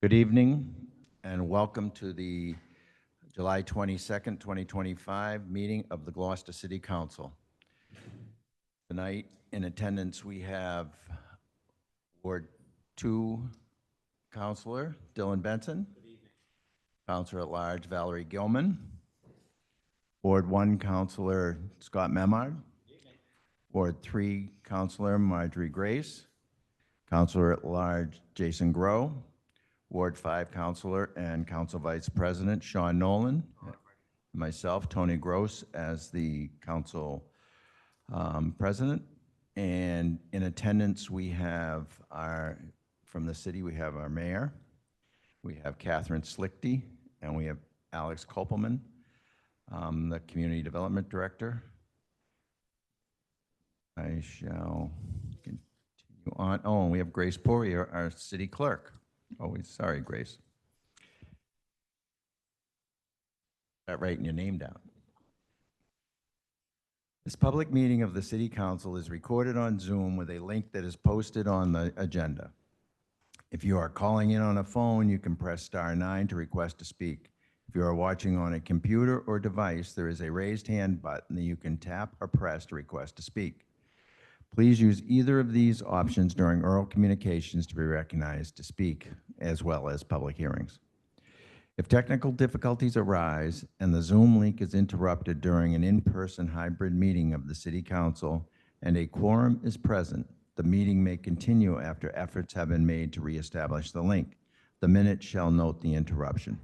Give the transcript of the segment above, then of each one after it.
Good evening and welcome to the July 22nd, 2025 meeting of the Gloucester City Council. Tonight in attendance we have Ward 2 Councilor Dylan Benson. Good evening. Councilor at Large Valerie Gilman. Ward 1 Councilor Scott Memard. Good evening. Ward 3 Councilor Marjorie Grace. Councilor at Large Jason Grow. Ward 5 Councilor and Council Vice President Sean Nolan. Myself, Tony Gross, as the Council President. And in attendance, we have from the city, we have our Mayor, we have Catherine Slichty, and we have Alex Kopelman, the Community Development Director. I shall continue on. Oh, and we have Grace Poirier, our City Clerk. Oh, sorry, Grace. Not writing your name down. This public meeting of the City Council is recorded on Zoom with a link that is posted on the agenda. If you are calling in on a phone, you can press *9 to request to speak. If you are watching on a computer or device, there is a raised hand button that you can tap or press to request to speak. Please use either of these options during oral communications to be recognized to speak, as well as public hearings. If technical difficulties arise and the Zoom link is interrupted during an in-person hybrid meeting of the City Council and a quorum is present, the meeting may continue after efforts have been made to reestablish the link. The minute shall note the interruption.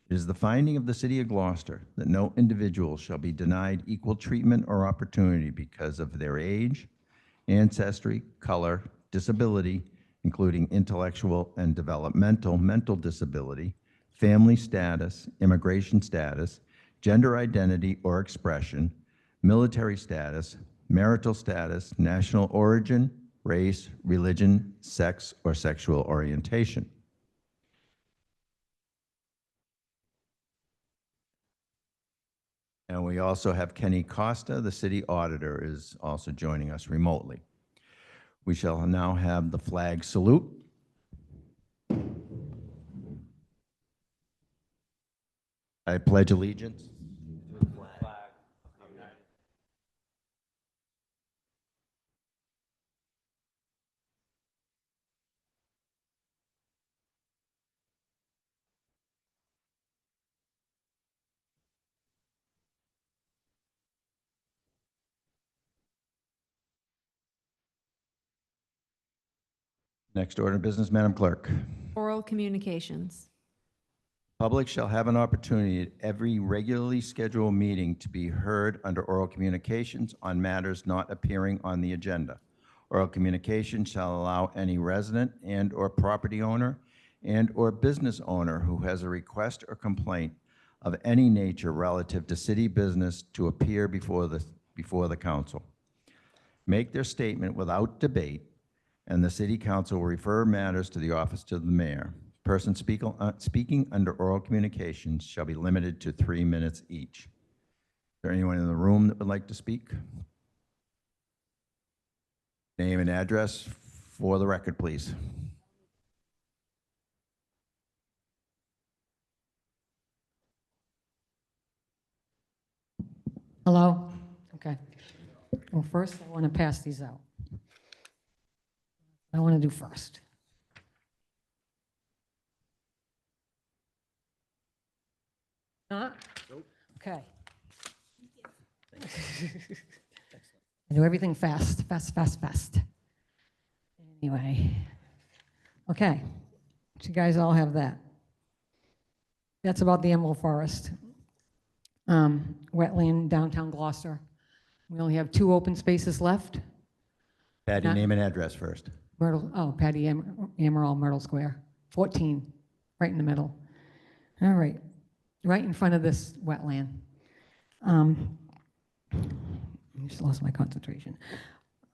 It is the finding of the City of Gloucester that no individual shall be denied equal treatment or opportunity because of their age, ancestry, color, disability, including intellectual and mental disability, family status, immigration status, gender identity or expression, military status, marital status, national origin, race, religion, sex, or sexual orientation. And we also have Kenny Costa, the City Auditor, is also joining us remotely. We shall now have the flag salute. I pledge allegiance to the flag of the United States. Next order of business, Madam Clerk. Oral communications. Public shall have an opportunity at every regularly scheduled meeting to be heard under oral communications on matters not appearing on the agenda. Oral communication shall allow any resident and/or property owner and/or business owner who has a request or complaint of any nature relative to city business to appear before the council. Make their statement without debate, and the City Council will refer matters to the office of the Mayor. Person speaking under oral communications shall be limited to 3 minutes each. Is there anyone in the room that would like to speak? Name and address for the record, please. Hello? Okay. Well, first, I want to pass these out. I want to do first. Not? Nope. Okay. I do everything fast. Anyway. Okay. So you guys all have that. That's about the Emerald Forest. Wetland, downtown Gloucester. We only have 2 open spaces left. Patty, name and address first. Patty Amaral, Myrtle Square, 14, right in the middle. All right, right in front of this wetland. I just lost my concentration.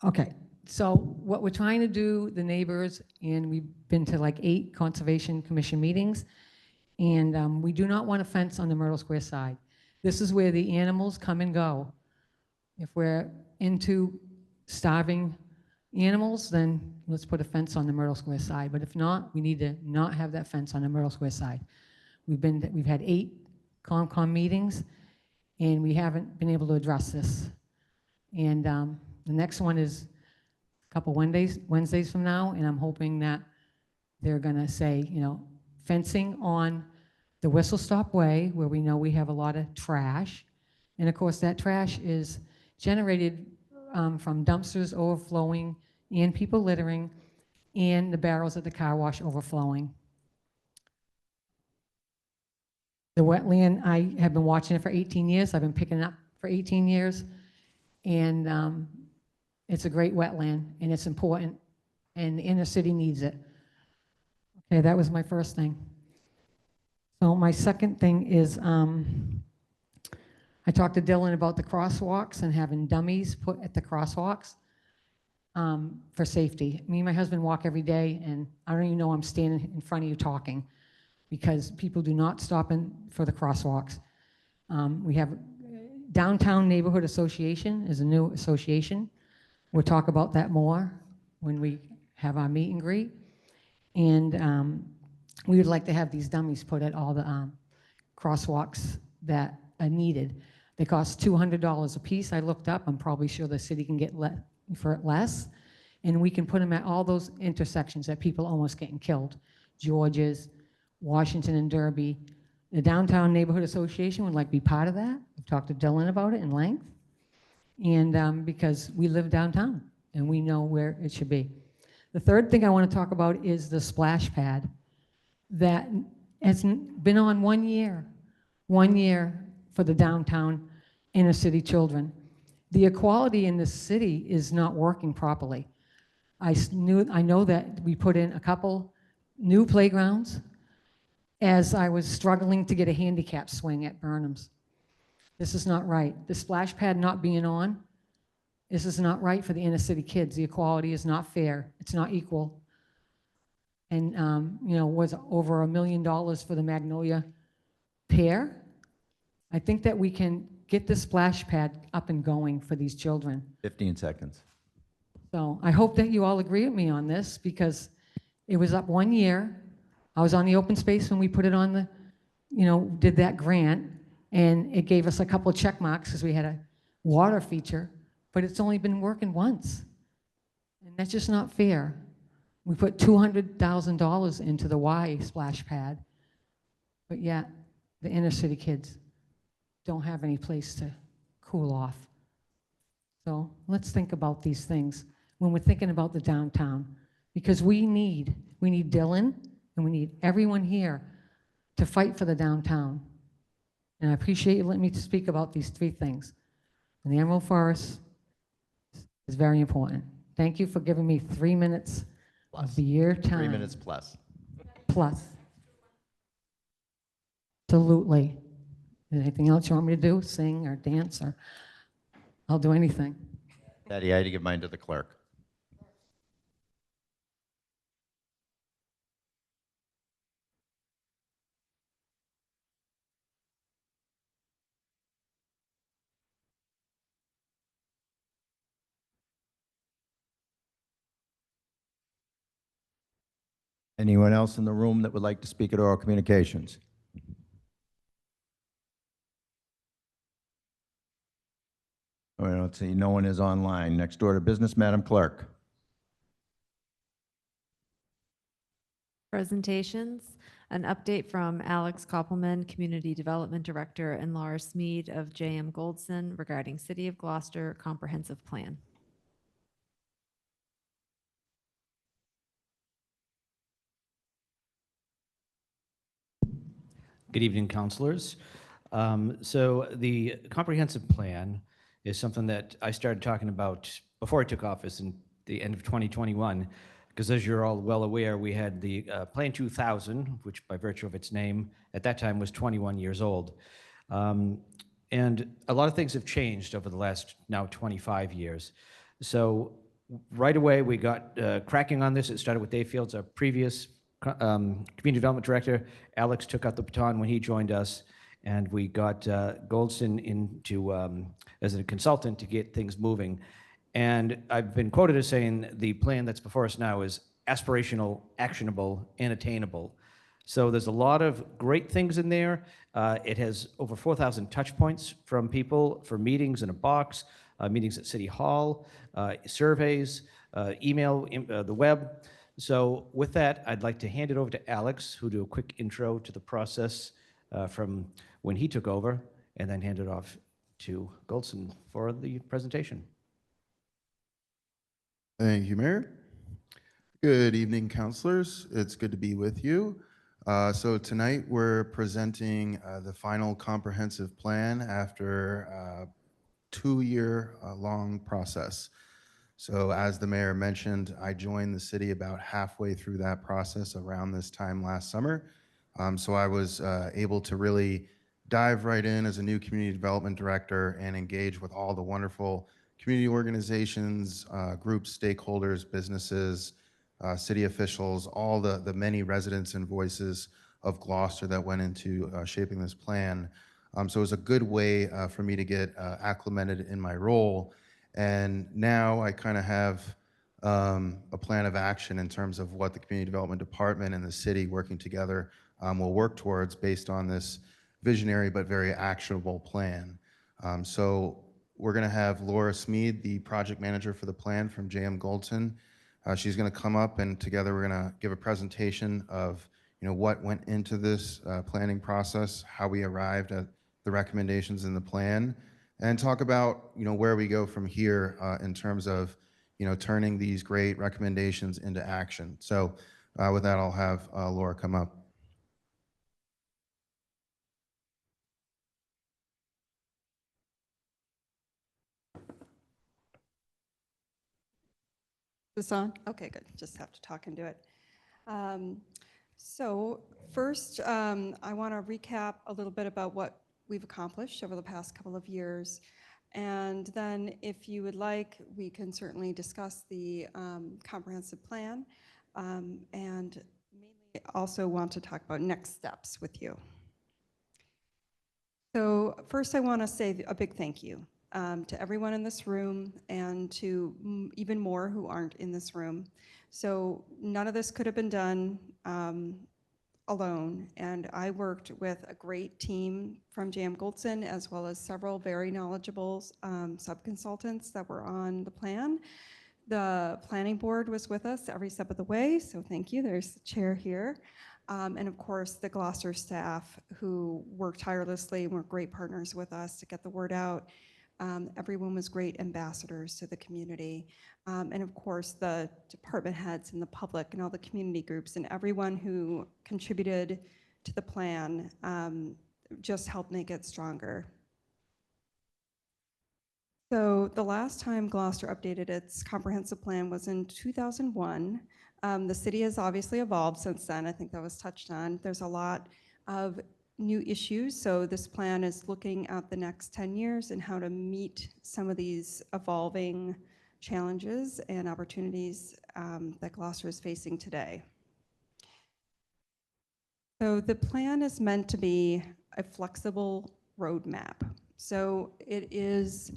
Okay, so what we're trying to do, the neighbors, and we've been to like 8 Conservation Commission meetings, and we do not want a fence on the Myrtle Square side. This is where the animals come and go. If we're into starving animals, then let's put a fence on the Myrtle Square side. But if not, we need to not have that fence on the Myrtle Square side. We've had 8 COMCOM meetings, and we haven't been able to address this. And the next one is a couple Wednesdays from now, and I'm hoping that they're gonna say, you know, fencing on the Whistle Stop Way, where we know we have a lot of trash. And of course, that trash is generated from dumpsters overflowing and people littering and the barrels at the car wash overflowing. The wetland, I have been watching it for 18 years. I've been picking it up for 18 years. And it's a great wetland, and it's important, and the inner city needs it. Okay, that was my first thing. So my second thing is, I talked to Dylan about the crosswalks and having dummies put at the crosswalks for safety. Me and my husband walk every day, and I don't even know I'm standing in front of you talking, because people do not stop for the crosswalks. We have Downtown Neighborhood Association is a new association. We'll talk about that more when we have our meet and greet. And we would like to have these dummies put at all the crosswalks that are needed. They cost $200 a piece. I looked up. I'm probably sure the city can get for it less. And we can put them at all those intersections that people almost getting killed. George's, Washington and Derby. The Downtown Neighborhood Association would like to be part of that. I've talked to Dylan about it in length. And because we live downtown and we know where it should be. The third thing I want to talk about is the splash pad that has been on 1 year for the downtown inner city children. The equality in the city is not working properly. I know that we put in a couple new playgrounds as I was struggling to get a handicap swing at Burnham's. This is not right. The splash pad not being on, this is not right for the inner city kids. The equality is not fair. It's not equal. And, you know, was over $1 million for the Magnolia Pier. I think that we can get the splash pad up and going for these children. 15 seconds. So I hope that you all agree with me on this, because it was up 1 year. I was on the open space when we put it on the, you know, did that grant, and it gave us a couple of check marks because we had a water feature, but it's only been working once. And that's just not fair. We put $200,000 into the Y splash pad, but yet the inner city kids don't have any place to cool off. So let's think about these things when we're thinking about the downtown, because we need Dylan and we need everyone here to fight for the downtown. And I appreciate you letting me speak about these 3 things. And the Emerald Forest is very important. Thank you for giving me 3 minutes of your time. 3 minutes plus. Plus. Absolutely. Anything else you want me to do? Sing or dance, or I'll do anything. Patty, I had to give mine to the clerk. Anyone else in the room that would like to speak at oral communications? I don't see, no one is online. Next order of business, Madam Clerk. Presentations, an update from Alex Koppelman, Community Development Director, and Laura Smead of JM Goldson regarding City of Gloucester Comprehensive Plan. Good evening, councilors. So the comprehensive plan is something that I started talking about before I took office in the end of 2021, because as you're all well aware, we had the Plan 2000, which by virtue of its name at that time was 21 years old. And a lot of things have changed over the last now 25 years. So right away, we got cracking on this. It started with Dave Fields, our previous community development director. Alex took up the baton when he joined us, and we got Goldson into as a consultant to get things moving. And I've been quoted as saying the plan that's before us now is aspirational, actionable, and attainable. So there's a lot of great things in there. It has over 4,000 touch points from people for meetings in a box, meetings at City Hall, surveys, email, the web. So with that, I'd like to hand it over to Alex, who'll do a quick intro to the process from when he took over, and then hand it off to Goldson for the presentation. Thank you, Mayor. Good evening, councilors. It's good to be with you. So tonight we're presenting the final comprehensive plan after a 2-year long process. So as the mayor mentioned, I joined the city about halfway through that process around this time last summer. So I was able to really dive right in as a new community development director and engage with all the wonderful community organizations, groups, stakeholders, businesses, city officials, all the many residents and voices of Gloucester that went into shaping this plan. So it was a good way for me to get acclimated in my role. And now I kind of have a plan of action in terms of what the Community Development Department and the city working together will work towards based on this visionary but very actionable plan. So we're going to have Laura Smead, the project manager for the plan from JM Goldson. She's going to come up, and together we're going to give a presentation of what went into this planning process, how we arrived at the recommendations in the plan, and talk about where we go from here in terms of turning these great recommendations into action. So with that, I'll have Laura come up. This on? Okay, good. Just have to talk into it. So first, I want to recap a little bit about what we've accomplished over the past couple of years. And then if you would like, we can certainly discuss the comprehensive plan and mainly also want to talk about next steps with you. So first, I want to say a big thank you to everyone in this room and to even more who aren't in this room. So none of this could have been done alone, and I worked with a great team from JM Goldson as well as several very knowledgeable sub-consultants that were on the plan. The planning board was with us every step of the way, so thank you. There's the chair here. And of course, the Gloucester staff who worked tirelessly and were great partners with us to get the word out. Everyone was great ambassadors to the community. And of course, the department heads and the public and all the community groups and everyone who contributed to the plan just helped make it stronger. So the last time Gloucester updated its comprehensive plan was in 2001. The city has obviously evolved since then. I think that was touched on. There's a lot of new issues. So this plan is looking at the next 10 years and how to meet some of these evolving challenges and opportunities that Gloucester is facing today. So the plan is meant to be a flexible roadmap. So it is,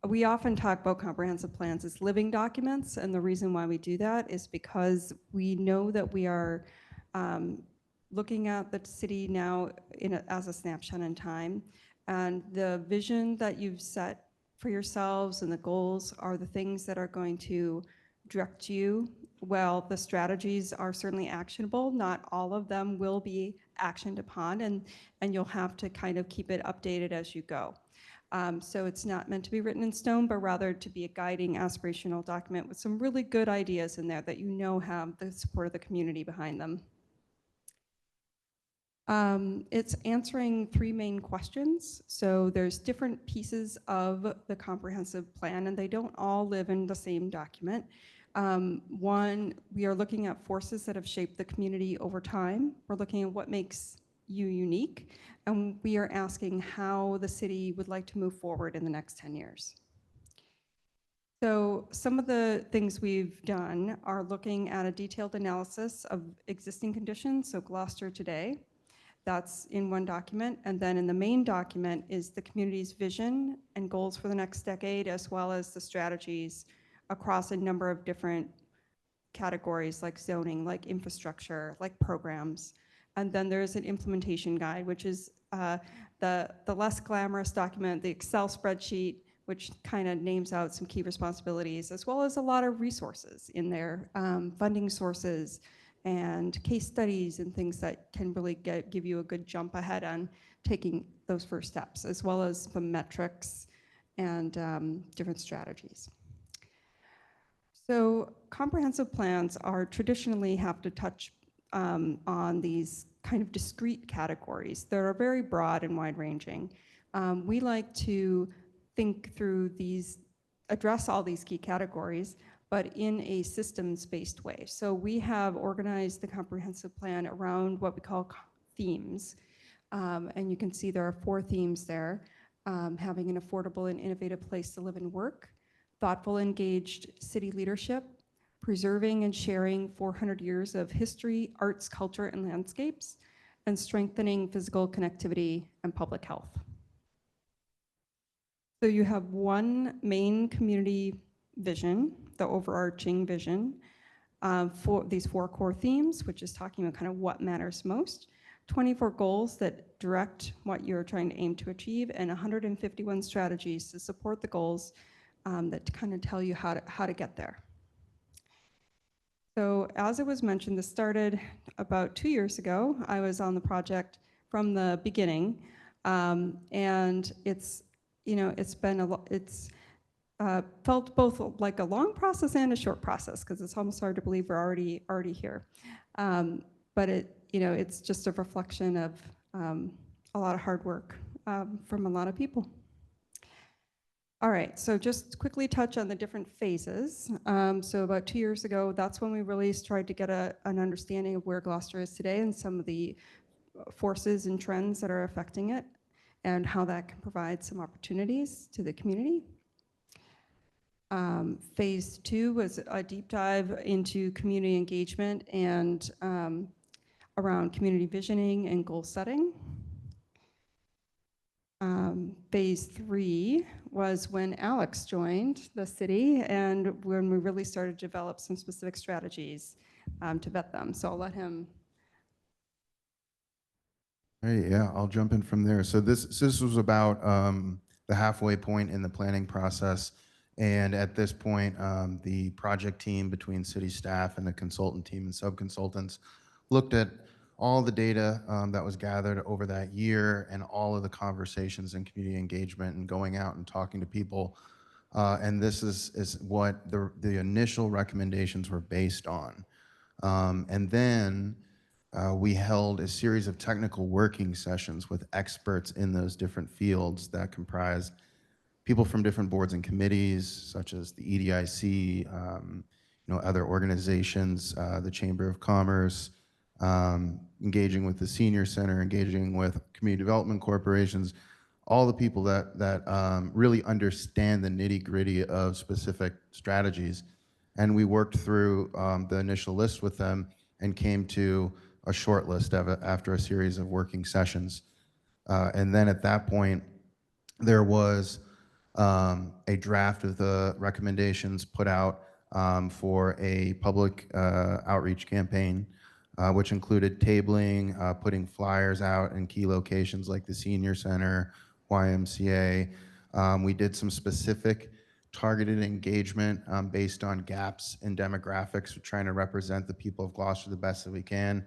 we often talk about comprehensive plans as living documents, and the reason why we do that is because we know that we are looking at the city now as a snapshot in time, and the vision that you've set for yourselves and the goals are the things that are going to direct you. Well, the strategies are certainly actionable. Not all of them will be actioned upon, and you'll have to kind of keep it updated as you go. So it's not meant to be written in stone, but rather to be a guiding aspirational document with some really good ideas in there that have the support of the community behind them. It's answering 3 main questions. So there's different pieces of the comprehensive plan, and they don't all live in the same document. One, we are looking at forces that have shaped the community over time. We're looking at what makes you unique, and we are asking how the city would like to move forward in the next 10 years. So some of the things we've done are looking at a detailed analysis of existing conditions, so Gloucester today, That's in one document. And then in the main document is the community's vision and goals for the next decade, as well as the strategies across a number of different categories like zoning, like infrastructure, like programs. And then there's an implementation guide, which is the less glamorous document, the Excel spreadsheet, which kind of names out some key responsibilities, as well as a lot of resources in there, funding sources and case studies and things that can really give you a good jump ahead on taking those first steps, as well as some metrics and different strategies. So comprehensive plans are traditionally have to touch on these kind of discrete categories that are very broad and wide-ranging. We like to think through these, address all these key categories, but in a systems-based way. So we have organized the comprehensive plan around what we call themes. And you can see there are 4 themes there: having an affordable and innovative place to live and work, thoughtful, engaged city leadership, preserving and sharing 400 years of history, arts, culture, and landscapes, and strengthening physical connectivity and public health. So you have one main community vision, the overarching vision, for these 4 core themes, which is talking about kind of what matters most, 24 goals that direct what you're trying to aim to achieve, and 151 strategies to support the goals that kind of tell you how to get there. So as it was mentioned, this started about 2 years ago. I was on the project from the beginning, and it's, you know, it's been felt both like a long process and a short process, because it's almost hard to believe we're already here. But it, you know, it's just a reflection of a lot of hard work from a lot of people. All right, so just quickly touch on the different phases. So about 2 years ago, that's when we really tried to get an understanding of where Gloucester is today and some of the forces and trends that are affecting it, and how that can provide some opportunities to the community. Phase 2 was a deep dive into community engagement and around community visioning and goal setting. Phase 3 was when Alex joined the city and when we really started to develop some specific strategies to vet them. So I'll let him. Hey, yeah, I'll jump in from there. So this was about the halfway point in the planning process. And at this point, the project team between city staff and the consultant team and sub-consultants looked at all the data that was gathered over that year and all of the conversations and community engagement and going out and talking to people. And this is what the initial recommendations were based on. And then we held a series of technical working sessions with experts in those different fields that comprised people from different boards and committees, such as the EDIC, other organizations, the Chamber of Commerce, engaging with the Senior Center, engaging with community development corporations, all the people that really understand the nitty-gritty of specific strategies. And we worked through the initial list with them and came to a short list after a series of working sessions. And then at that point, there was a draft of the recommendations put out for a public outreach campaign, which included tabling, putting flyers out in key locations like the Senior Center, YMCA. We did some specific targeted engagement based on gaps in demographics. We're trying to represent the people of Gloucester the best that we can.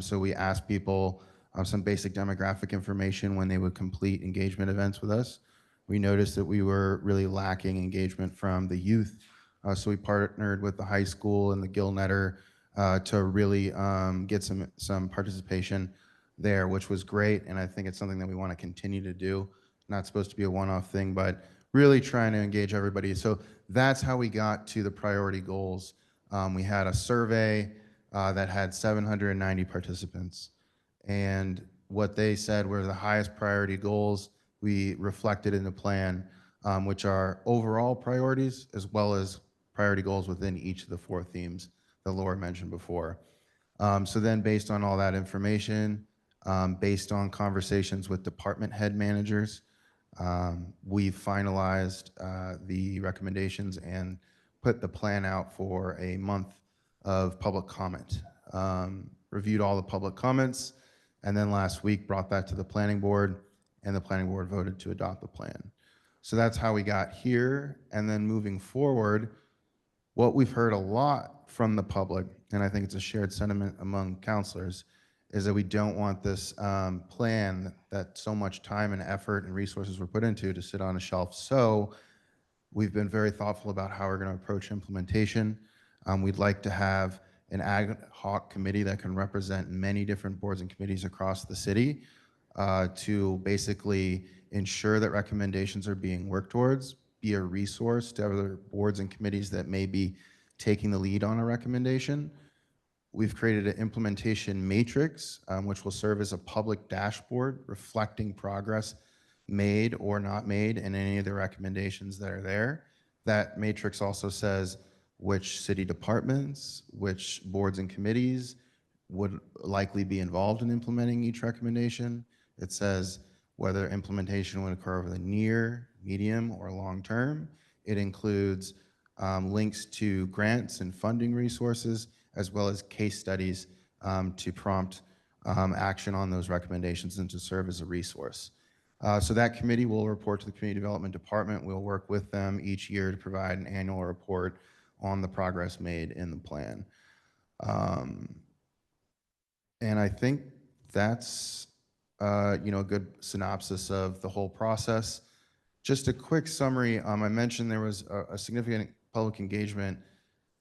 So we asked people some basic demographic information when they would complete engagement events with us. We noticed that we were really lacking engagement from the youth. So we partnered with the high school and the Gil Netter to really get some participation there, which was great. And I think it's something that we want to continue to do. Not supposed to be a one-off thing, but really trying to engage everybody. So that's how we got to the priority goals. We had a survey that had 790 participants. And what they said were the highest priority goals we reflected in the plan, which are overall priorities as well as priority goals within each of the 4 themes that Laura mentioned before. So then based on all that information, based on conversations with department head managers. We've finalized the recommendations and put the plan out for a month of public comment. Reviewed all the public comments, and then last week brought that to the planning board, and the planning board voted to adopt the plan. So that's how we got here. And then moving forward, what we've heard a lot from the public, and I think it's a shared sentiment among counselors, is that we don't want this plan that so much time and effort and resources were put into to sit on a shelf. So we've been very thoughtful about how we're going to approach implementation. We'd like to have an ad hoc committee that can represent many different boards and committees across the city to basically ensure that recommendations are being worked towards, be a resource to other boards and committees that may be taking the lead on a recommendation. We've created an implementation matrix, which will serve as a public dashboard reflecting progress made or not made in any of the recommendations that are there. That matrix also says which city departments, which boards and committees would likely be involved in implementing each recommendation. It says whether implementation would occur over the near, medium, or long term. It includes links to grants and funding resources, as well as case studies to prompt action on those recommendations and to serve as a resource. So that committee will report to the Community Development Department. We'll work with them each year to provide an annual report on the progress made in the plan. And I think that's a good synopsis of the whole process. Just a quick summary. I mentioned there was a significant public engagement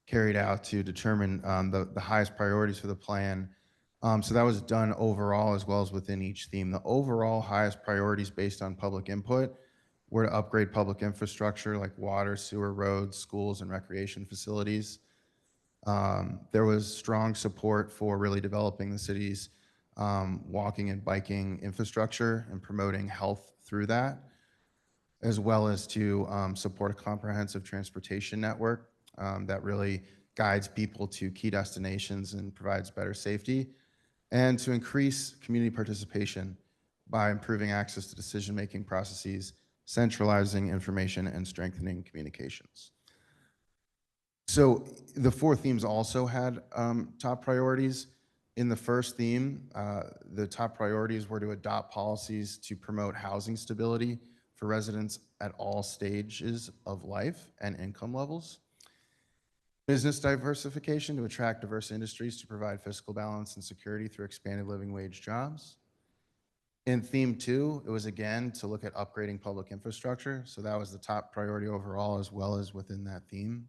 carried out to determine the highest priorities for the plan. So that was done overall as well as within each theme. The overall highest priorities based on public input were to upgrade public infrastructure like water, sewer, roads, schools, and recreation facilities. There was strong support for really developing the city's walking and biking infrastructure and promoting health through that, as well as to support a comprehensive transportation network that really guides people to key destinations and provides better safety, and to increase community participation by improving access to decision-making processes, centralizing information, and strengthening communications. So the four themes also had top priorities. In the first theme, the top priorities were to adopt policies to promote housing stability for residents at all stages of life and income levels. Business diversification to attract diverse industries to provide fiscal balance and security through expanded living wage jobs. In theme 2, it was again to look at upgrading public infrastructure. So that was the top priority overall as well as within that theme.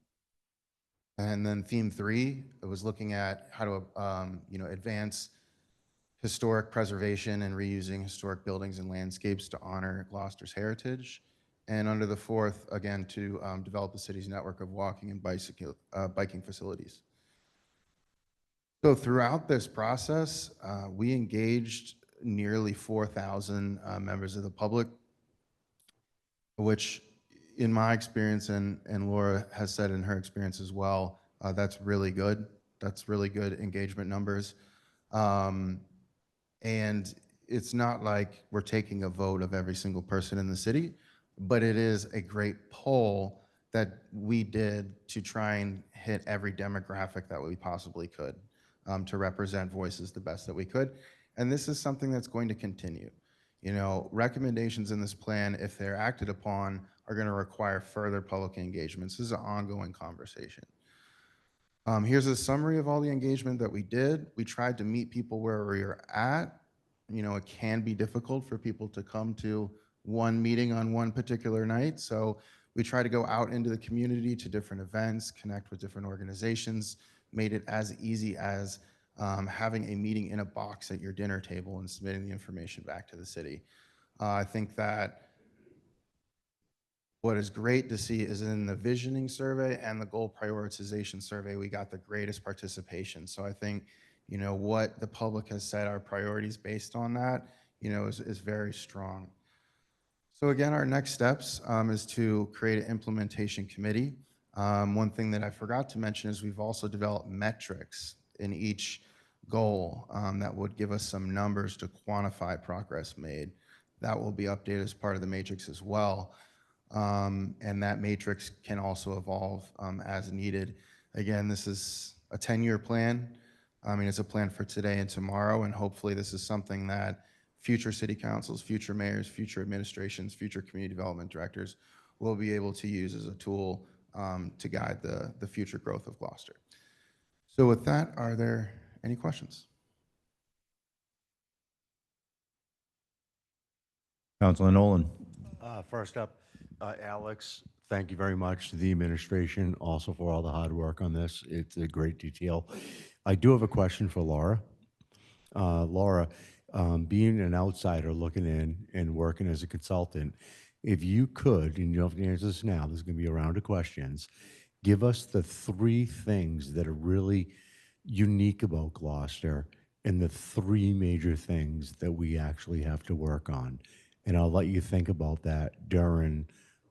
And then theme 3, it was looking at how to advance historic preservation and reusing historic buildings and landscapes to honor Gloucester's heritage. And under the fourth, again, to develop the city's network of walking and biking facilities. So throughout this process, we engaged nearly 4,000 members of the public, which in my experience, and Laura has said in her experience as well, that's really good. That's really good engagement numbers. And it's not like we're taking a vote of every single person in the city, but it is a great poll that we did to try and hit every demographic that we possibly could to represent voices the best that we could. And this is something that's going to continue. Recommendations in this plan, if they're acted upon, are going to require further public engagements. This is an ongoing conversation. Here's a summary of all the engagement that we did. We tried to meet people where we are at. It can be difficult for people to come to one meeting on one particular night. So we try to go out into the community to different events, connect with different organizations, made it as easy as having a meeting in a box at your dinner table and submitting the information back to the city. I think that what is great to see is in the visioning survey and the goal prioritization survey, we got the greatest participation. So I think, what the public has said, our priorities based on that, is very strong. So again, our next steps is to create an implementation committee. One thing that I forgot to mention is we've also developed metrics in each goal that would give us some numbers to quantify progress made. That will be updated as part of the matrix as well. And that matrix can also evolve as needed. Again, this is a 10-year plan. I mean, it's a plan for today and tomorrow, and hopefully this is something that future city councils, future mayors, future administrations, future community development directors will be able to use as a tool to guide the future growth of Gloucester. So with that, are there any questions? Councilor Nolan. First up, Alex, thank you very much to the administration also for all the hard work on this. It's a great detail. I do have a question for Laura. Laura, being an outsider looking in and working as a consultant, if you could, and you don't have to answer this now, there's going to be a round of questions, give us the 3 things that are really unique about Gloucester and the 3 major things that we actually have to work on. And I'll let you think about that during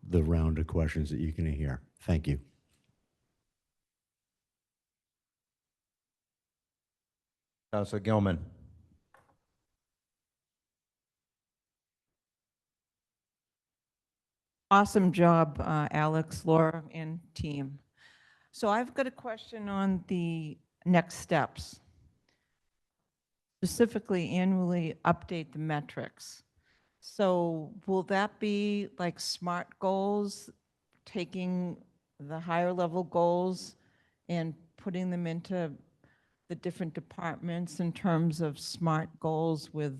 the round of questions that you're going to hear. Thank you. Councilor Gilman. Awesome job, Alex, Laura, and team. So I've got a question on the next steps. Specifically, annually update the metrics. So will that be like SMART goals, taking the higher level goals and putting them into the different departments in terms of SMART goals with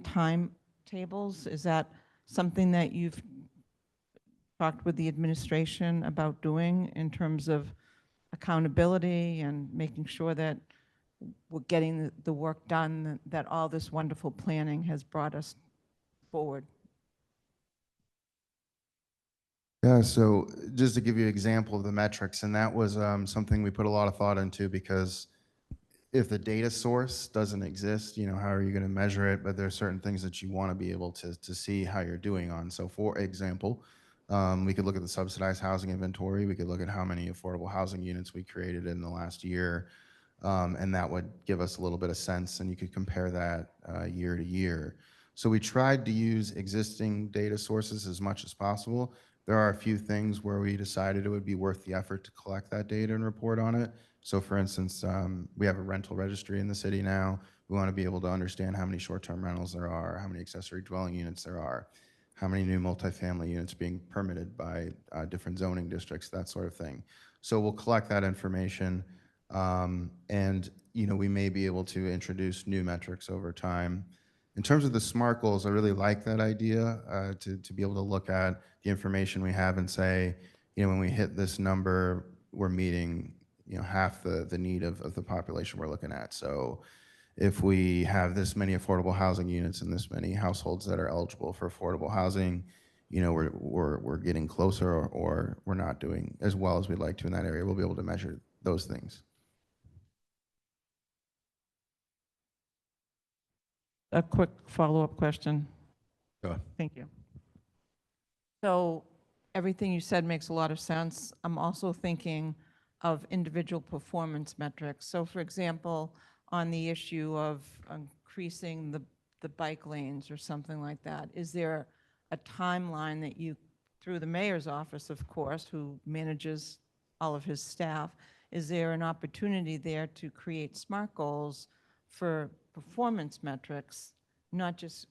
timetables? Is that something that you've talked with the administration about doing in terms of accountability and making sure that we're getting the work done that all this wonderful planning has brought us forward? Yeah, so just to give you an example of the metrics, and that was something we put a lot of thought into, because if the data source doesn't exist, you know, how are you going to measure it? But there are certain things that you want to be able to see how you're doing on. So for example, we could look at the subsidized housing inventory. We could look at how many affordable housing units we created in the last year. And that would give us a little bit of sense, and you could compare that year to year. So we tried to use existing data sources as much as possible. There are a few things where we decided it would be worth the effort to collect that data and report on it. So for instance, we have a rental registry in the city now. We want to be able to understand how many short-term rentals there are, how many accessory dwelling units there are, how many new multifamily units being permitted by different zoning districts, that sort of thing. So we'll collect that information, and you know, we may be able to introduce new metrics over time. In terms of the SMART goals, I really like that idea, to be able to look at the information we have and say, you know, when we hit this number, we're meeting, you know, half the need of the population we're looking at. So if we have this many affordable housing units and this many households that are eligible for affordable housing, you know, we're getting closer, or we're not doing as well as we'd like to in that area. We'll be able to measure those things. A quick follow-up question. Sure. Thank you. So everything you said makes a lot of sense. I'm also thinking of individual performance metrics. So for example, on the issue of increasing the bike lanes or something like that, is there a timeline that you, through the mayor's office, of course, who manages all of his staff, is there an opportunity there to create SMART goals for performance metrics, not just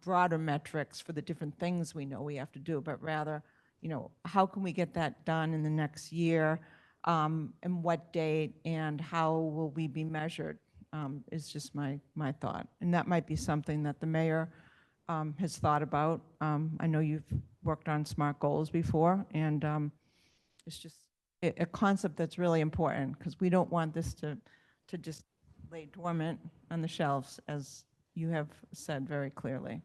broader metrics for the different things we know we have to do, but rather, you know, how can we get that done in the next year, and what date, and how will we be measured, is just my thought. And that might be something that the mayor has thought about. I know you've worked on SMART goals before, and it's just a concept that's really important, because we don't want this to just lay dormant on the shelves, as you have said very clearly.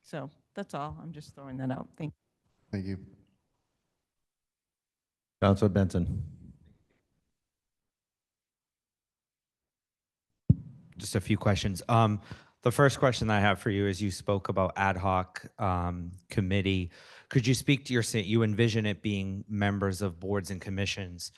So that's all. I'm just throwing that out. Thank you. Thank you. Councilor Benson. Just a few questions. The first question I have for you is, you spoke about ad hoc committee. Could you speak to you envision it being members of boards and commissions?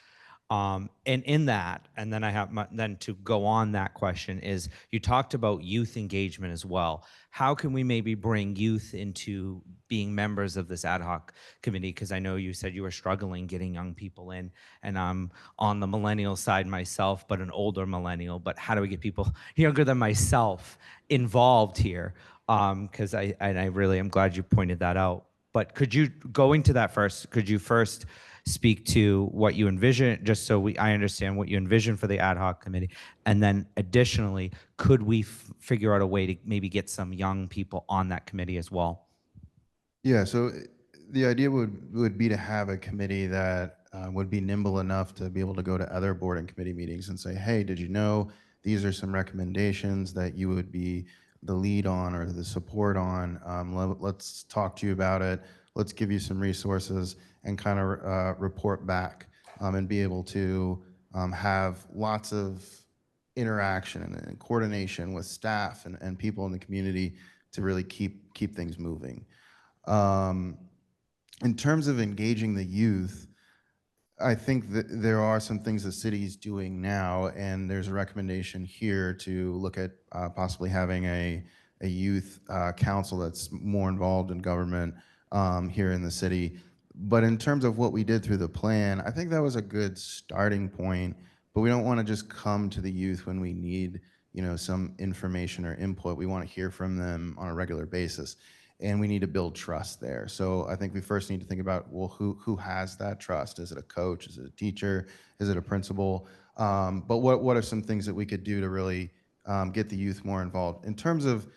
And in that, and then I have then to go on that question is you talked about youth engagement as well. How can we maybe bring youth into being members of this ad hoc committee? Because I know you said you were struggling getting young people in, and I'm on the millennial side myself, but an older millennial. But how do we get people younger than myself involved here? Because I really am glad you pointed that out. But could you, going to that first, could you first speak to what you envision, just so I understand what you envision for the ad hoc committee? And then additionally, could we figure out a way to maybe get some young people on that committee as well? Yeah, so the idea would be to have a committee that would be nimble enough to be able to go to other board and committee meetings and say, hey, did you know these are some recommendations that you would be the lead on or the support on? Let's talk to you about it. Let's give you some resources and kind of report back and be able to have lots of interaction and coordination with staff and people in the community to really keep things moving. In terms of engaging the youth, I think that there are some things the city's doing now, and there's a recommendation here to look at possibly having a youth council that's more involved in government here in the city. But in terms of what we did through the plan, I think that was a good starting point, but we don't want to just come to the youth when we need, some information or input. We want to hear from them on a regular basis, and we need to build trust there. So I think we first need to think about, well, who has that trust? Is it a coach? Is it a teacher? Is it a principal? But what are some things that we could do to really get the youth more involved? In terms of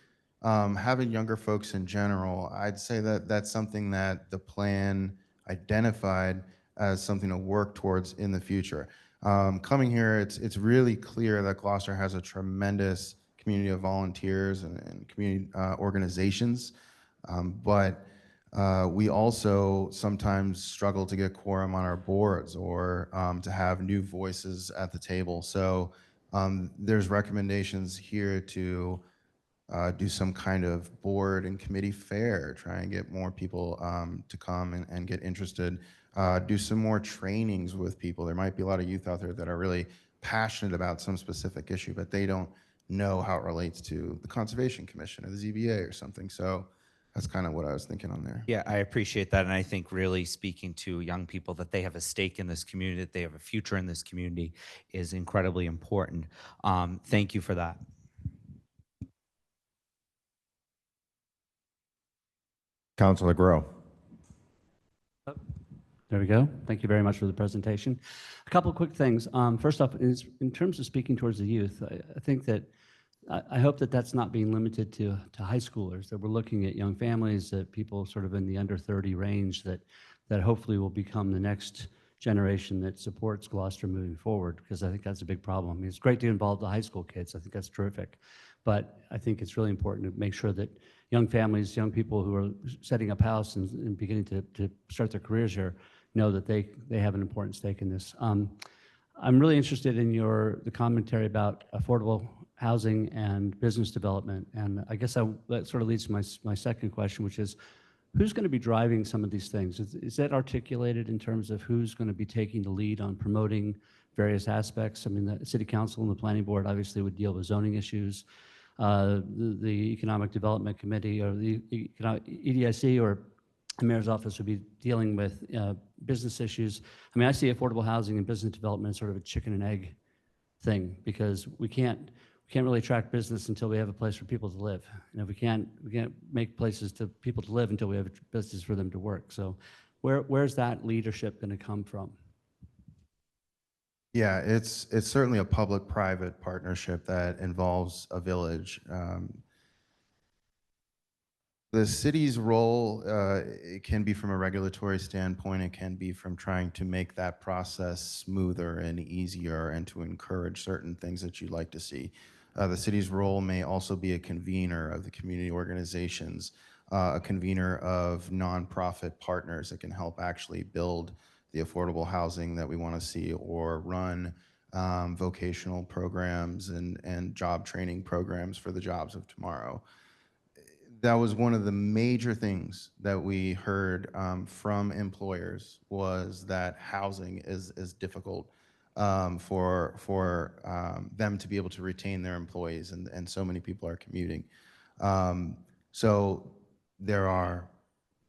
having younger folks in general, I'd say that that's something that the plan identified as something to work towards in the future. Coming here, it's really clear that Gloucester has a tremendous community of volunteers and community organizations. But we also sometimes struggle to get quorum on our boards or to have new voices at the table. So there's recommendations here to do some kind of board and committee fair, try and get more people to come and get interested. Do some more trainings with people. There might be a lot of youth out there that are really passionate about some specific issue, but they don't know how it relates to the Conservation Commission or the ZBA or something. So that's kind of what I was thinking on there. Yeah, I appreciate that. And I think really speaking to young people that they have a stake in this community, that they have a future in this community is incredibly important. Thank you for that. Councilor Grow. There we go. Thank you very much for the presentation. A couple of quick things. First off, is in terms of speaking towards the youth, I think that I hope that that's not being limited to high schoolers, that we're looking at young families, that people sort of in the under 30 range that hopefully will become the next generation that supports Gloucester moving forward, because I think that's a big problem. I mean, it's great to involve the high school kids. I think that's terrific. But I think it's really important to make sure that young families, young people who are setting up house and beginning to start their careers here know that they have an important stake in this. I'm really interested in the commentary about affordable housing and business development. And I guess that sort of leads to my second question, which is, who's going to be driving some of these things? Is that articulated in terms of who's going to be taking the lead on promoting various aspects? I mean, the City Council and the Planning Board obviously would deal with zoning issues. The Economic Development Committee or the EDIC or the Mayor's Office would be dealing with business issues. I mean, I see affordable housing and business development as sort of a chicken and egg thing, because we can't really attract business until we have a place for people to live. And if we can't make places to people to live until we have a business for them to work. So where's that leadership going to come from? Yeah, it's certainly a public-private partnership that involves a village. The city's role, it can be from a regulatory standpoint, it can be from trying to make that process smoother and easier and to encourage certain things that you'd like to see. The city's role may also be a convener of the community organizations, a convener of nonprofit partners that can help actually build the affordable housing that we want to see, or run vocational programs and job training programs for the jobs of tomorrow. That was one of the major things that we heard from employers, was that housing is difficult for them to be able to retain their employees, and so many people are commuting. So there are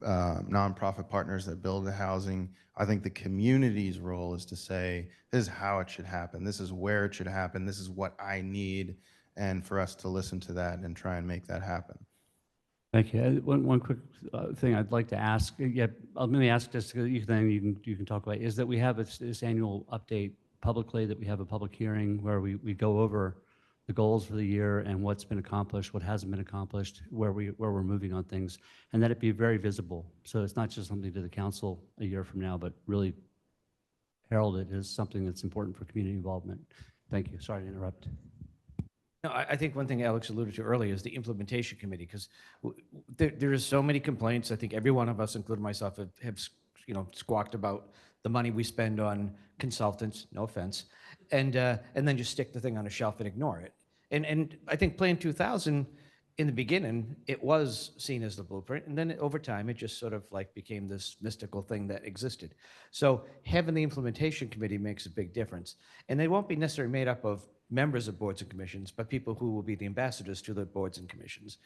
nonprofit partners that build the housing. I think the community's role is to say, this is how it should happen, this is where it should happen, this is what I need, and for us to listen to that and try and make that happen. Thank you. One quick thing I'd like to ask, yeah, let me ask this, then you can talk about, is that we have this annual update publicly, that we have a public hearing where we go over the goals for the year and what's been accomplished, what hasn't been accomplished, where we're moving on things, and that it be very visible. So it's not just something to the council a year from now, but really herald it as something that's important for community involvement. Thank you. Sorry to interrupt. No, I think one thing Alex alluded to earlier is the implementation committee, because there is so many complaints. I think every one of us, including myself, have squawked about the money we spend on consultants, no offense, and then just stick the thing on a shelf and ignore it. And I think Plan 2000, in the beginning, it was seen as the blueprint, and then over time, it just sort of like became this mystical thing that existed. So having the implementation committee makes a big difference. And they won't be necessarily made up of members of boards and commissions, but people who will be the ambassadors to the boards and commissions.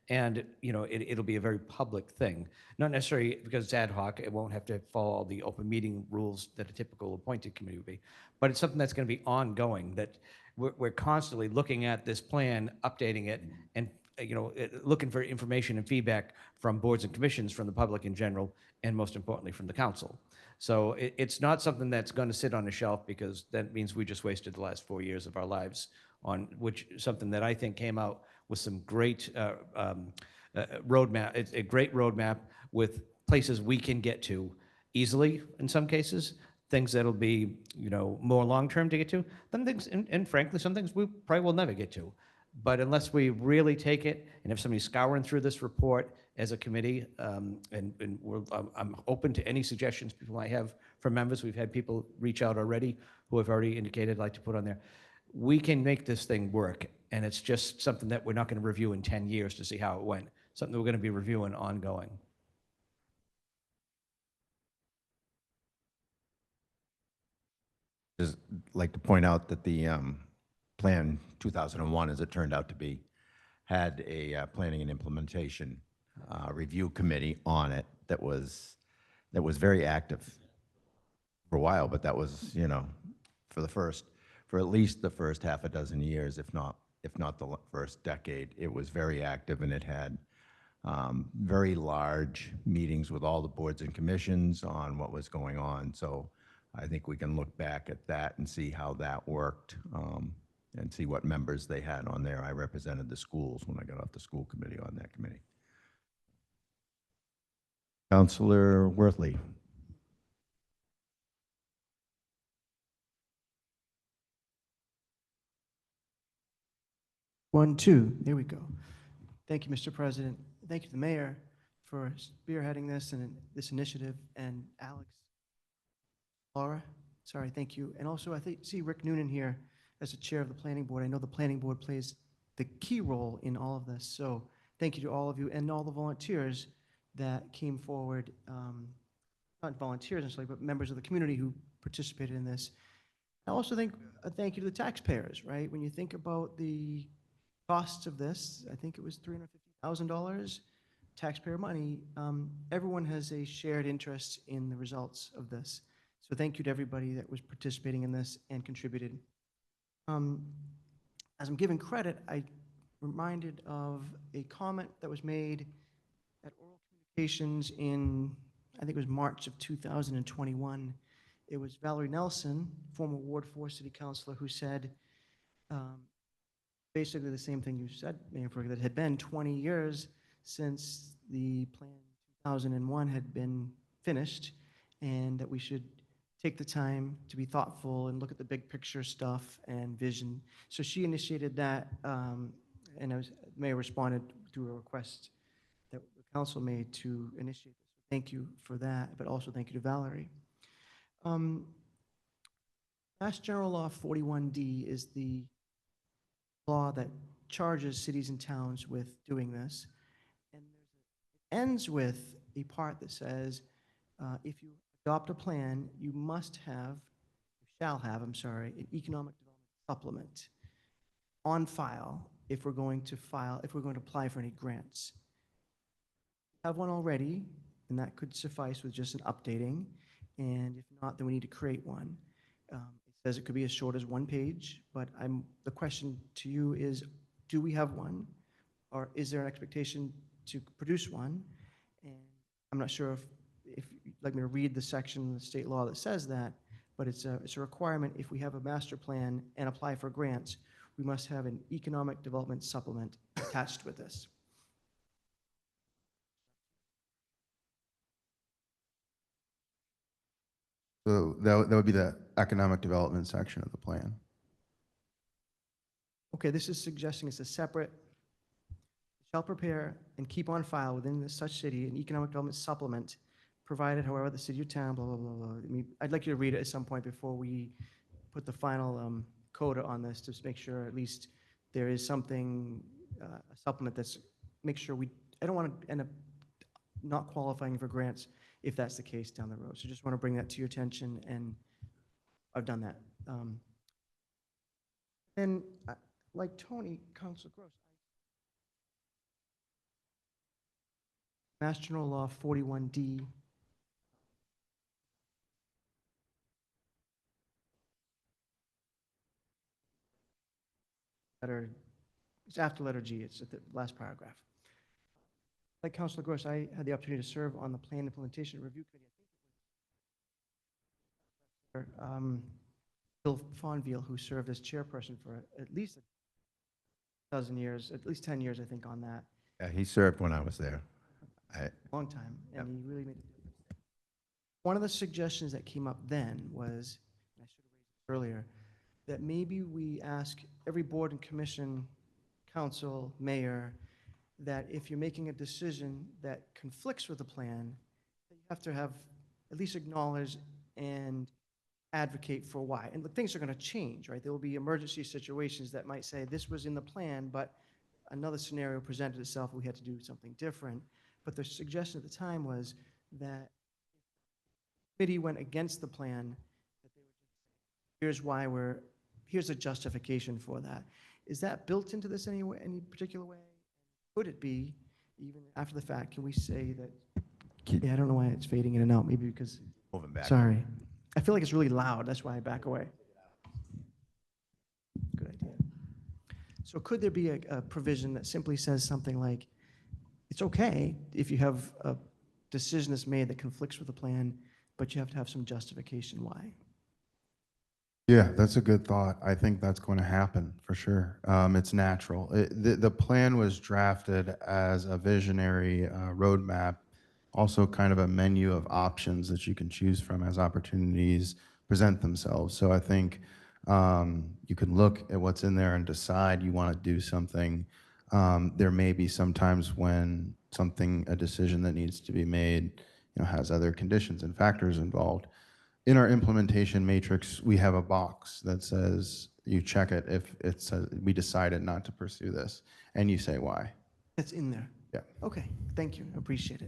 And, it'll be a very public thing. Not necessarily because it's ad hoc, it won't have to follow all the open meeting rules that a typical appointed committee would be. But it's something that's going to be ongoing, that we're constantly looking at this plan, updating it, and looking for information and feedback from boards and commissions, from the public in general, and most importantly, from the council. So it's not something that's going to sit on a shelf, because that means we just wasted the last 4 years of our lives on something that I think came out with some great roadmap. It's a great roadmap with places we can get to easily in some cases, things that'll be more long-term to get to, then things, and frankly, some things we probably will never get to. But unless we really take it and have somebody scouring through this report as a committee, I'm open to any suggestions people might have from members. We've had people reach out already who have already indicated like to put on there. We can make this thing work, and it's just something that we're not going to review in 10 years to see how it went. Something we're going to be reviewing ongoing. Just like to point out that the Plan 2001, as it turned out to be, had a planning and implementation review committee on it that was very active for a while, but that was, for at least the first half a dozen years, if not the first decade. It was very active, and it had very large meetings with all the boards and commissions on what was going on. So I think we can look back at that and see how that worked, and see what members they had on there. I represented the schools when I got off the school committee on that committee. Councillor Worthley. One, two, there we go. Thank you, Mr. President. Thank you to the mayor for spearheading this and this initiative, and Alex, Laura, sorry, thank you. And also, I see Rick Noonan here as the chair of the planning board. I know the planning board plays the key role in all of this. So thank you to all of you and all the volunteers that came forward, not volunteers necessarily, but members of the community who participated in this. I also think a thank you to the taxpayers, right? When you think about the costs of this, I think it was $350,000 taxpayer money. Everyone has a shared interest in the results of this. So thank you to everybody that was participating in this and contributed. As I'm giving credit, I reminded of a comment that was made at Oral Communications in, I think it was March of 2021. It was Valerie Nelson, former Ward 4 City Councilor, who said basically the same thing you said, Mayor Ferg, that it had been 20 years since the Plan 2001 had been finished, and that we should take the time to be thoughtful and look at the big picture stuff and vision. So she initiated that, and the mayor responded to a request that the council made to initiate this. Thank you for that, but also thank you to Valerie. Mass General Law 41D is the law that charges cities and towns with doing this. And it ends with a part that says, if you adopt a plan, you must have shall have, I'm sorry, an economic development supplement on file if we're going to apply for any grants. Have one already, and that could suffice with just an updating. And if not, then we need to create one. It says it could be as short as 1 page, but the question to you is, do we have one? Or is there an expectation to produce one? And I'm not sure if you'd like me to read the section of the state law that says that, but it's a requirement. If we have a master plan and apply for grants, we must have an economic development supplement attached with this. So that would be the economic development section of the plan. Okay, this is suggesting it's a separate, shall prepare and keep on file within such city an economic development supplement, provided however the city or town, blah, blah, blah, blah. I mean, I'd like you to read it at some point before we put the final coda on this, to make sure at least there is something, a supplement that's, make sure I don't want to end up not qualifying for grants if that's the case down the road. So just want to bring that to your attention, and I've done that. And like Tony, Councilor Gross, Mass General Law 41D. It's after letter G, it's at the last paragraph. Like Councilor Gross, I had the opportunity to serve on the Plan Implementation Review Committee. Bill Fonville, who served as chairperson for at least a dozen years, at least 10 years, I think, on that. Yeah, he served when I was there. Long time, and he really made a difference. One of the suggestions that came up then was, and I should have raised it earlier, that maybe we ask every board and commission, council, mayor, that if you're making a decision that conflicts with the plan, that you have to have at least acknowledge and advocate for why. And things are going to change, right? There will be emergency situations that might say this was in the plan, but another scenario presented itself, we had to do something different. But the suggestion at the time was that the committee went against the plan, that they would just say, here's why here's a justification for that. Is that built into this any particular way? Could it be, even after the fact, can we say that, yeah, I don't know why it's fading in and out, maybe because, Moving back. sorry. I feel like it's really loud, that's why I back away. Good idea. So could there be a provision that simply says something like, it's okay if you have a decision that's made that conflicts with the plan, but you have to have some justification why? Yeah, that's a good thought. I think that's going to happen for sure. It's natural. The plan was drafted as a visionary roadmap, also kind of a menu of options that you can choose from as opportunities present themselves. So I think you can look at what's in there and decide you want to do something. There may be some times when a decision that needs to be made, has other conditions and factors involved. In our implementation matrix, we have a box that says you check it if it says we decided not to pursue this, and you say why. That's in there? Yeah. Okay, thank you, appreciate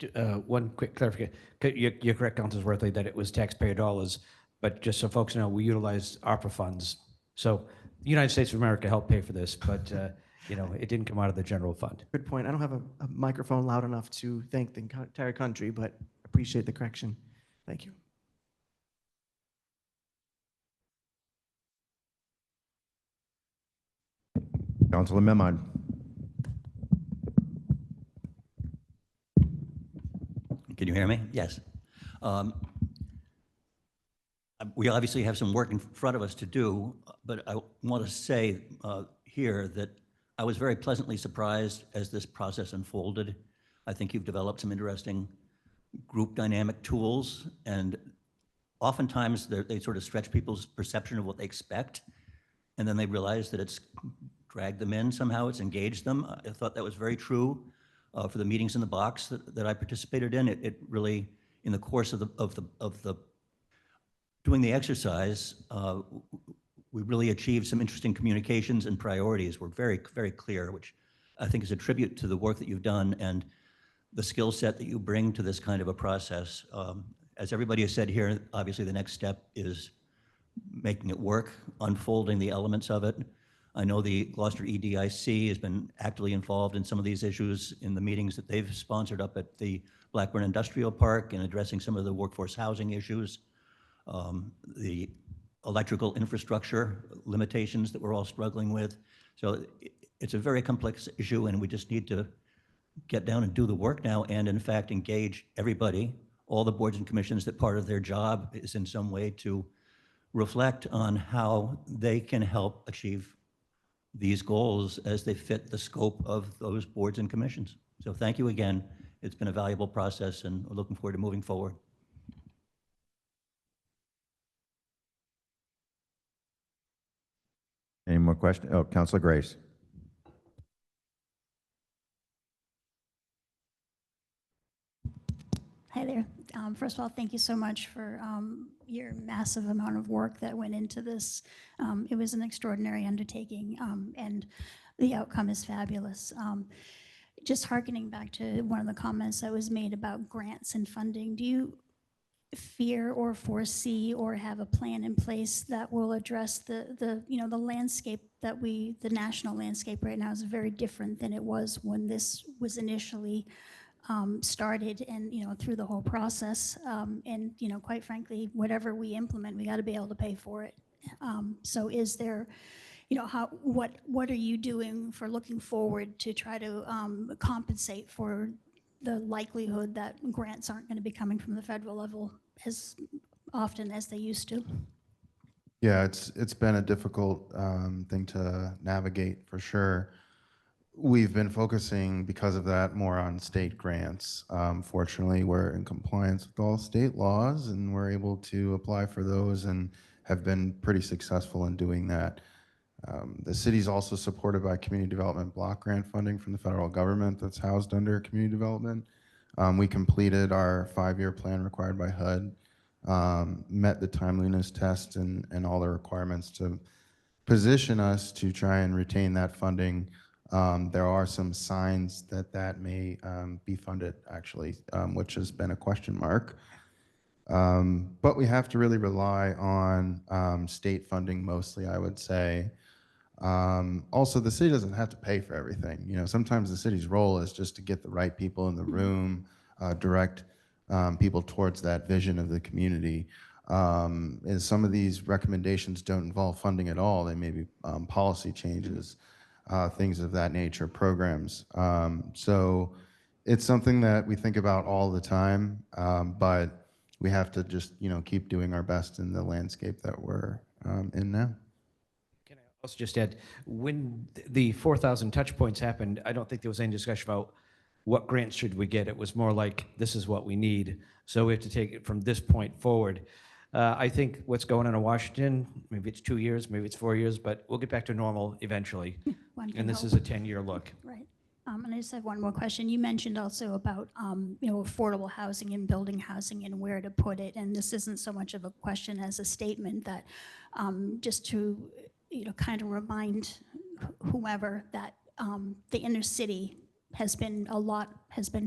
it. One quick clarification. You're correct, Councilor Worthley, that it was taxpayer dollars, but just so folks know, we utilized ARPA funds. So the United States of America helped pay for this, but it didn't come out of the general fund. Good point. I don't have a microphone loud enough to thank the entire country, but appreciate the correction. Thank you. Councilor Memard. Can you hear me? Yes. We obviously have some work in front of us to do, but I want to say here that I was very pleasantly surprised as this process unfolded. I think you've developed some interesting group dynamic tools, and oftentimes they sort of stretch people's perception of what they expect, and then they realize that it's dragged them in somehow, it's engaged them. I thought that was very true for the meetings in the box that I participated in. It really, in the course of the doing the exercise, we really achieved some interesting communications, and priorities were very, very clear, which I think is a tribute to the work that you've done. And the skill set that you bring to this kind of a process. As everybody has said here, obviously the next step is making it work, unfolding the elements of it. I know the Gloucester EDIC has been actively involved in some of these issues in the meetings that they've sponsored up at the Blackburn Industrial Park and addressing some of the workforce housing issues, the electrical infrastructure limitations that we're all struggling with. So it's a very complex issue, and we just need to get down and do the work now and in fact engage everybody, all the boards and commissions, that part of their job is in some way to reflect on how they can help achieve these goals as they fit the scope of those boards and commissions. So thank you again. It's been a valuable process, and we're looking forward to moving forward. Any more questions? Oh, Councilor Grace. Hi there. First of all, thank you so much for your massive amount of work that went into this. It was an extraordinary undertaking, and the outcome is fabulous. Just hearkening back to one of the comments that was made about grants and funding, do you fear or foresee or have a plan in place that will address the landscape that the national landscape right now is very different than it was when this was initially started, and through the whole process, and quite frankly, whatever we implement, we got to be able to pay for it. So is there, what are you doing for looking forward to try to compensate for the likelihood that grants aren't going to be coming from the federal level as often as they used to? Yeah, it's been a difficult thing to navigate for sure. We've been focusing, because of that, more on state grants. Fortunately, we're in compliance with all state laws, and we're able to apply for those and have been pretty successful in doing that. The city's also supported by community development block grant funding from the federal government that's housed under community development. We completed our 5-year plan required by HUD, met the timeliness test and all the requirements to position us to try and retain that funding. There are some signs that may be funded, actually, which has been a question mark. But we have to really rely on state funding mostly, I would say. Also, the city doesn't have to pay for everything. Sometimes the city's role is just to get the right people in the room, direct people towards that vision of the community. And some of these recommendations don't involve funding at all. They may be policy changes, things of that nature, programs. So it's something that we think about all the time, but we have to just keep doing our best in the landscape that we're in now. Can I also just add, when the 4,000 touch points happened, I don't think there was any discussion about what grants should we get. It was more like, this is what we need. So we have to take it from this point forward. I think what's going on in Washington, maybe it's 2 years, maybe it's 4 years, but we'll get back to normal eventually. And this is a 10-year look. Right. And I just have one more question. You mentioned also about affordable housing and building housing and where to put it. And this isn't so much of a question as a statement, that just to kind of remind whoever that the inner city has been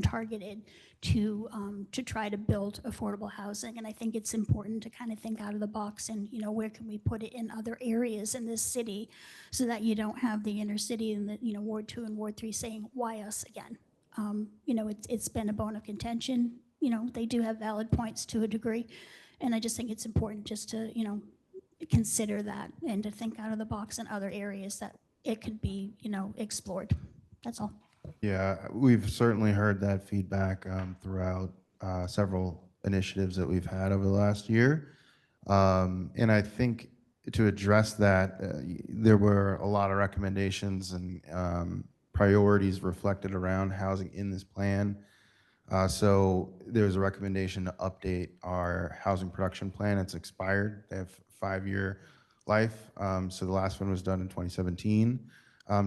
targeted to try to build affordable housing. And I think it's important to kind of think out of the box and, where can we put it in other areas in this city so that you don't have the inner city and the, Ward 2 and Ward 3 saying, why us again? It's been a bone of contention. They do have valid points to a degree. And I just think it's important just to, consider that and to think out of the box in other areas that it could be, explored. That's all. Yeah, we've certainly heard that feedback throughout several initiatives that we've had over the last year. And I think to address that, there were a lot of recommendations and priorities reflected around housing in this plan. So there's a recommendation to update our housing production plan. It's expired. They have a 5-year life. So the last one was done in 2017.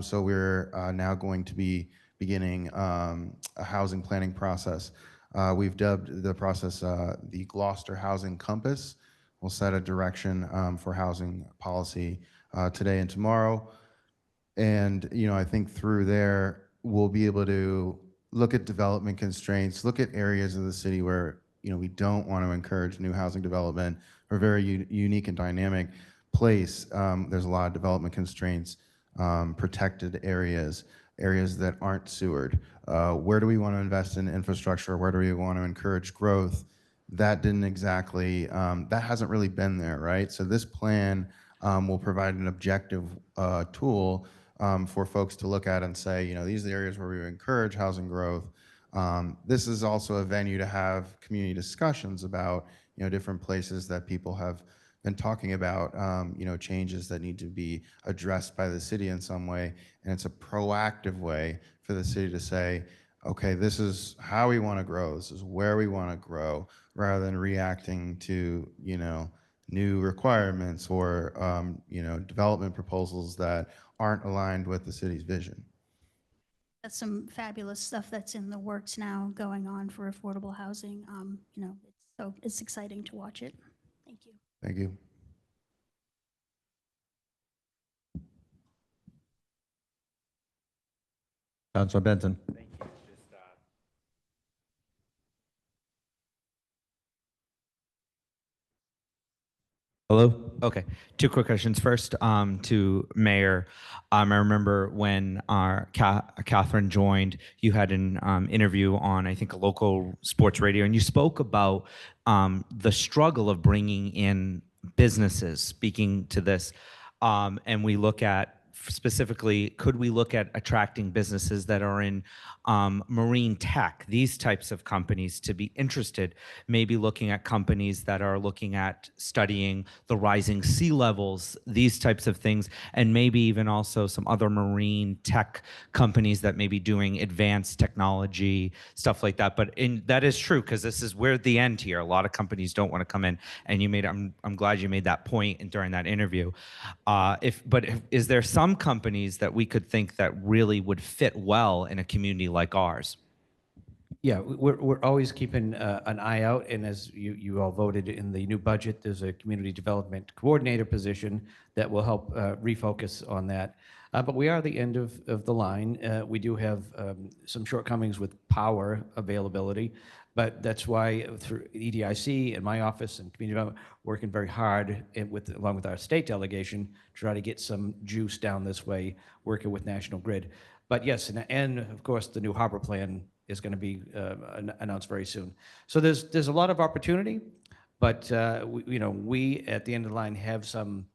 So we're now going to be beginning a housing planning process. We've dubbed the process the Gloucester Housing Compass. We'll set a direction for housing policy today and tomorrow. And, I think through there, we'll be able to look at development constraints, look at areas of the city where, we don't want to encourage new housing development. We're a very unique and dynamic place. There's a lot of development constraints, protected areas that aren't sewered. Where do we want to invest in infrastructure? Where do we want to encourage growth? That didn't exactly, that hasn't really been there, right? So this plan will provide an objective tool for folks to look at and say, these are the areas where we encourage housing growth. This is also a venue to have community discussions about, different places that people have been talking about, changes that need to be addressed by the city in some way. And it's a proactive way for the city to say, okay, this is how we want to grow. This is where we want to grow, rather than reacting to, new requirements or, development proposals that aren't aligned with the city's vision. That's some fabulous stuff that's in the works now going on for affordable housing. It's exciting to watch it. Thank you. Thank you. Councilor Benson. Hello? Okay. Two quick questions. First, to Mayor. I remember when Catherine joined, you had an interview on, I think, a local sports radio, and you spoke about the struggle of bringing in businesses, speaking to this. And we look at, specifically, could we look at attracting businesses that are in marine tech, these types of companies, to be interested, maybe looking at companies that are looking at studying the rising sea levels, these types of things, and maybe even also some other marine tech companies that may be doing advanced technology, stuff like that. But that is true, because this is, we're at the end here. A lot of companies don't want to come in, and I'm glad you made that point during that interview. Is there some companies that we could think that really would fit well in a community like ours? Yeah, we're always keeping an eye out, and as you all voted in the new budget, there's a community development coordinator position that will help refocus on that. But we are at the end of the line. We do have some shortcomings with power availability, but that's why through EDIC and my office and community development, working very hard along with our state delegation to try to get some juice down this way, working with National Grid. But yes, and of course, the new harbor plan is going to be announced very soon. So there's a lot of opportunity, but we at the end of the line have some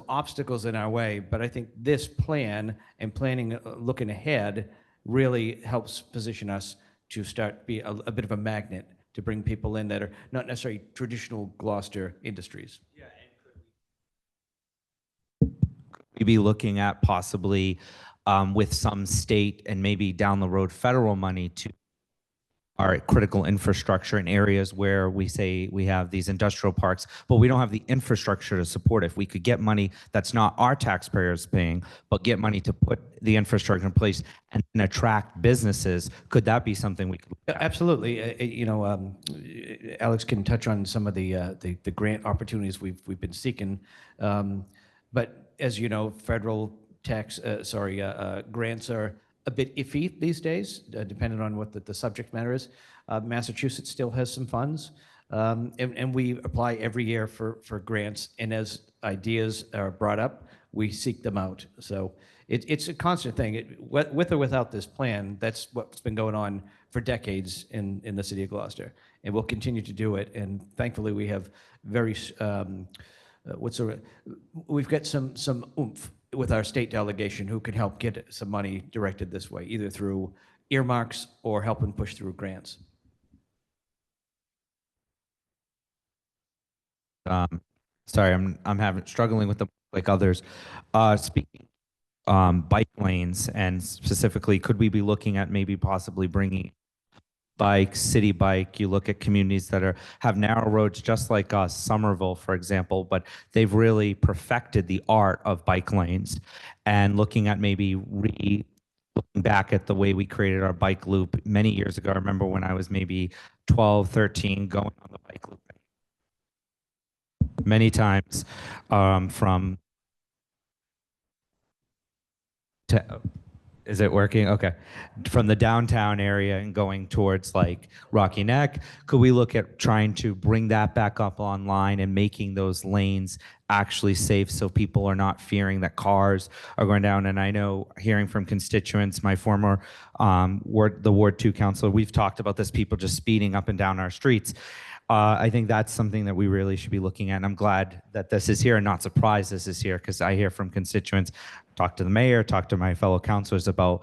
obstacles in our way. But I think this plan and planning, looking ahead, really helps position us to start be a bit of a magnet to bring people in that are not necessarily traditional Gloucester industries. Yeah, and could we be looking at possibly with some state and maybe down the road federal money to our critical infrastructure in areas where we say we have these industrial parks, but we don't have the infrastructure to support it? If we could get money that's not our taxpayers paying, but get money to put the infrastructure in place and attract businesses, could that be something we could look at? Absolutely. Alex can touch on some of the grant opportunities we've been seeking. But as you know, federal grants are a bit iffy these days, depending on what the subject matter is. Massachusetts still has some funds, and we apply every year for grants, and as ideas are brought up, we seek them out. So it's a constant thing. With or without this plan, that's what's been going on for decades in the city of Gloucester, and we'll continue to do it. And thankfully, we have we've got some oomph with our state delegation who can help get some money directed this way, either through earmarks or helping push through grants. Sorry, I'm struggling with them like others. Speaking bike lanes, and specifically, could we be looking at maybe possibly bringing bike, city bike? You look at communities that have narrow roads just like us, Somerville, for example, but they've really perfected the art of bike lanes, and looking at maybe looking back at the way we created our bike loop many years ago. I remember when I was maybe 12, 13, going on the bike loop many times from Is it working? Okay. From the downtown area and going towards like Rocky Neck, could we look at trying to bring that back up online and making those lanes actually safe so people are not fearing that cars are going down? And I know hearing from constituents, my former the Ward 2 councilor, we've talked about this, people just speeding up and down our streets. I think that's something that we really should be looking at. And I'm glad that this is here and not surprised this is here, because I hear from constituents, talk to the mayor, talk to my fellow councilors about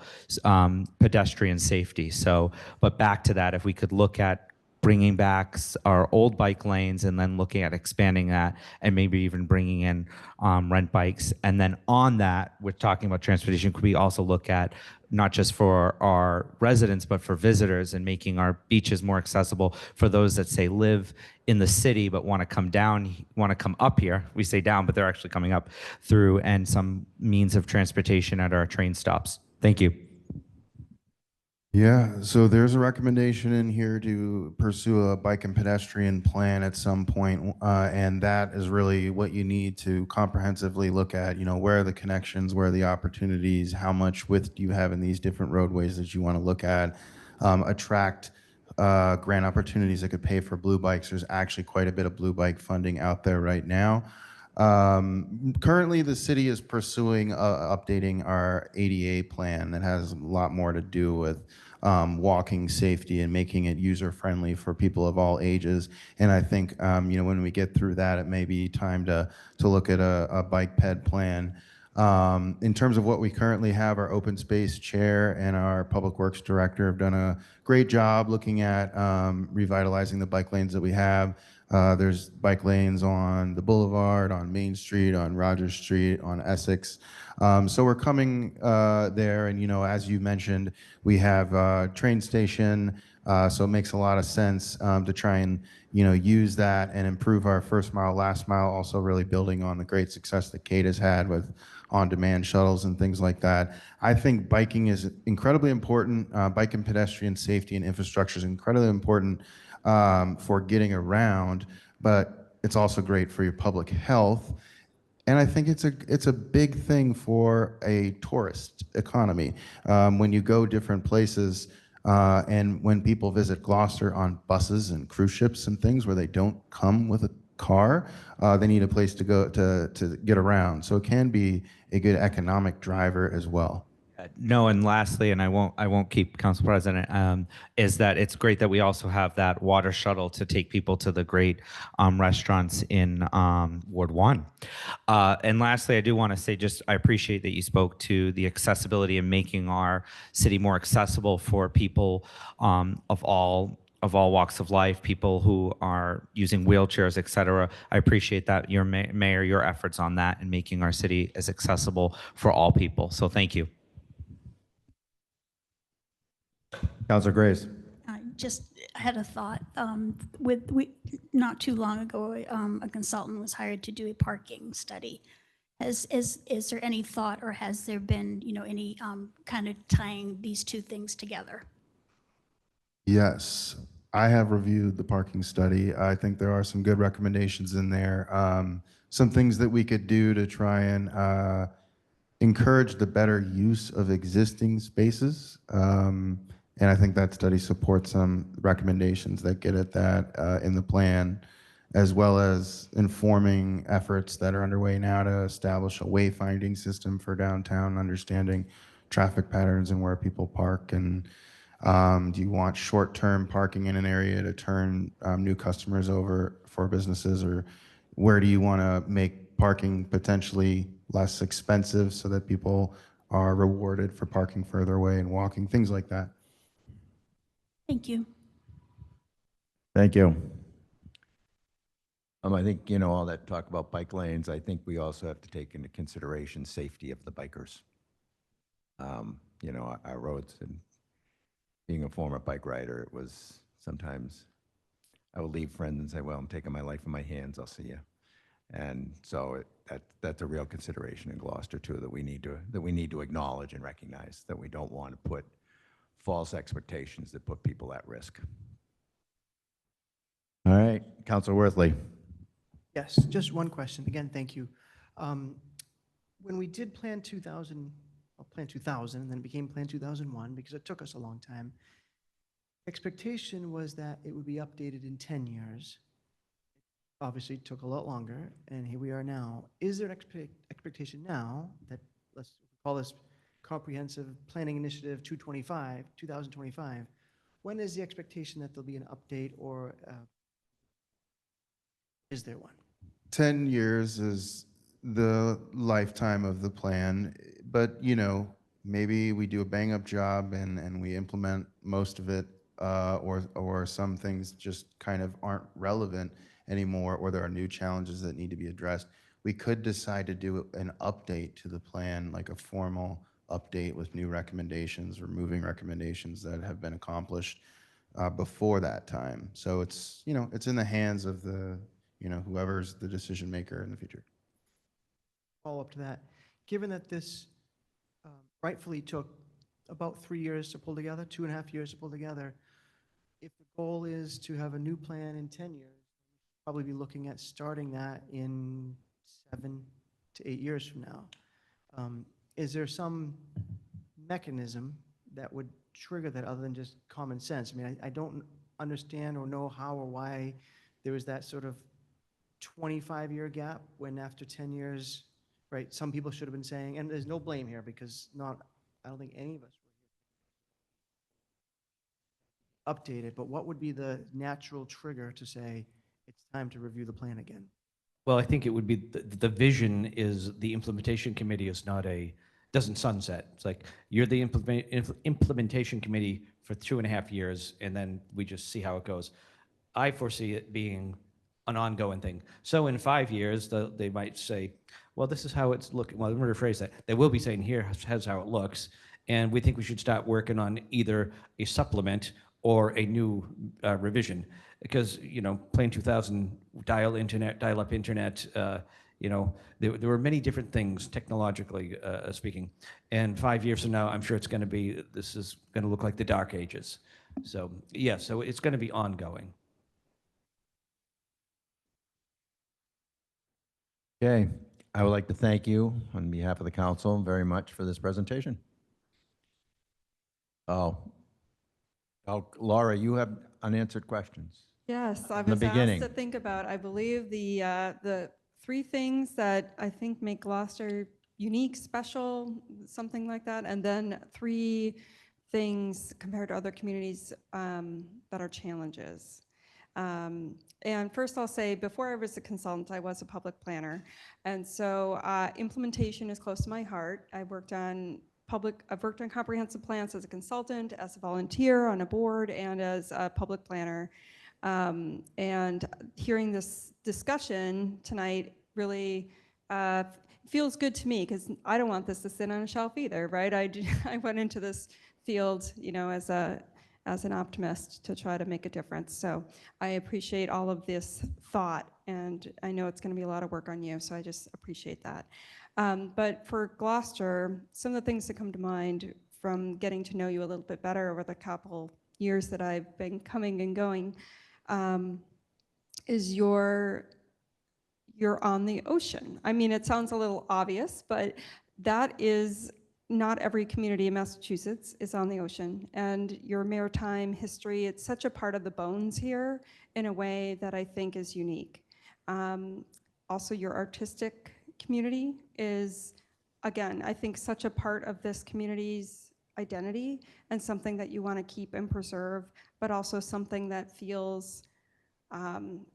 pedestrian safety. So, but back to that, if we could look at bringing back our old bike lanes and then looking at expanding that and maybe even bringing in rent bikes. And then on that, we're talking about transportation, could we also look at not just for our residents, but for visitors and making our beaches more accessible for those that say live in the city but want to come down, want to come up here. We say down, but they're actually coming up through, and some means of transportation at our train stops. Thank you. Yeah, so there's a recommendation in here to pursue a bike and pedestrian plan at some point, and that is really what you need to comprehensively look at, you know, where are the connections, where are the opportunities, how much width do you have in these different roadways that you want to look at, attract grant opportunities that could pay for blue bikes. There's actually quite a bit of blue bike funding out there right now. Currently, the city is pursuing updating our ADA plan that has a lot more to do with walking safety and making it user-friendly for people of all ages. And I think, you know, when we get through that, it may be time to look at a bike ped plan. In terms of what we currently have, our open space chair and our public works director have done a great job looking at revitalizing the bike lanes that we have. There's bike lanes on the Boulevard, on Main Street, on Rogers Street, on Essex. So we're coming there, and you know, as you mentioned, we have a train station, so it makes a lot of sense to try and, you know, use that and improve our first mile, last mile, also really building on the great success that Kate has had with on-demand shuttles and things like that. I think biking is incredibly important. Bike and pedestrian safety and infrastructure is incredibly important for getting around, but it's also great for your public health. And I think it's a big thing for a tourist economy. When you go different places, and when people visit Gloucester on buses and cruise ships and things where they don't come with a car, they need a place to go to get around. So it can be a good economic driver as well. No, and lastly, and I won't keep Council President, is that it's great that we also have that water shuttle to take people to the great restaurants in Ward 1. And lastly, I do want to say I appreciate that you spoke to the accessibility and making our city more accessible for people of all walks of life, people who are using wheelchairs, et cetera. I appreciate that, your mayor, your efforts on that and making our city as accessible for all people. So thank you. Councilor Grace. I had a thought. Not too long ago, a consultant was hired to do a parking study. Is there any thought, or has there been, you know, any kind of tying these two things together? Yes, I have reviewed the parking study. I think there are some good recommendations in there. Some things that we could do to try and encourage the better use of existing spaces. And I think that study supports some recommendations that get at that in the plan, as well as informing efforts that are underway now to establish a wayfinding system for downtown, understanding traffic patterns and where people park. And do you want short-term parking in an area to turn new customers over for businesses, or where do you want to make parking potentially less expensive so that people are rewarded for parking further away and walking, things like that. Thank you. Thank you. I think, you know, all that talk about bike lanes, I think we also have to take into consideration safety of the bikers. You know, our roads, and being a former bike rider, it was sometimes I would leave friends and say, well, I'm taking my life in my hands, I'll see you. And so that's a real consideration in Gloucester too, that we need to acknowledge and recognize that we don't want to put false expectations that put people at risk. All right, Councilor Worthley. Yes, just one question. Again, thank you. When we did Plan 2000 Plan 2000, and then it became Plan 2001 because it took us a long time. Expectation was that it would be updated in 10 years. Obviously, it took a lot longer, and here we are now. Is there an expectation now that, let's call this Comprehensive Planning Initiative 2025, when is the expectation that there'll be an update, or is there one? 10 years is the lifetime of the plan, but, you know, maybe we do a bang-up job and we implement most of it, or some things just kind of aren't relevant anymore, or there are new challenges that need to be addressed. We could decide to do an update to the plan, like a formal update with new recommendations, removing recommendations that have been accomplished before that time. So it's, you know, it's in the hands of the, you know, whoever's the decision maker in the future. Follow up to that, given that this rightfully took about 3 years to pull together, 2.5 years to pull together, if the goal is to have a new plan in 10 years, probably be looking at starting that in 7 to 8 years from now. Is there some mechanism that would trigger that other than just common sense? I mean, I don't understand or know how or why there was that sort of 25-year gap when after 10 years, right, some people should have been saying, and there's no blame here because I don't think any of us were updated, but what would be the natural trigger to say it's time to review the plan again? Well, I think it would be, the vision is the implementation committee is not doesn't sunset. It's like, you're the implementation committee for 2.5 years, and then we just see how it goes. I foresee it being an ongoing thing. So in 5 years, they might say, well, this is how it's looking. Well, let me rephrase that. They will be saying, here's how it looks, and we think we should start working on either a supplement or a new revision. Because, you know, Plan 2000, dial-up internet, you know, there were many different things technologically speaking. And 5 years from now, I'm sure this is going to look like the dark ages. So, yeah, so it's going to be ongoing. Okay, I would like to thank you on behalf of the council very much for this presentation. Oh, Laura, you have unanswered questions. Yes, I From the was asked beginning. to think about, I believe, the 3 things that I think make Gloucester unique, special, something like that, and then 3 things compared to other communities that are challenges. And first I'll say, before I was a consultant, I was a public planner. And so implementation is close to my heart. I've worked on comprehensive plans as a consultant, as a volunteer on a board, and as a public planner. And hearing this discussion tonight really feels good to me, because I don't want this to sit on a shelf either, right? I went into this field, you know, as an optimist to try to make a difference. So I appreciate all of this thought, and I know it's going to be a lot of work on you, so I just appreciate that. But for Gloucester, some of the things that come to mind from getting to know you a little bit better over the couple years that I've been coming and going is you're on the ocean. I mean, it sounds a little obvious, but that is not every community in Massachusetts is on the ocean, and your maritime history, it's such a part of the bones here in a way that I think is unique. Also, your artistic community is, again, I think such a part of this community's identity, and something that you want to keep and preserve, but also something that feels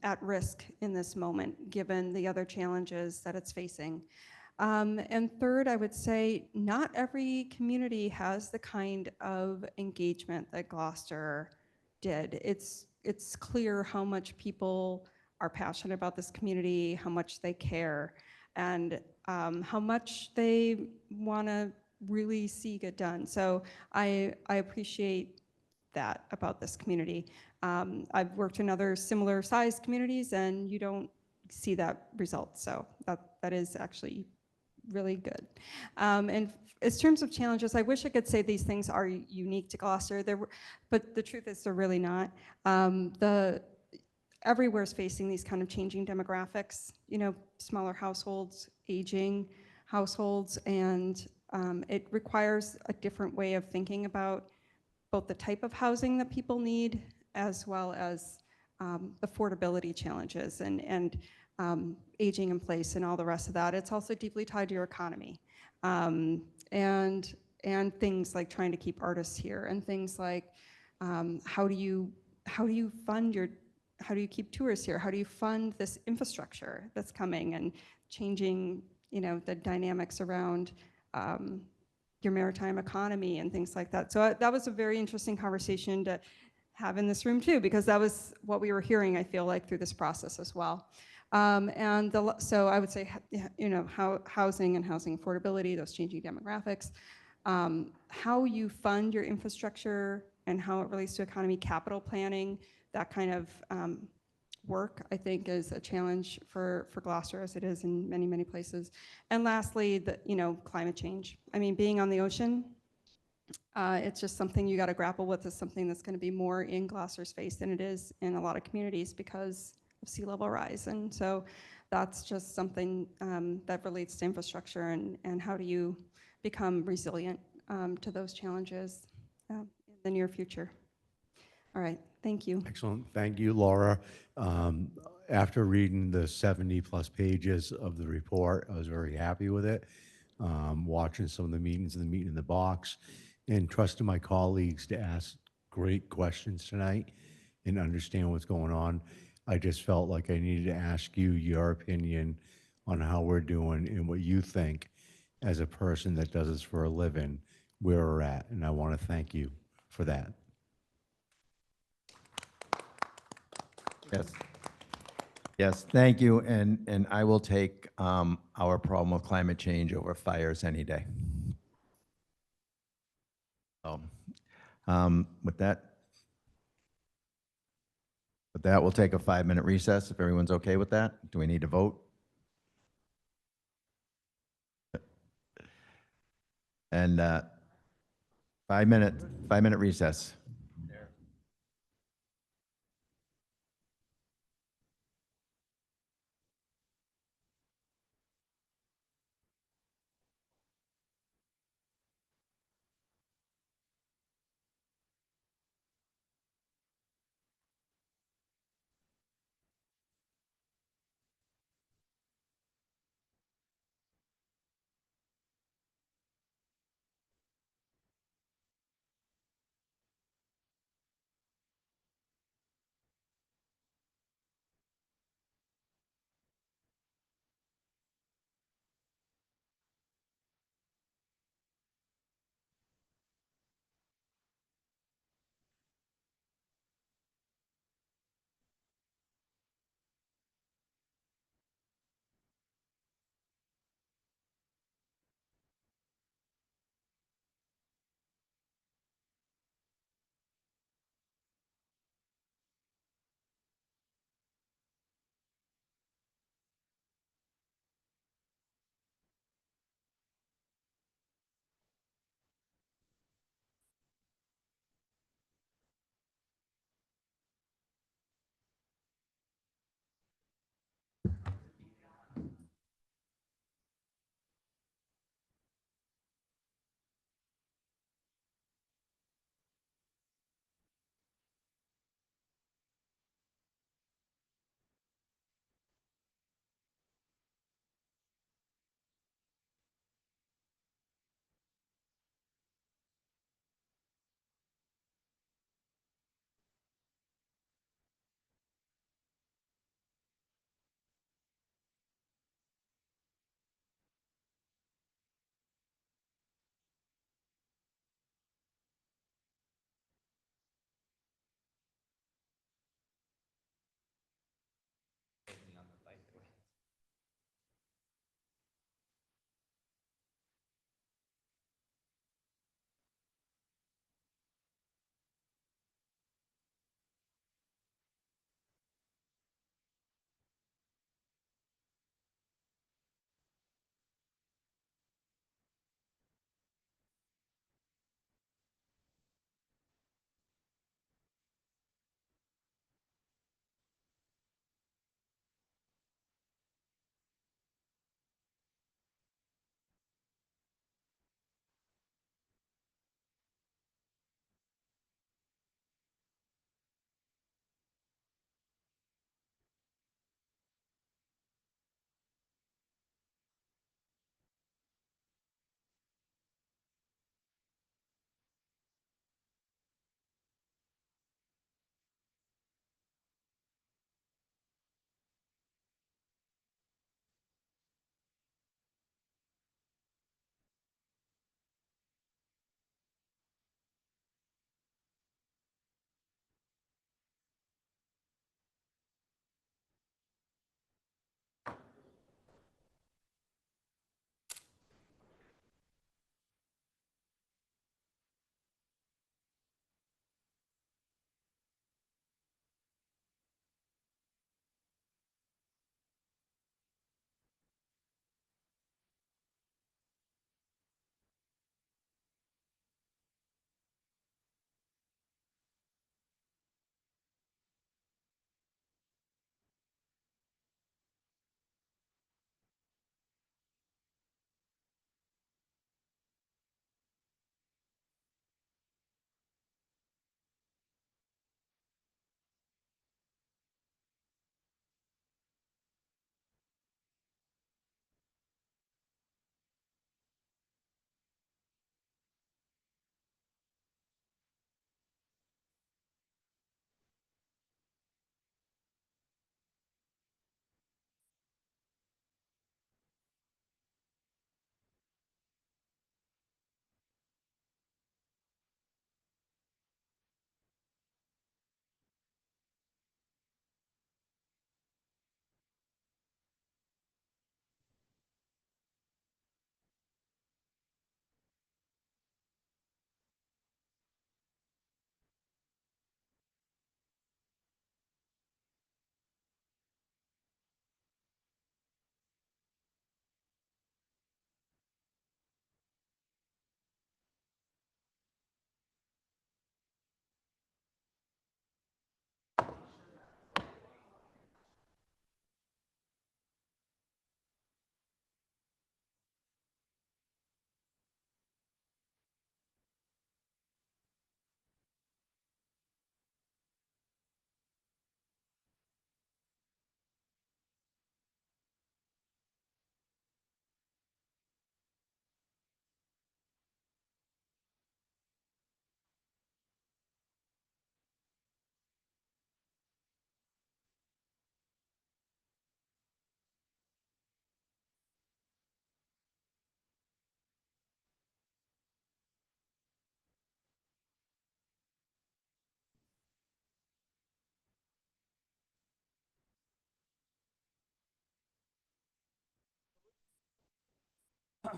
at risk in this moment, given the other challenges that it's facing. And third, I would say not every community has the kind of engagement that Gloucester did. It's clear how much people are passionate about this community, how much they care, and how much they want to really see get done. So I appreciate that about this community. I've worked in other similar sized communities, and you don't see that result. So that is actually really good. And in terms of challenges, I wish I could say these things are unique to Gloucester, but the truth is they're really not. Everywhere's facing these kind of changing demographics, you know, smaller households, aging households, and It requires a different way of thinking about both the type of housing that people need as well as affordability challenges and aging in place and all the rest of that. It's also deeply tied to your economy. And things like trying to keep artists here and things like how do you keep tourists here? How do you fund this infrastructure that's coming and changing, the dynamics around your maritime economy and things like that. So that was a very interesting conversation to have in this room too, because that was what we were hearing, I feel like, through this process as well. So I would say, how housing and housing affordability, those changing demographics, how you fund your infrastructure and how it relates to economy, capital planning, that kind of work, I think, is a challenge for Gloucester, as it is in many, many places. And lastly, climate change. I mean, being on the ocean, it's just something you got to grapple with. It's something that's going to be more in Gloucester's face than it is in a lot of communities because of sea level rise. And so that's just something that relates to infrastructure and how do you become resilient to those challenges in the near future. All right, thank you. Excellent. Thank you, Laura. After reading the 70-plus pages of the report, I was very happy with it. Watching some of the meetings in the Meeting in the Box and trusting my colleagues to ask great questions tonight and understand what's going on. I just felt like I needed to ask you your opinion on how we're doing and what you think as a person that does this for a living, where we're at. And I want to thank you for that. Yes. Yes, thank you. And I will take our problem with climate change over fires any day. So with that, we'll take a 5-minute recess if everyone's okay with that. Do we need to vote? And 5-minute recess.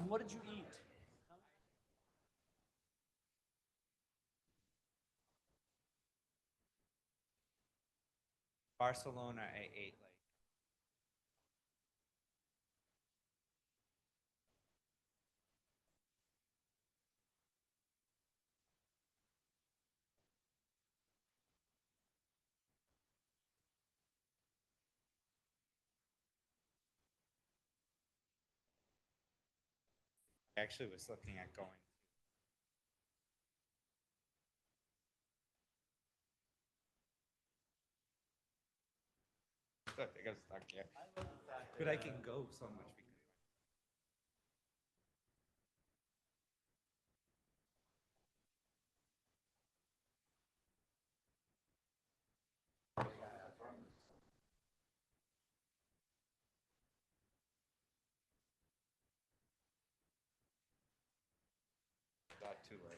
What did you eat? Barcelona, I ate like. I actually was looking at going. Look, I got stuck here. But I can go so much because. Not too late.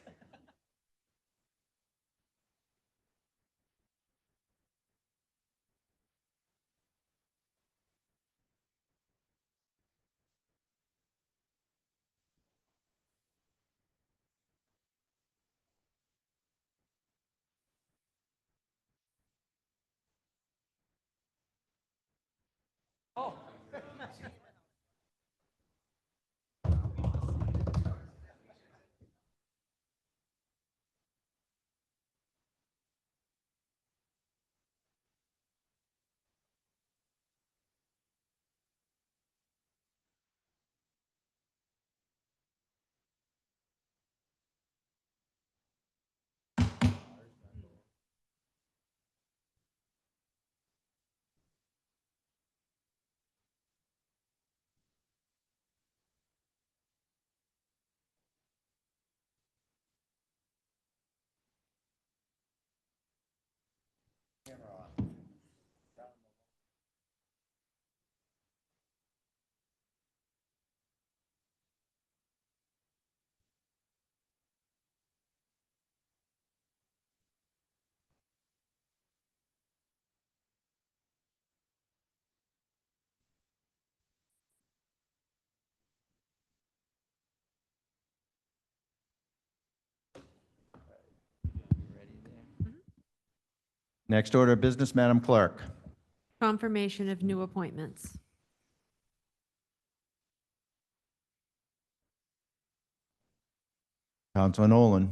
Next order of business, Madam Clerk. Confirmation of new appointments. Councilor Nolan.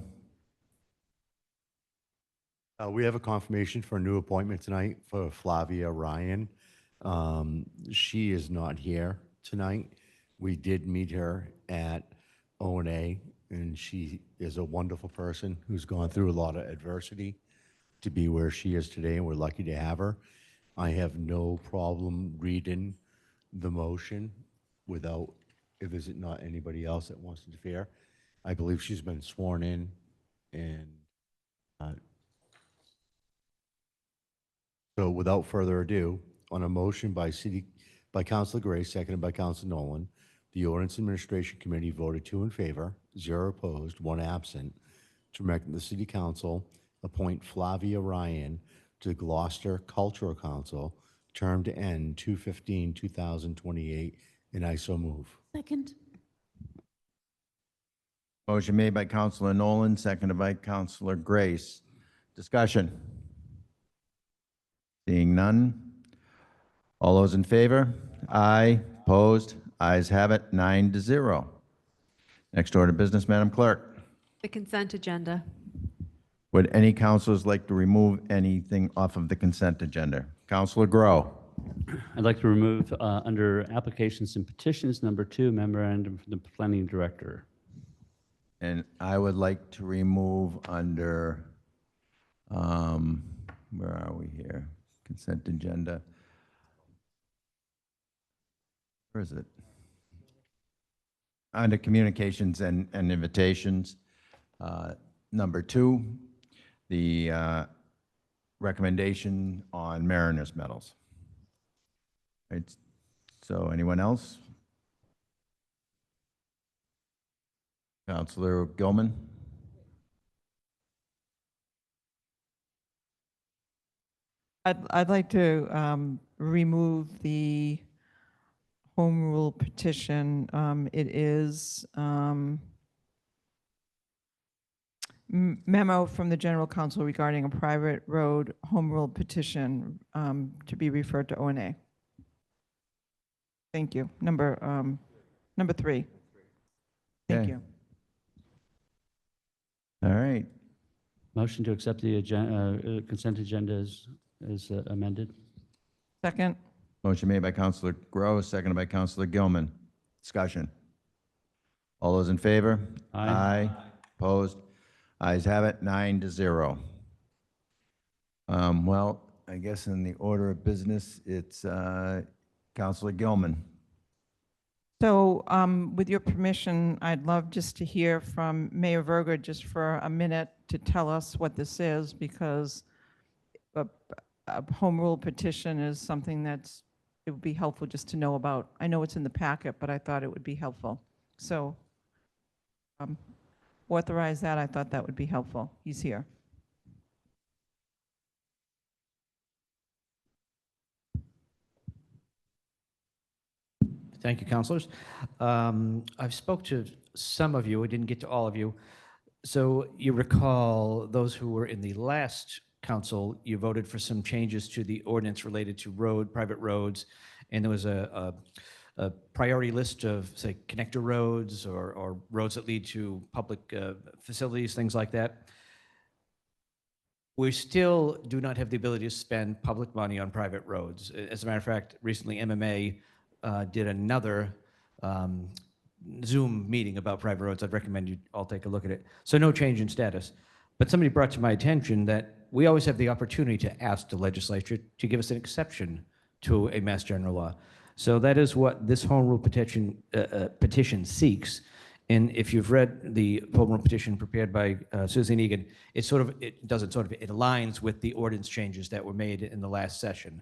We have a confirmation for a new appointment tonight for Flavia Ryan. She is not here tonight. We did meet her at O&A, and she is a wonderful person who's gone through a lot of adversity to be where she is today, and we're lucky to have her. I have no problem reading the motion without, if there's not anybody else that wants to interfere. I believe she's been sworn in, and so without further ado, on a motion by Councilor Gray, seconded by Councilor Nolan, the Ordinance Administration Committee voted 2 in favor, 0 opposed, 1 absent, to recommend the City Council appoint Flavia Ryan to the Gloucester Cultural Council, term to end 2/15/2028, and I so move. Second. Motion made by Councilor Nolan, seconded by Councilor Grace. Discussion. Seeing none. All those in favor? Aye. Opposed? Ayes have it, 9-0. Next order of business, Madam Clerk. The consent agenda. Would any councilors like to remove anything off of the consent agenda? Councilor Grow. I'd like to remove under applications and petitions, number 2, memorandum from the planning director. And I would like to remove under, where are we here? Consent agenda. Where is it? Under communications and invitations, number 2, the recommendation on Mariners medals. Right. So anyone else? Councilor Gilman? I'd like to remove the home rule petition. It is memo from the General Counsel regarding a private road home rule petition to be referred to O&A. Thank you. Number 3. Thank Okay. you. All right. Motion to accept the consent agenda is amended. Second. Motion made by Counselor Gross, seconded by Counselor Gilman. Discussion. All those in favor? Aye. Opposed? Ayes have it, 9-0. Well, I guess in the order of business, it's Counselor Gilman. So with your permission, I'd love just to hear from Mayor Verga just for a minute to tell us what this is, because a home rule petition is something it would be helpful just to know about. I know it's in the packet, but I thought it would be helpful. So authorize that. I thought that would be helpful. He's here. Thank you, councilors. I've spoke to some of you. I didn't get to all of you. So you recall, those who were in the last council, you voted for some changes to the ordinance related to private roads, and there was a priority list of, say, connector roads or roads that lead to public facilities, things like that. We still do not have the ability to spend public money on private roads. As a matter of fact, recently MMA did another Zoom meeting about private roads. I'd recommend you all take a look at it. So no change in status. But somebody brought to my attention that we always have the opportunity to ask the legislature to give us an exception to a Mass General law. So that is what this home rule petition seeks. And if you've read the home rule petition prepared by Susan Egan, it aligns with the ordinance changes that were made in the last session.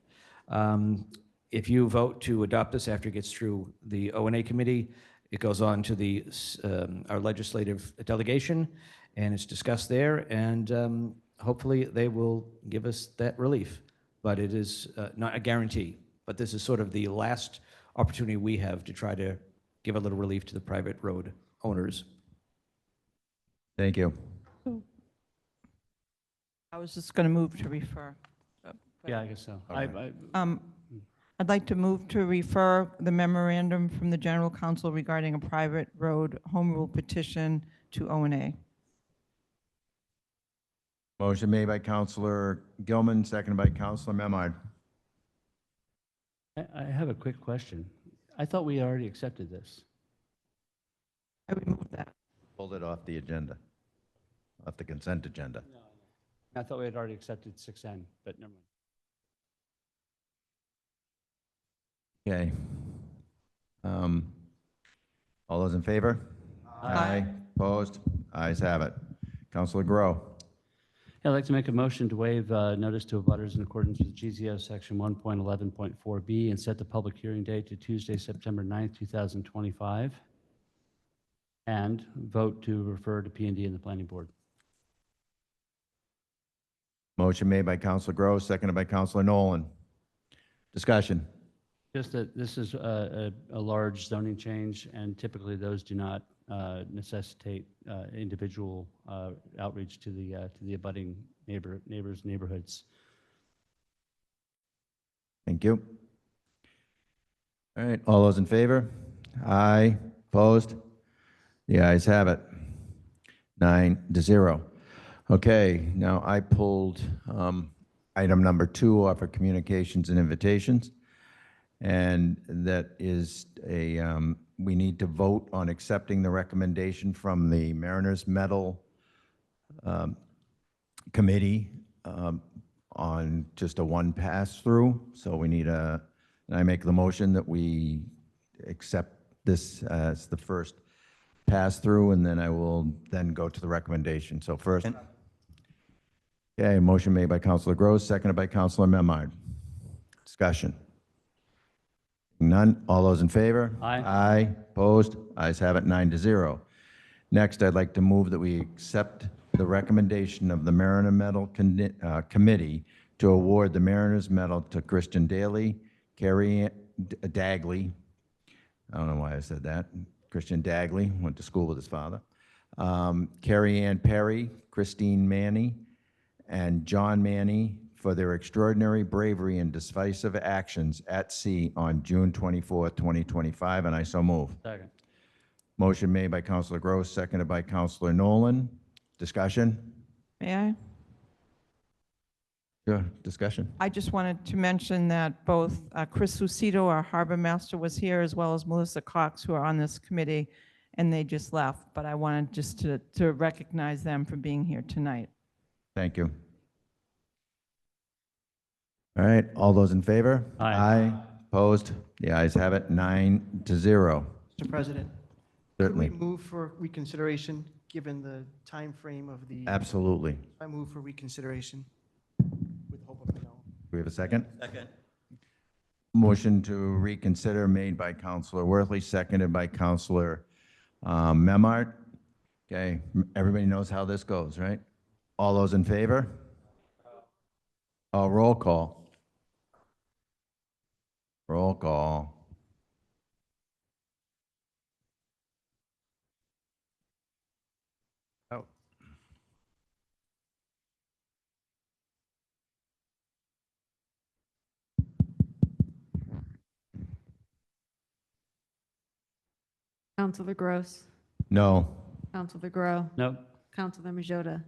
If you vote to adopt this after it gets through the O&A committee, it goes on to our legislative delegation, and it's discussed there, and hopefully they will give us that relief. But it is not a guarantee. But this is sort of the last opportunity we have to try to give a little relief to the private road owners. Thank you. I was just going to move to refer. Yeah, I guess so. Okay. I'd like to move to refer the memorandum from the General Counsel regarding a private road home rule petition to O&A. Motion made by Counselor Gilman, seconded by Counselor Memard. I have a quick question. I thought we already accepted this. I would move that. Pulled it off the agenda, off the consent agenda. I thought we had already accepted 6N, but never mind. Okay. All those in favor? Aye. Opposed? Ayes have it. Counselor Grow. I'd like to make a motion to waive notice to abutters in accordance with GZO Section 1.11.4B and set the public hearing date to Tuesday, September 9th, 2025, and vote to refer to P&D and the Planning Board. Motion made by Counselor Grow, seconded by Counselor Nolan. Discussion. Just that this is a large zoning change, and typically those do not necessitate individual outreach to the abutting neighborhoods. Thank you. All right, all those in favor? Aye. Opposed? The ayes have it. 9-0. Okay, now I pulled item number 2 off of communications and invitations. And that is we need to vote on accepting the recommendation from the Mariners Medal Committee on just a one pass-through. So we need and I make the motion that we accept this as the first pass-through, and then I will then go to the recommendation. So first, okay, motion made by Counselor Gross, seconded by Counselor Memard. Discussion. None. All those in favor? Aye. Aye. Opposed? Ayes have it, 9-0. Next, I'd like to move that we accept the recommendation of the Mariner Medal Committee to award the Mariners Medal to Christian Daly, Carrie Dagley, I don't know why I said that. Christian Dagley, went to school with his father. Carrie Ann Perry, Christine Manny, and John Manny for their extraordinary bravery and decisive actions at sea on June 24th, 2025, and I so move. Second. Motion made by Counselor Gross, seconded by Counselor Nolan. Discussion? May I? Sure, discussion. I just wanted to mention that both Chris Lucido, our harbor master, was here, as well as Melissa Cox, who are on this committee, and they just left. But I wanted just to recognize them for being here tonight. Thank you. All right, all those in favor? Aye. Opposed? The ayes have it, 9-0. Mr. President, Certainly. could we move for reconsideration, given the time frame of the? Absolutely. I move for reconsideration with hope of a no. Do we have a second? Second. Motion to reconsider made by Counselor Worthley, seconded by Counselor Memard. Okay, everybody knows how this goes, right? All those in favor? Roll call. Roll call. Oh. Counselor Gross, No. Counselor Grow, No. Counselor Majota,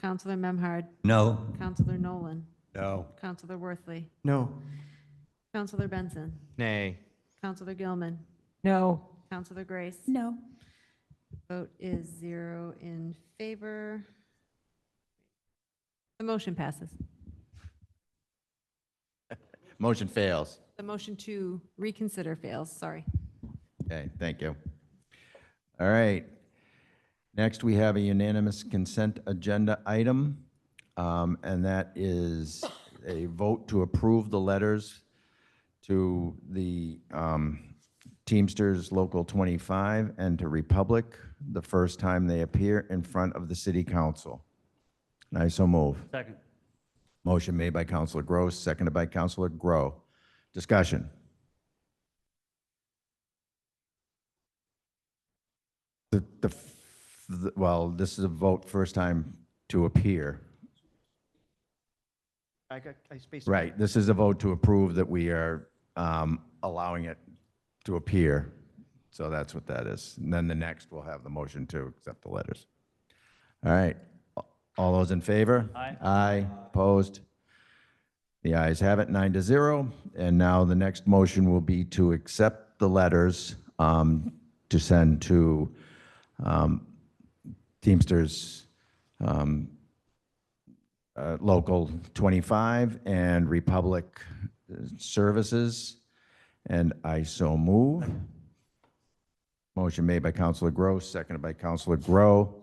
Counselor Memhard, No. Counselor Nolan, No. Counselor Worthley, No. Counselor Benson, Nay. Counselor Gilman, No. Counselor Grace. No. Vote is 0 in favor. The motion passes. Motion fails. The motion to reconsider fails, sorry. Okay, thank you. All right. Next, we have a unanimous consent agenda item, and that is a vote to approve the letters to the Teamsters Local 25 and to Republic the first time they appear in front of the city council. And I so move. Second. Motion made by Counselor Gross, seconded by Counselor Grow. Discussion. Well, this is a vote first time to appear. I spaced. Right, this is a vote to approve that we are allowing it to appear. So that's what that is. And then the next, we'll have the motion to accept the letters. All right, all those in favor? Aye. Aye, opposed? The ayes have it, 9-0. And now the next motion will be to accept the letters to send to Teamsters Local 25 and Republic Services. And I so move. Motion made by Counselor Gross, seconded by Counselor Grow.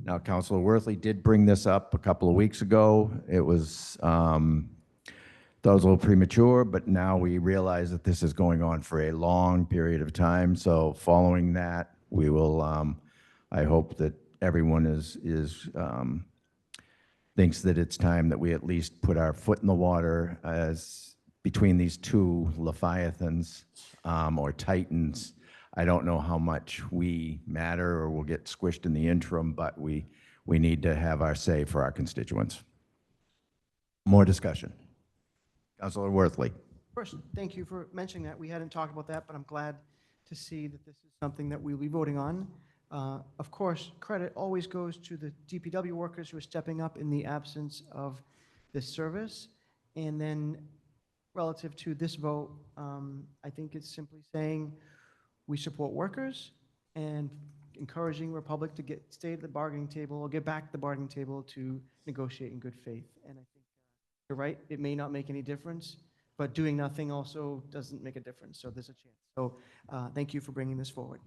Now, Counselor Worthley did bring this up a couple of weeks ago. It was, thought it was a little premature, but now we realize that this is going on for a long period of time. So following that, we will, I hope that everyone thinks that it's time that we at least put our foot in the water as between these two Leviathans or Titans. I don't know how much we matter or will get squished in the interim, but we need to have our say for our constituents. More discussion. Councilor Worthley. First, thank you for mentioning that. We hadn't talked about that, but I'm glad to see that this is something that we'll be voting on. Of course, credit always goes to the DPW workers who are stepping up in the absence of this service. And then relative to this vote, I think it's simply saying we support workers and encouraging Republic to stay at the bargaining table or get back to the bargaining table to negotiate in good faith. And I think you're right, it may not make any difference, but doing nothing also doesn't make a difference, so there's a chance. So thank you for bringing this forward.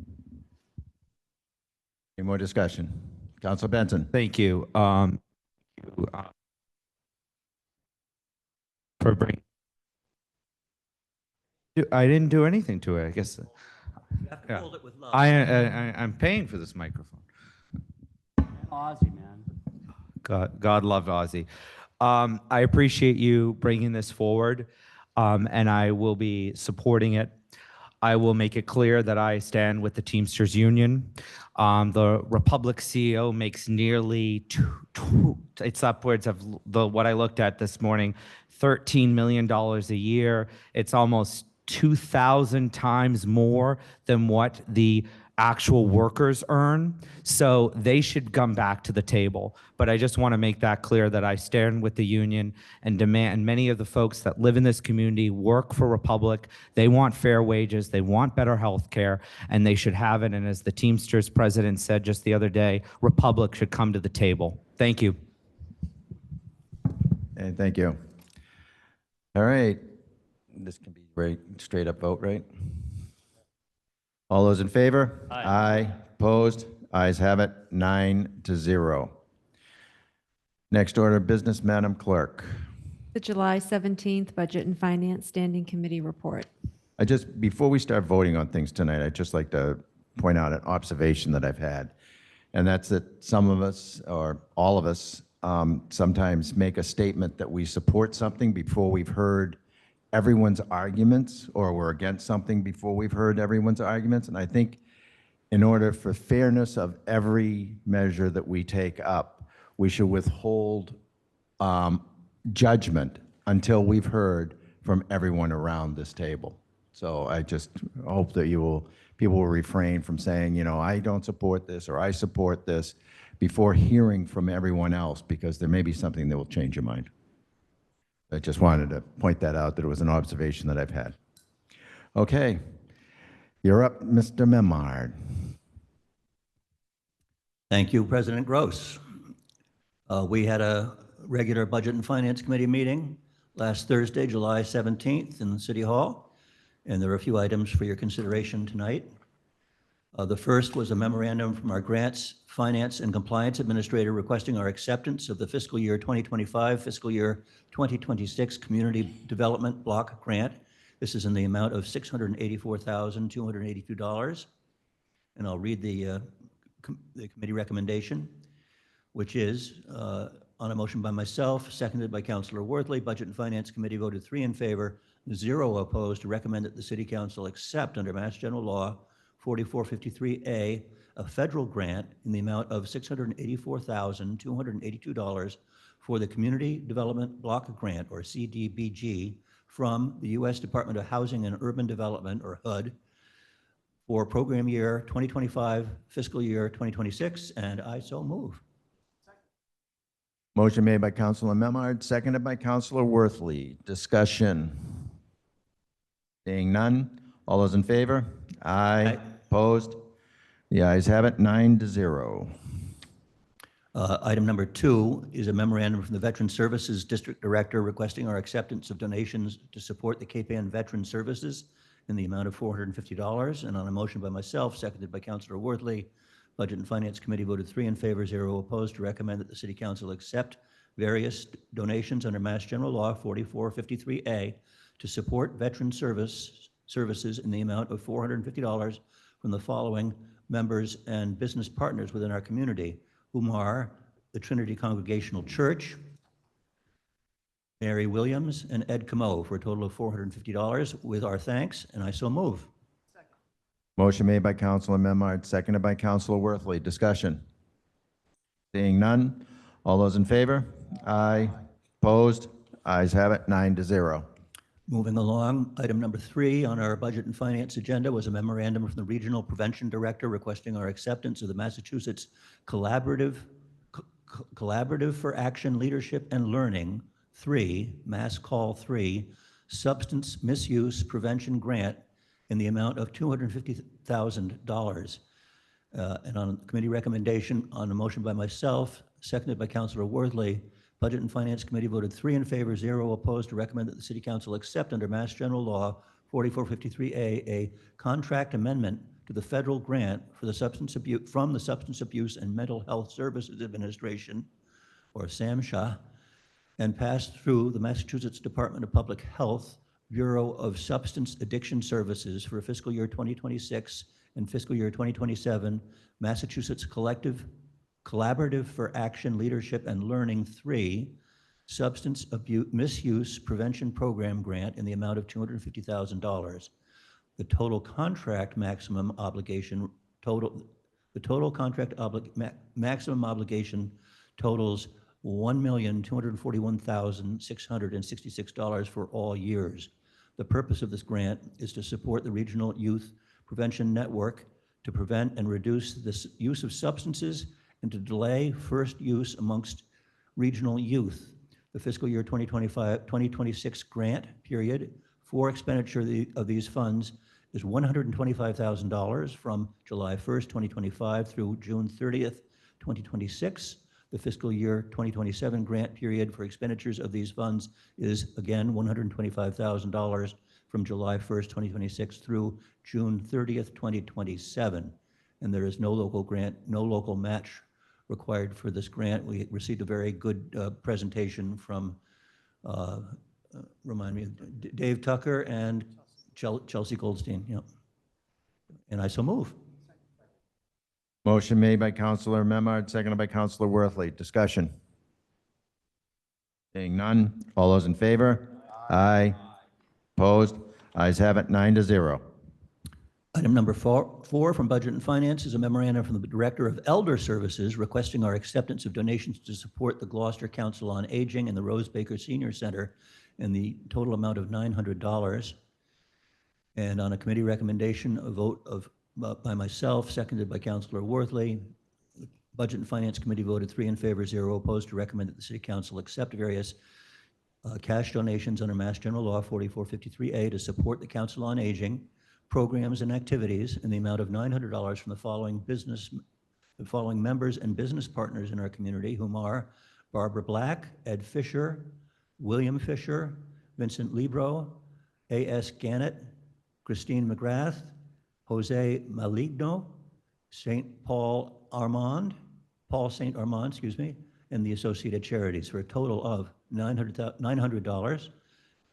Any more discussion? Councilor Benson. Thank you. For bringing. I didn't do anything to it, I guess. You have to Yeah. hold it with love. I'm paying for this microphone. Ozzy, man. God love Ozzy. I appreciate you bringing this forward, and I will be supporting it. I will make it clear that I stand with the Teamsters Union. The Republic CEO makes nearly it's upwards of what I looked at this morning, $13 million a year. It's almost 2,000 times more than what the actual workers earn. So they should come back to the table. But I just want to make that clear that I stand with the union and demand, and many of the folks that live in this community work for Republic. They want fair wages, they want better health care, and they should have it. And as the Teamsters president said just the other day, Republic should come to the table. Thank you. And thank you. All right. This can be right, straight up vote, right? All those in favor? Aye. Opposed? Ayes have it, 9-0. Next order of business, Madam Clerk. The July 17th Budget and Finance Standing Committee report. Before we start voting on things tonight, I'd just like to point out an observation that I've had. And that's that some of us, or all of us, sometimes make a statement that we support something before we've heard everyone's arguments, or we're against something before we've heard everyone's arguments. And I think in order for fairness of every measure that we take up, we should withhold judgment until we've heard from everyone around this table. So I just hope that people will refrain from saying, you know, I don't support this or I support this before hearing from everyone else, because there may be something that will change your mind. I just wanted to point that out, that it was an observation that I've had. Okay, you're up, Mr. Memard. Thank you, President Gross. We had a regular Budget and Finance Committee meeting last Thursday, July 17th in City Hall, and there are a few items for your consideration tonight. The first was a memorandum from our Grants, Finance, and Compliance Administrator requesting our acceptance of the fiscal year 2025, fiscal year 2026 Community Development Block Grant. This is in the amount of $684,282. And I'll read the committee recommendation, which is on a motion by myself, seconded by Councilor Worthley. Budget and Finance Committee voted 3 in favor, 0 opposed, to recommend that the City Council accept under Mass General Law 4453A a federal grant in the amount of $684,282 for the Community Development Block Grant, or CDBG, from the U.S. Department of Housing and Urban Development, or HUD, for program year 2025, fiscal year 2026, and I so move. Motion made by Councilor Memard, seconded by Councilor Worthley. Discussion. Seeing none. All those in favor? Aye. Opposed? The ayes have it, 9-0. Item number 2 is a memorandum from the Veteran Services District Director requesting our acceptance of donations to support the Cape Ann Veteran Services in the amount of $450. And on a motion by myself, seconded by Councilor Worthley, Budget and Finance Committee voted 3 in favor, 0 opposed, to recommend that the City Council accept various donations under Mass General Law 4453A to support veteran services in the amount of $450 from the following members and business partners within our community, whom are the Trinity Congregational Church, Mary Williams, and Ed Camo, for a total of $450, with our thanks, and I so move. Motion made by Councilor Memard, seconded by Councilor Worthley. Discussion. Seeing none. All those in favor? Aye. Opposed? Ayes have it, 9-0. Moving along, item number 3 on our Budget and Finance agenda was a memorandum from the Regional Prevention Director requesting our acceptance of the Massachusetts Collaborative for Action, Leadership, and Learning 3, Mass Call 3, Substance Misuse Prevention Grant in the amount of $250,000. And on committee recommendation, on a motion by myself, seconded by Councilor Worthley, Budget and Finance Committee voted 3 in favor, 0 opposed, to recommend that the City Council accept under Mass General Law 4453A a contract amendment to the federal grant for the Substance Abuse and Mental Health Services Administration, or SAMHSA, and pass through the Massachusetts Department of Public Health Bureau of Substance Addiction Services for fiscal year 2026 and fiscal year 2027, Massachusetts Collaborative for Action, Leadership, and Learning 3, Substance Abuse Misuse Prevention Program Grant in the amount of $250,000. the total contract maximum obligation maximum obligation totals $1,241,666 for all years. The purpose of this grant is to support the Regional Youth Prevention Network to prevent and reduce the use of substances and to delay first use amongst regional youth. The fiscal year 2026 grant period for expenditure of these funds is $125,000 from July 1st, 2025 through June 30th, 2026. The fiscal year 2027 grant period for expenditures of these funds is again $125,000 from July 1st, 2026 through June 30th, 2027. And there is no local match required for this grant. We received a very good presentation from, remind me, Dave Tucker and Chelsea Goldstein. Yep. And I so move. Motion made by Counselor Memard, seconded by Counselor Worthley. Discussion. Seeing none. All those in favor? Aye. Opposed? Ayes have it, 9-0. Item number four from Budget and Finance is a memorandum from the Director of Elder Services requesting our acceptance of donations to support the Gloucester Council on Aging and the Rose Baker Senior Center in the total amount of $900. And on a committee recommendation, a vote of by myself, seconded by Councilor Worthley. The Budget and Finance Committee voted 3 in favor, 0 opposed to recommend that the City Council accept various cash donations under Mass General Law 4453A to support the Council on Aging programs and activities in the amount of $900 from the following members and business partners in our community, whom are Barbara Black, Ed Fisher, William Fisher, Vincent Libro, A.S. Gannett, Christine McGrath, Jose Maligno, Paul St. Armand, excuse me, and the associated charities for a total of $900,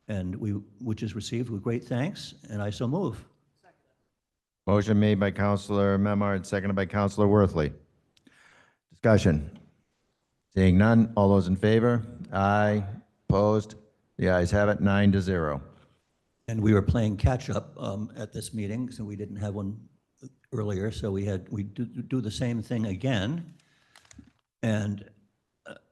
and which is received with great thanks, and I so move. Motion made by Counselor Memard, seconded by Counselor Worthley. Discussion. Seeing none. All those in favor? Aye. Opposed? The ayes have it, 9-0. And we were playing catch-up at this meeting, so we didn't have one earlier, so we do the same thing again. And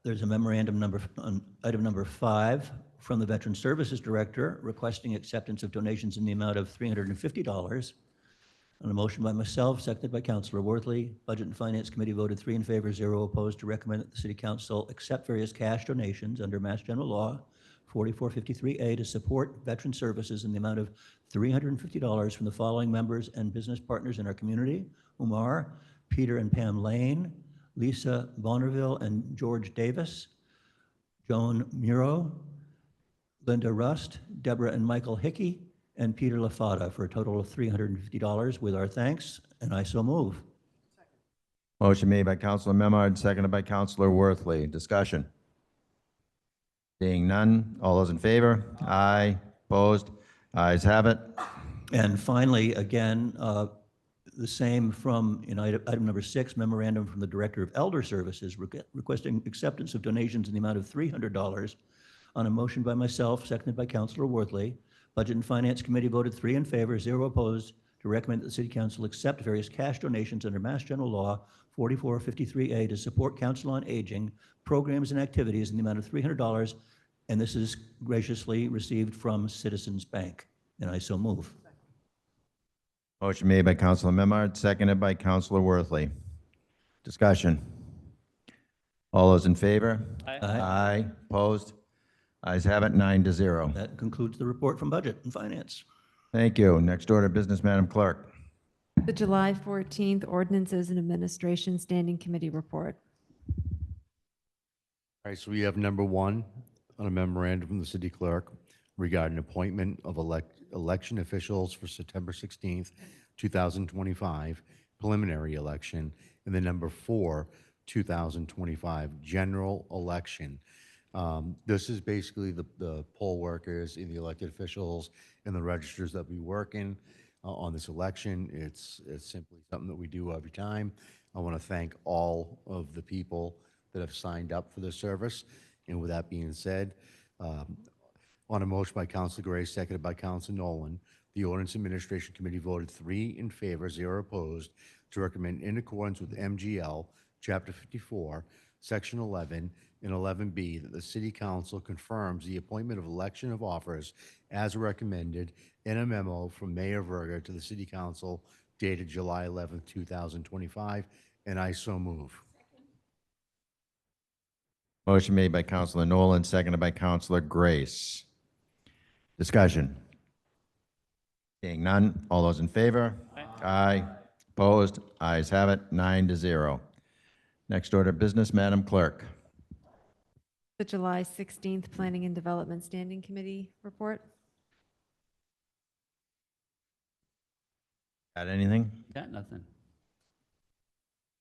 there's a memorandum on item number 5 from the Veteran Services Director requesting acceptance of donations in the amount of $350. On a motion by myself, seconded by Councilor Worthley, Budget and Finance Committee voted 3 in favor, 0 opposed to recommend that the City Council accept various cash donations under Mass General Law 4453A to support veteran services in the amount of $350 from the following members and business partners in our community, whom are Peter and Pam Lane, Lisa Bonneville and George Davis, Joan Muro, Linda Rust, Deborah and Michael Hickey, and Peter LaFada for a total of $350 with our thanks, and I so move. Motion made by Counselor Memard, seconded by Counselor Worthley. Discussion. Seeing none. All those in favor? Aye. Opposed? Ayes have it. And finally, again, the same from in item number 6, memorandum from the Director of Elder Services requesting acceptance of donations in the amount of $300 on a motion by myself, seconded by Councilor Worthley. Budget and Finance Committee voted 3 in favor, 0 opposed to recommend that the City Council accept various cash donations under Mass General Law 4453A to support Council on Aging programs and activities in the amount of $300, and this is graciously received from Citizens Bank, and I so move. Motion made by Counselor Memard, seconded by Counselor Worthley. Discussion. All those in favor? Aye. Aye. Opposed? Ayes have it, 9-0. That concludes the report from Budget and Finance. Thank you. Next order of business, Madam Clerk. The July 14th Ordinances and Administration Standing Committee Report. All right, so we have number 1 on a memorandum from the city clerk regarding appointment of election officials for September 16th, 2025 preliminary election, and then number 4, 2025 general election. This is basically the poll workers and the elected officials and the registers that we work in on this election. It's simply something that we do every time. I want to thank all of the people that have signed up for this service. And with that being said, on a motion by Councilor Gray, seconded by Councilor Nolan, The Ordinance Administration Committee voted 3 in favor, 0 opposed, to recommend in accordance with MGL, Chapter 54, Section 11 and 11B, that the City Council confirms the appointment of election of officers as recommended in a memo from Mayor Verga to the City Council dated July 11th, 2025, and I so move. Motion made by Counselor Nolan, seconded by Counselor Grace. Discussion. Seeing none, all those in favor? Aye. Opposed? Ayes have it, 9-0. Next order of business, Madam Clerk. The July 16th Planning and Development Standing Committee report. Got anything? Got nothing.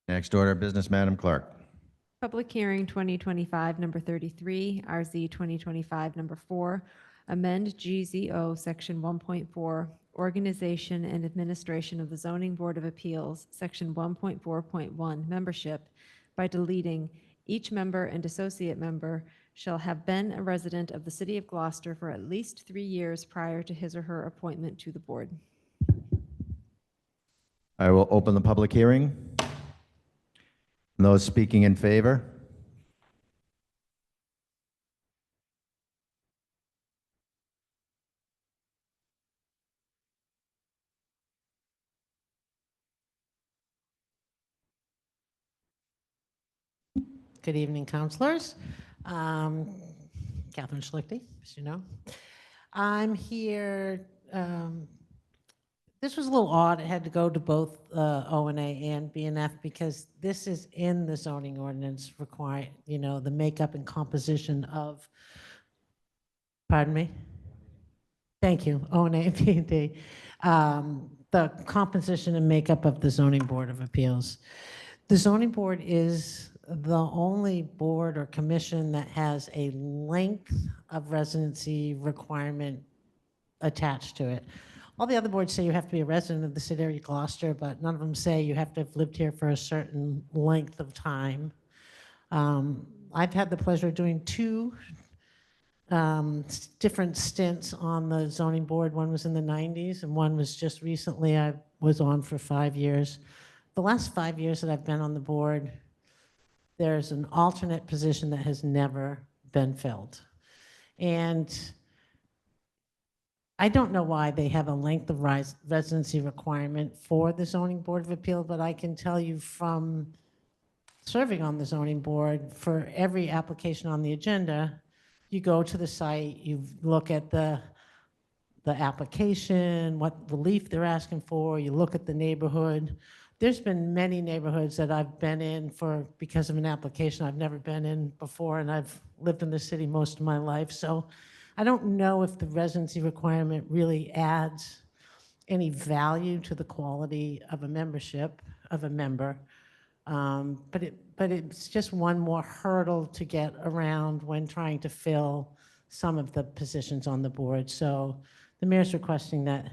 Next order of business, Madam Clerk. Public hearing 2025, number 33, RZ 2025, number 4, amend GZO Section 1.4, Organization and Administration of the Zoning Board of Appeals, Section 1.4.1, Membership, by deleting each member and associate member shall have been a resident of the City of Gloucester for at least 3 years prior to his or her appointment to the board. I will open the public hearing. Those speaking in favor? Good evening, counselors. Catherine Schlichty, as you know. I'm here, this was a little odd. It had to go to both ONA and BNF because this is in the zoning ordinance require, the makeup and composition of, pardon me? Thank you, ONA and BND. The composition and makeup of the Zoning Board of Appeals. The zoning board is the only board or commission that has a length of residency requirement attached to it. All the other boards say you have to be a resident of the city of Gloucester, but none of them say you have to have lived here for a certain length of time. I've had the pleasure of doing 2 different stints on the zoning board. One was in the 90s and one was just recently. I was on for 5 years. The last 5 years that I've been on the board, there's an alternate position that has never been filled. And I don't know why they have a length of residency requirement for the Zoning Board of Appeal, but I can tell you from serving on the zoning board, for every application on the agenda, you go to the site, you look at the application, what relief they're asking for, you look at the neighborhood. There's been many neighborhoods that I've been in because of an application I've never been in before, and I've lived in the city most of my life. So I don't know if the residency requirement really adds any value to the quality of a membership, of a member. But it's just one more hurdle to get around when trying to fill some of the positions on the board. So the mayor's requesting that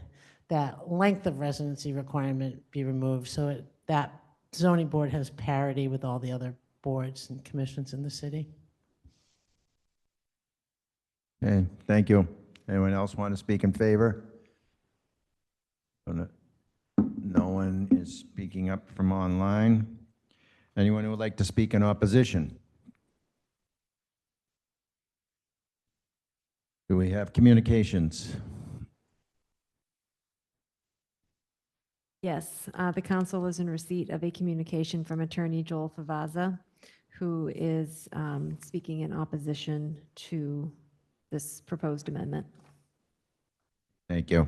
length of residency requirement be removed so that zoning board has parity with all the other boards and commissions in the city. Okay, thank you. Anyone else want to speak in favor? No one is speaking up from online. Anyone who would like to speak in opposition? Do we have communications? Yes, the council is in receipt of a communication from Attorney Joel Favaza, who is speaking in opposition to this proposed amendment. Thank you.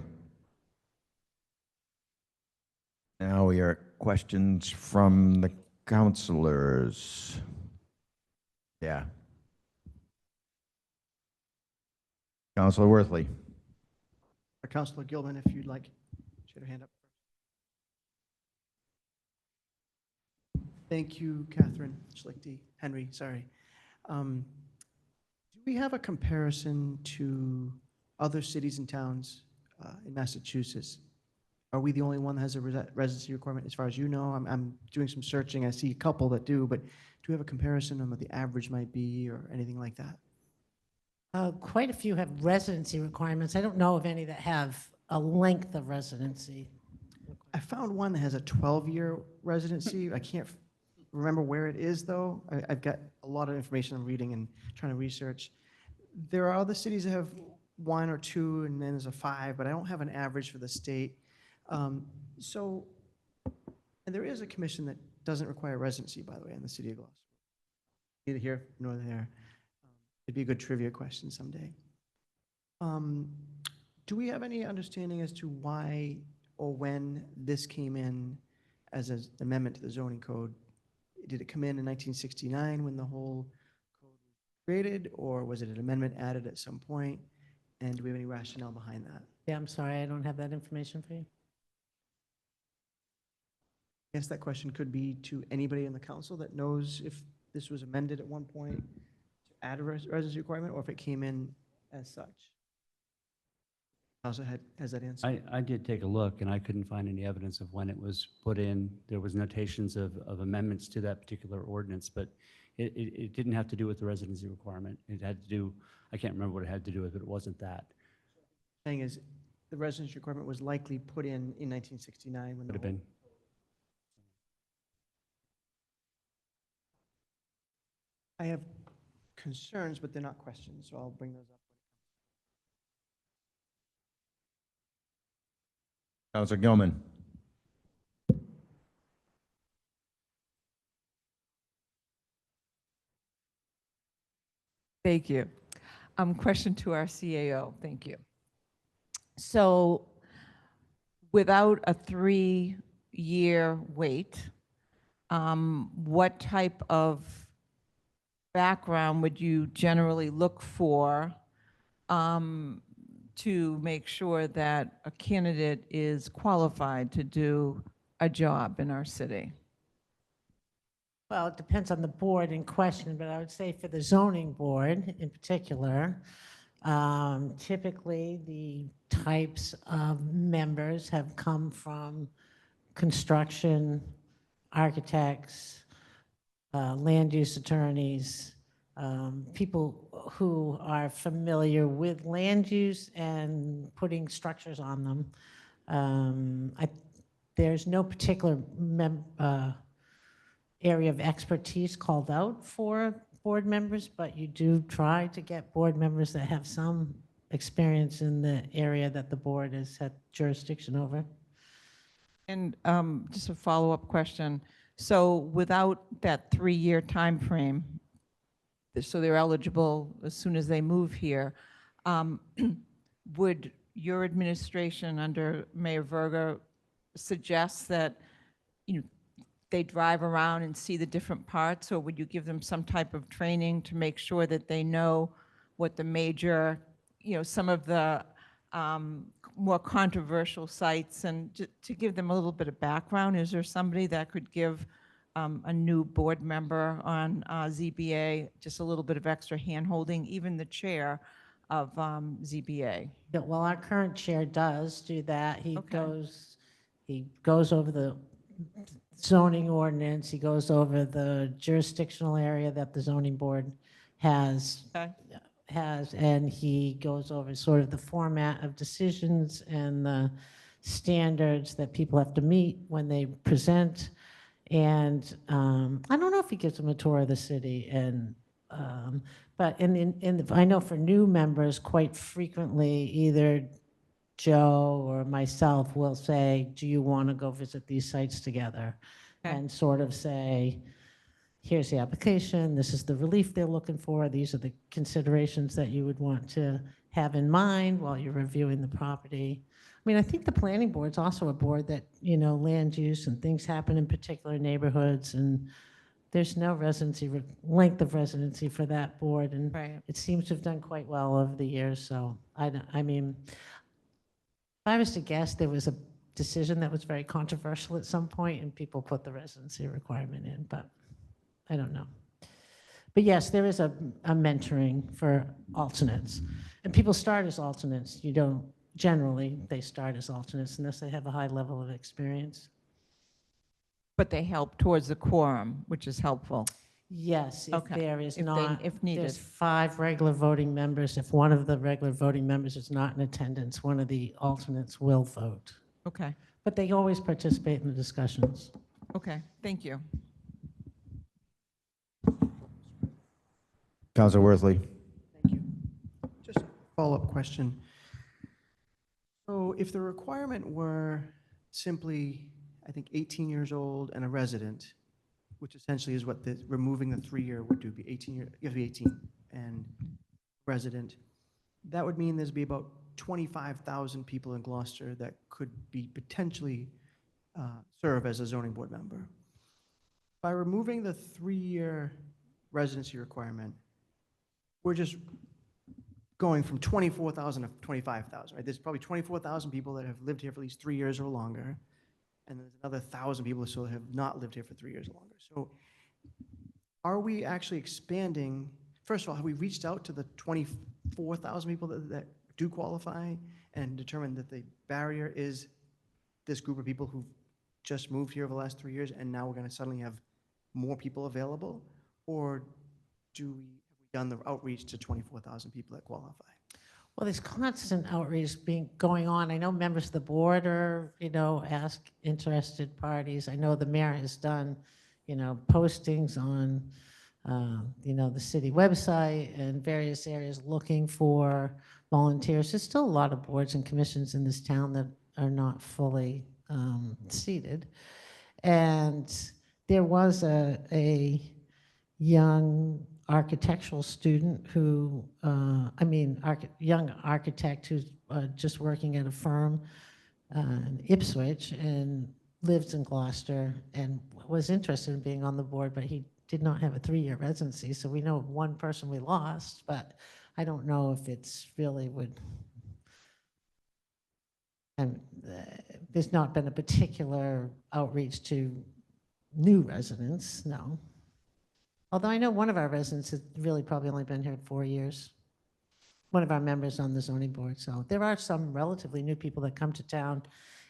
Now we are at questions from the councilors. Yeah. Councilor Worthley. Councilor Gilman, if you'd like, she had her hand up. Thank you, Catherine Schlichty, Henry, sorry. Do we have a comparison to other cities and towns in Massachusetts? Are we the only one that has a residency requirement as far as you know? I'm doing some searching. I see a couple that do, but do we have a comparison on what the average might be or anything like that? Quite a few have residency requirements. I don't know of any that have a length of residency. I found one that has a 12-year residency. I can't remember where it is, though. I've got a lot of information I'm reading and trying to research. There are other cities that have 1 or 2, and then there's a 5, but I don't have an average for the state. So, and there is a commission that doesn't require residency, by the way, in the city of Gloucester. Neither here nor there. It'd be a good trivia question someday. Do we have any understanding as to why or when this came in as an amendment to the zoning code? Did it come in 1969 when the whole code was created, or was it an amendment added at some point? And do we have any rationale behind that? Yeah, I'm sorry, I don't have that information for you. I guess that question could be to anybody in the council that knows if this was amended at one point to add a residency requirement, or if it came in as such. Also has that answer? I did take a look, and I couldn't find any evidence of when it was put in. There was notations of amendments to that particular ordinance, but it didn't have to do with the residency requirement. It had to do, I can't remember what it had to do with, but it wasn't that. Thing is, the residency requirement was likely put in 1969 when the Would have whole- been. I have concerns, but they're not questions, so I'll bring those up. Counselor Gilman. Thank you. Question to our CAO. Thank you. So without a 3-year wait, what type of background would you generally look for to make sure that a candidate is qualified to do a job in our city? Well, it depends on the board in question, but I would say for the zoning board in particular, typically the types of members have come from construction, architects, land use attorneys, people who are familiar with land use and putting structures on them. There's no particular area of expertise called out for board members, but you do try to get board members that have some experience in the area that the board has had jurisdiction over. And just a follow-up question. So without that 3-year time frame, so they're eligible as soon as they move here, would your administration under Mayor Verga suggest that they drive around and see the different parts, or would you give them some type of training to make sure that they know what the major, some of the more controversial sites, and to give them a little bit of background? Is there somebody that could give a new board member on ZBA just a little bit of extra hand-holding, even the chair of ZBA? Yeah, well, our current chair does do that. He Okay. goes over the zoning ordinance, he goes over the jurisdictional area that the zoning board has, Okay. and he goes over sort of the format of decisions and the standards that people have to meet when they present. And I don't know if he gives them a tour of the city, and but I know for new members, quite frequently, either Joe or myself will say, do you want to go visit these sites together? Okay. And sort of say, here's the application, this is the relief they're looking for, these are the considerations that you would want to have in mind while you're reviewing the property. I mean, I think the planning board's also a board that, land use and things happen in particular neighborhoods, and there's no length of residency for that board, and Right. it seems to have done quite well over the years. So I mean, if I was to guess, there was a decision that was very controversial at some point, and people put the residency requirement in, but I don't know. But yes, there is a mentoring for alternates, and people start as alternates. Generally, they start as alternates unless they have a high level of experience. But they help towards the quorum, which is helpful. Yes, if Okay, there is if they- not. if needed. There's 5 regular voting members. If one of the regular voting members is not in attendance, one of the alternates will vote. Okay, But they always participate in the discussions. okay, thank you. Counselor Worthley. Thank you. Just a follow-up question. So if the requirement were simply, I think, 18 years old and a resident, which essentially is what removing the 3-year would do, be 18 year, you have to be 18 and resident, that would mean there'd be about 25,000 people in Gloucester that could be potentially serve as a zoning board member. By removing the 3-year residency requirement, we're just going from 24,000 to 25,000, right? There's probably 24,000 people that have lived here for at least 3 years or longer, and there's another 1,000 people that still have not lived here for 3 years or longer. So are we actually expanding, first of all, have we reached out to the 24,000 people that do qualify and determined that the barrier is this group of people who've just moved here over the last 3 years, and now we're going to suddenly have more people available? Or have we done the outreach to 24,000 people that qualify? Well, there's constant outreach going on. I know members of the board are, ask interested parties. I know the mayor has done, postings on, the city website and various areas looking for volunteers. There's still a lot of boards and commissions in this town that are not fully seated. And there was a young architectural student who, young architect who's just working at a firm in Ipswich and lives in Gloucester and was interested in being on the board, but he did not have a 3-year residency. So we know of one person we lost, but I don't know if it's really would. And there's not been a particular outreach to new residents, no. Although I know one of our residents has really probably only been here 4 years. One of our members on the zoning board. So there are some relatively new people that come to town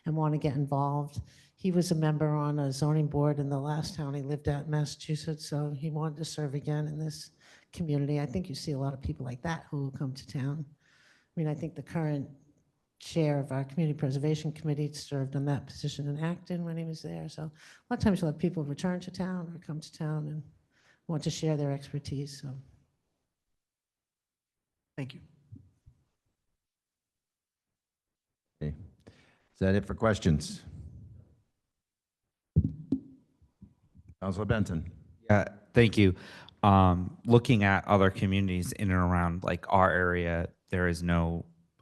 and want to get involved. He was a member on a zoning board in the last town he lived at in Massachusetts, so he wanted to serve again in this community. I think you see a lot of people like that who will come to town. I mean, I think the current chair of our community preservation committee served in that position in Acton when he was there. So a lot of times you'll have people return to town or come to town and want to share their expertise. So, Thank you. Okay. Is that it for questions? Counselor Benton. Yeah, thank you. Looking at other communities in and around like our area,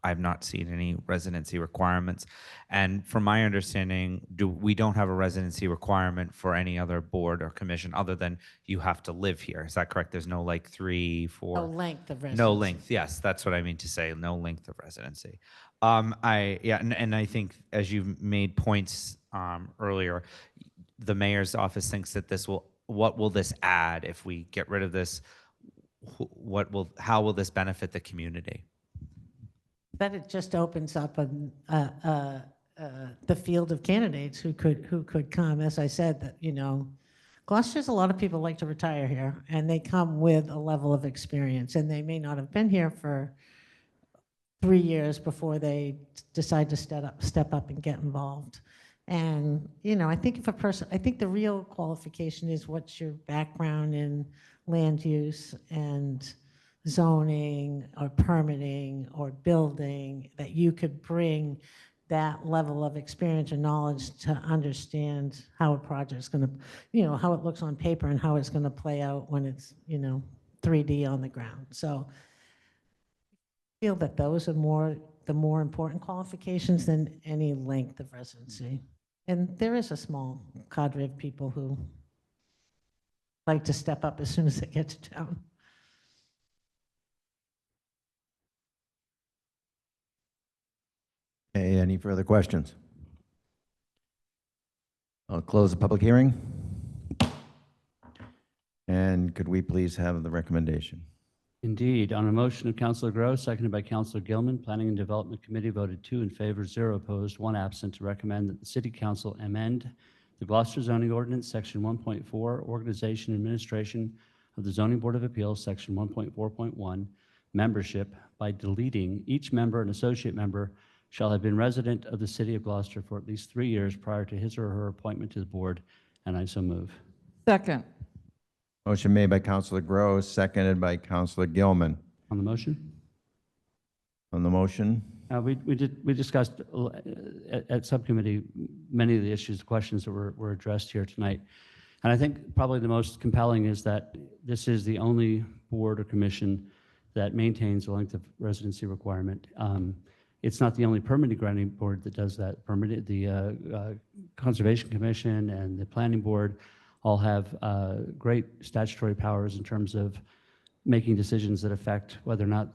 I've not seen any residency requirements. And from my understanding, we don't have a residency requirement for any other board or commission other than you have to live here. Is that correct? There's no like 3, 4. no length of residency. No length. Yes, that's what I mean to say. No length of residency. And I think as you've made points earlier, the mayor's office thinks that what will this add if we get rid of this? How will this benefit the community? That it just opens up the field of candidates who could come. As I said, that Gloucester's a lot of people like to retire here, and they come with a level of experience, and they may not have been here for 3 years before they decide to step up and get involved. And I think I think the real qualification is what's your background in land use and zoning or permitting or building, that you could bring that level of experience and knowledge to understand how a project's going to, how it looks on paper and how it's going to play out when it's, 3D on the ground. So I feel that those are the more important qualifications than any length of residency. And there is a small cadre of people who like to step up as soon as they get to town. Okay, any further questions? I'll close the public hearing. And could we please have the recommendation? Indeed. On a motion of Councilor Gross, seconded by Councilor Gilman, Planning and Development Committee voted 2 in favor, 0 opposed, 1 absent to recommend that the City Council amend the Gloucester zoning ordinance, section 1.4, organization and administration of the zoning board of appeals, section 1.4.1, membership, by deleting each member and associate member shall have been resident of the city of Gloucester for at least 3 years prior to his or her appointment to the board, and I so move. Second. Motion made by Counselor Gross, seconded by Counselor Gilman. On the motion? On the motion, We discussed at subcommittee many of the issues, questions that were addressed here tonight. And I think probably the most compelling is that this is the only board or commission that maintains the length of residency requirement. It's not the only permitting granting board that does that. The Conservation Commission and the Planning Board all have great statutory powers in terms of making decisions that affect whether or not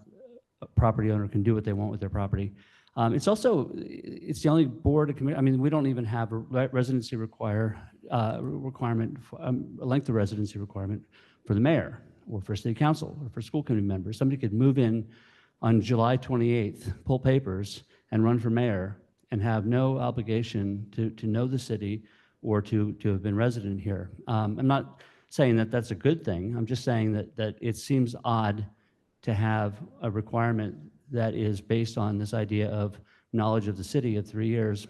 a property owner can do what they want with their property. It's the only board or committee, I mean, we don't even have a residency requirement, a length of residency requirement for the mayor or for city council or for school committee members. Somebody could move in on July 28th, pull papers and run for mayor and have no obligation to know the city or to have been resident here. I'm not saying that that's a good thing. I'm just saying that it seems odd to have a requirement that is based on this idea of knowledge of the city of 3 years,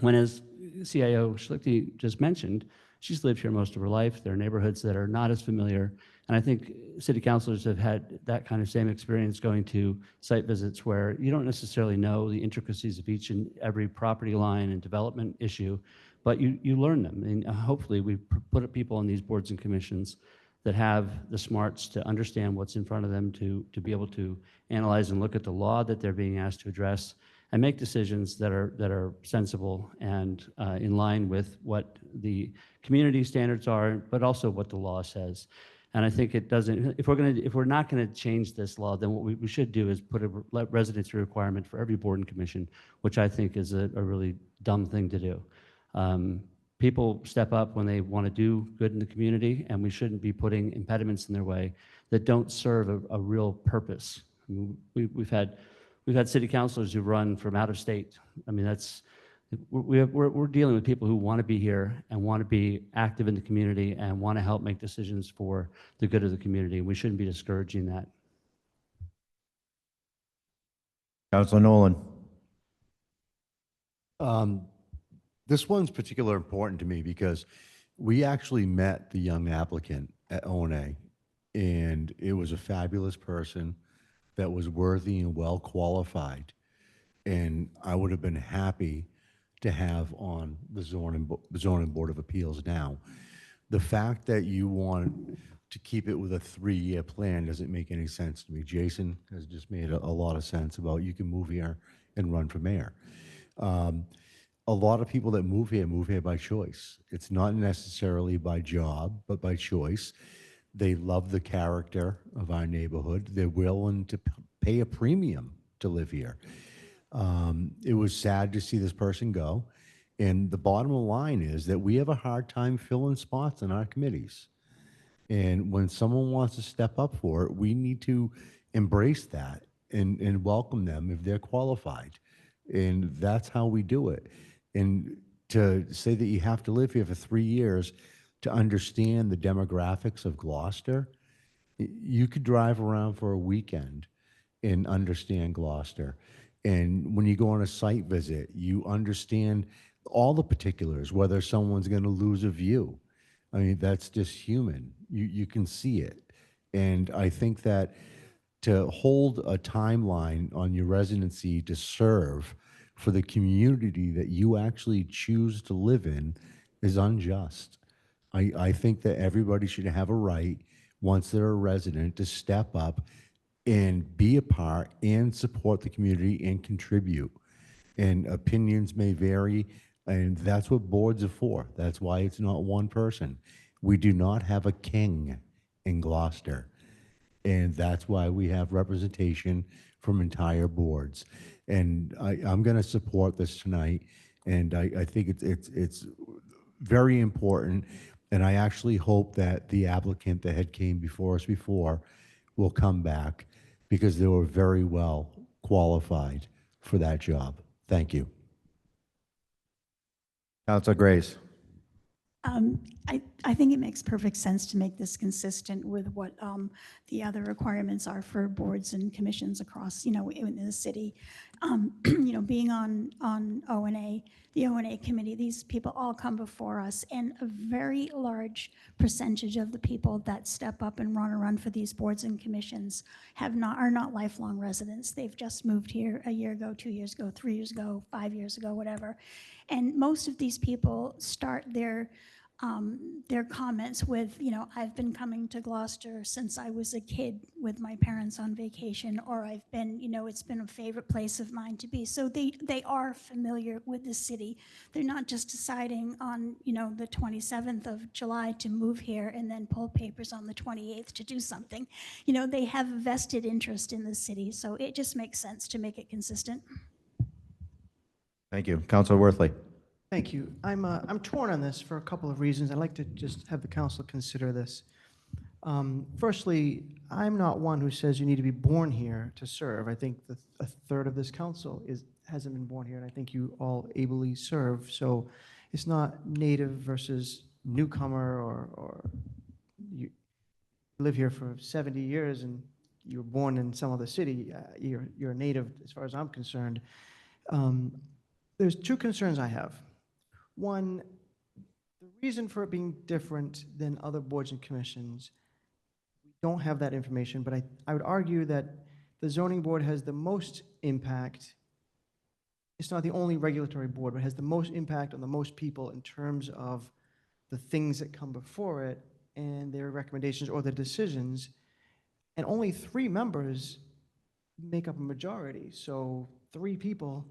when, as CIO Schlichty just mentioned, she's lived here most of her life. There are neighborhoods that are not as familiar. And I think city councilors have had that kind of same experience going to site visits where you don't necessarily know the intricacies of each and every property line and development issue, but you learn them. And hopefully we put people on these boards and commissions that have the smarts to understand what's in front of them, to be able to analyze and look at the law that they're being asked to address and make decisions that are sensible and in line with what the community standards are, but also what the law says. And I think it doesn't, if we're not going to change this law, then what we should do is put a residency requirement for every board and commission, which I think is a really dumb thing to do. People step up when they want to do good in the community, and we shouldn't be putting impediments in their way that don't serve a real purpose. I mean, we've had city councilors who run from out of state. I mean, we're dealing with people who want to be here and want to be active in the community and want to help make decisions for the good of the community. We shouldn't be discouraging that. Counselor Nolan. This one's particularly important to me because we actually met the young applicant at ONA, and it was a fabulous person that was worthy and well qualified. And I would have been happy to have on the zoning board of appeals now. The fact that you want to keep it with a 3-year plan doesn't make any sense to me. Jason has just made a lot of sense about you can move here and run for mayor. A lot of people that move here by choice. It's not necessarily by job, but by choice. They love the character of our neighborhood. They're willing to pay a premium to live here. It was sad to see this person go. And the bottom line is that we have a hard time filling spots in our committees. And when someone wants to step up for it, we need to embrace that and welcome them if they're qualified. And that's how we do it. And to say that you have to live here for 3 years to understand the demographics of Gloucester, you could drive around for a weekend and understand Gloucester. And when you go on a site visit, you understand all the particulars, whether someone's going to lose a view. I mean, that's just human. You can see it. And I think that to hold a timeline on your residency to serve for the community that you actually choose to live in is unjust. I think that everybody should have a right, once they're a resident, to step up and be a part and support the community and contribute. And opinions may vary, and that's what boards are for. That's why it's not one person. We do not have a king in Gloucester, and that's why we have representation from entire boards. And I'm going to support this tonight, and I think it's very important. And I actually hope that the applicant that had came before us before will come back, because they were very well qualified for that job. Thank you. Counselor Grace. I think it makes perfect sense to make this consistent with what the other requirements are for boards and commissions across, in the city. Being on O&A, the O&A committee, these people all come before us, and a very large percentage of the people that step up and run for these boards and commissions are not lifelong residents. They've just moved here a year ago, 2 years ago, 3 years ago, 5 years ago, whatever. And most of these people start their comments with, I've been coming to Gloucester since I was a kid with my parents on vacation, or I've been, it's been a favorite place of mine to be. So they are familiar with the city. They're not just deciding on, the 27th of July to move here and then pull papers on the 28th to do something. They have a vested interest in the city. So it just makes sense to make it consistent. Thank you. Councilor Worthley. Thank you. I'm torn on this for a couple of reasons. I'd like to just have the council consider this. Firstly, I'm not one who says you need to be born here to serve. I think a third of this council hasn't been born here, and I think you all ably serve. So it's not native versus newcomer, or you live here for 70 years and you were born in some other city. You're a native as far as I'm concerned. There's two concerns I have. One, the reason for it being different than other boards and commissions, we don't have that information, but I would argue that the zoning board has the most impact. It's not the only regulatory board, but has the most impact on the most people in terms of the things that come before it and their recommendations or their decisions. And only 3 members make up a majority. So 3 people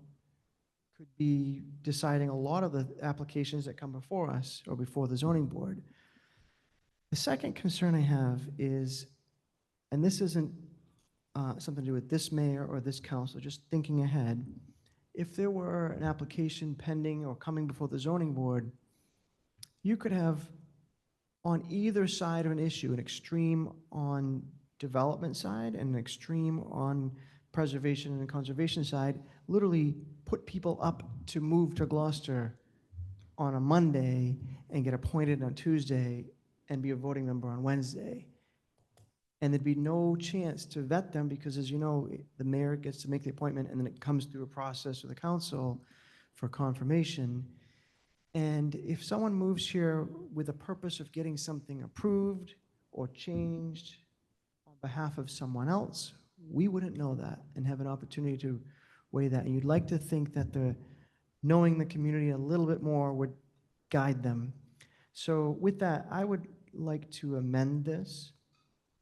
could be deciding a lot of the applications that come before us or before the zoning board. The second concern I have is, and this isn't something to do with this mayor or this council, just thinking ahead, if there were an application pending or coming before the zoning board, you could have on either side of an issue, an extreme on development side and an extreme on preservation and conservation side, literally put people up to move to Gloucester on a Monday and get appointed on Tuesday and be a voting member on Wednesday. And there'd be no chance to vet them because, as you know, the mayor gets to make the appointment and then it comes through a process with the council for confirmation. And if someone moves here with a purpose of getting something approved or changed on behalf of someone else, we wouldn't know that and have an opportunity to weigh that. And you'd like to think that knowing the community a little bit more would guide them. So with that, I would like to amend this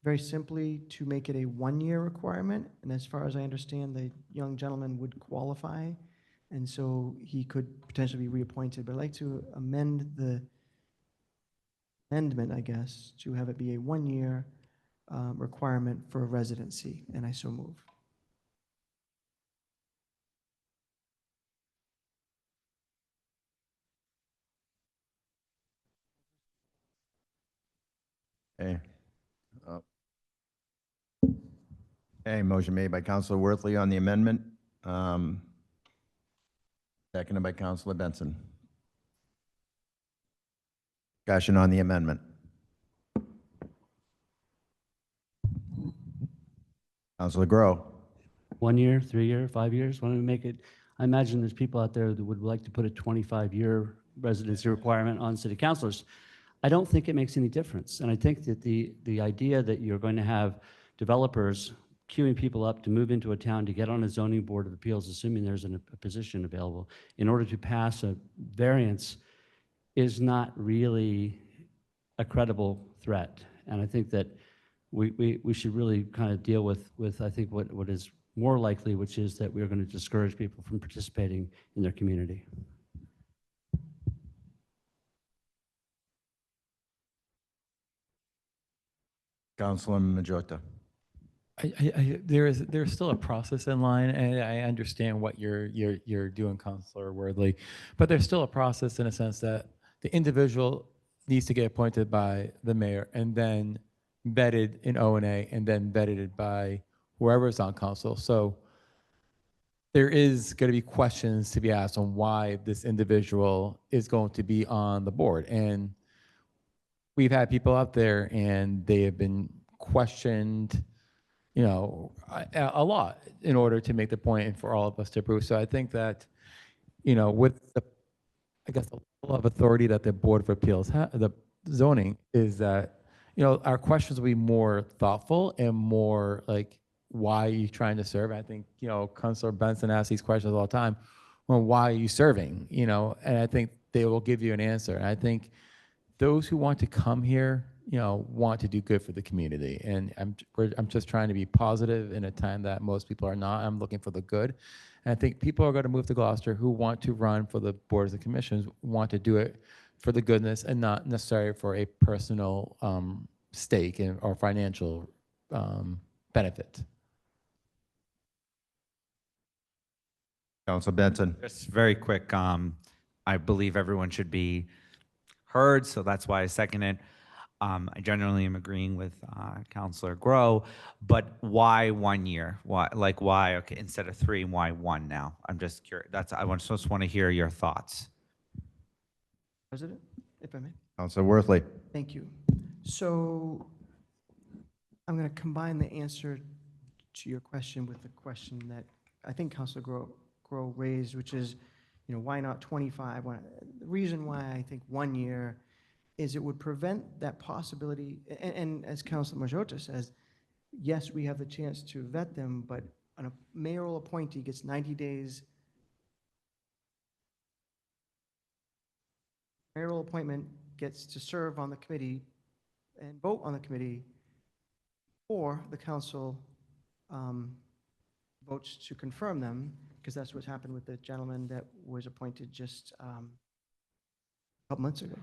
very simply to make it a 1-year requirement. And as far as I understand, the young gentleman would qualify. And so he could potentially be reappointed. But I'd like to amend the amendment, I guess, to have it be a 1-year requirement for residency, and I so move. Okay. Okay, motion made by Councilor Worthley on the amendment. Seconded by Councilor Benson. Discussion on the amendment. Councilor Grow. 1 year, 3 year, 5 years? Why don't we make it, I imagine there's people out there that would like to put a 25-year residency requirement on city councilors. I don't think it makes any difference. And I think that the idea that you're going to have developers queuing people up to move into a town to get on a zoning board of appeals, assuming there's a position available, in order to pass a variance is not really a credible threat. And I think that we should really kind of deal with I think what is more likely, which is that we're going to discourage people from participating in their community. Councilor Majota. There's still a process in line, and I understand what you're doing, Councilor Worthley, but there's still a process in a sense that the individual needs to get appointed by the mayor and then vetted in O&A and then vetted by whoever is on council. So there is going to be questions to be asked on why this individual is going to be on the board. And we've had people up there and they have been questioned, a lot in order to make the point and for all of us to approve. So I think that, with the, I guess, the level of authority that the Board of Appeals, the zoning is that, our questions will be more thoughtful and more like, why are you trying to serve? I think, Councilor Benson asks these questions all the time. Well, why are you serving? And I think they will give you an answer. And I think those who want to come here, want to do good for the community. And I'm just trying to be positive in a time that most people are not. I'm looking for the good. And I think people are going to move to Gloucester who want to run for the boards and commissions, want to do it for the goodness and not necessarily for a personal stake or financial benefit. Council Benson. Just very quick, I believe everyone should be heard, so that's why I second it. I generally am agreeing with Councilor Grow, but why 1 year? Why, okay, instead of 3, why 1 now? I'm just curious. Just want to hear your thoughts. President, if I may. Councilor Worthley. Thank you. So I'm going to combine the answer to your question with the question that I think Councilor Grow raised, which is, why not 25? The reason why I think 1 year is it would prevent that possibility. And as Councilor Majota says, yes, we have the chance to vet them, but a mayoral appointee gets 90 days. Mayoral appointment gets to serve on the committee and vote on the committee, or the council votes to confirm them, because that's what happened with the gentleman that was appointed just a couple months ago.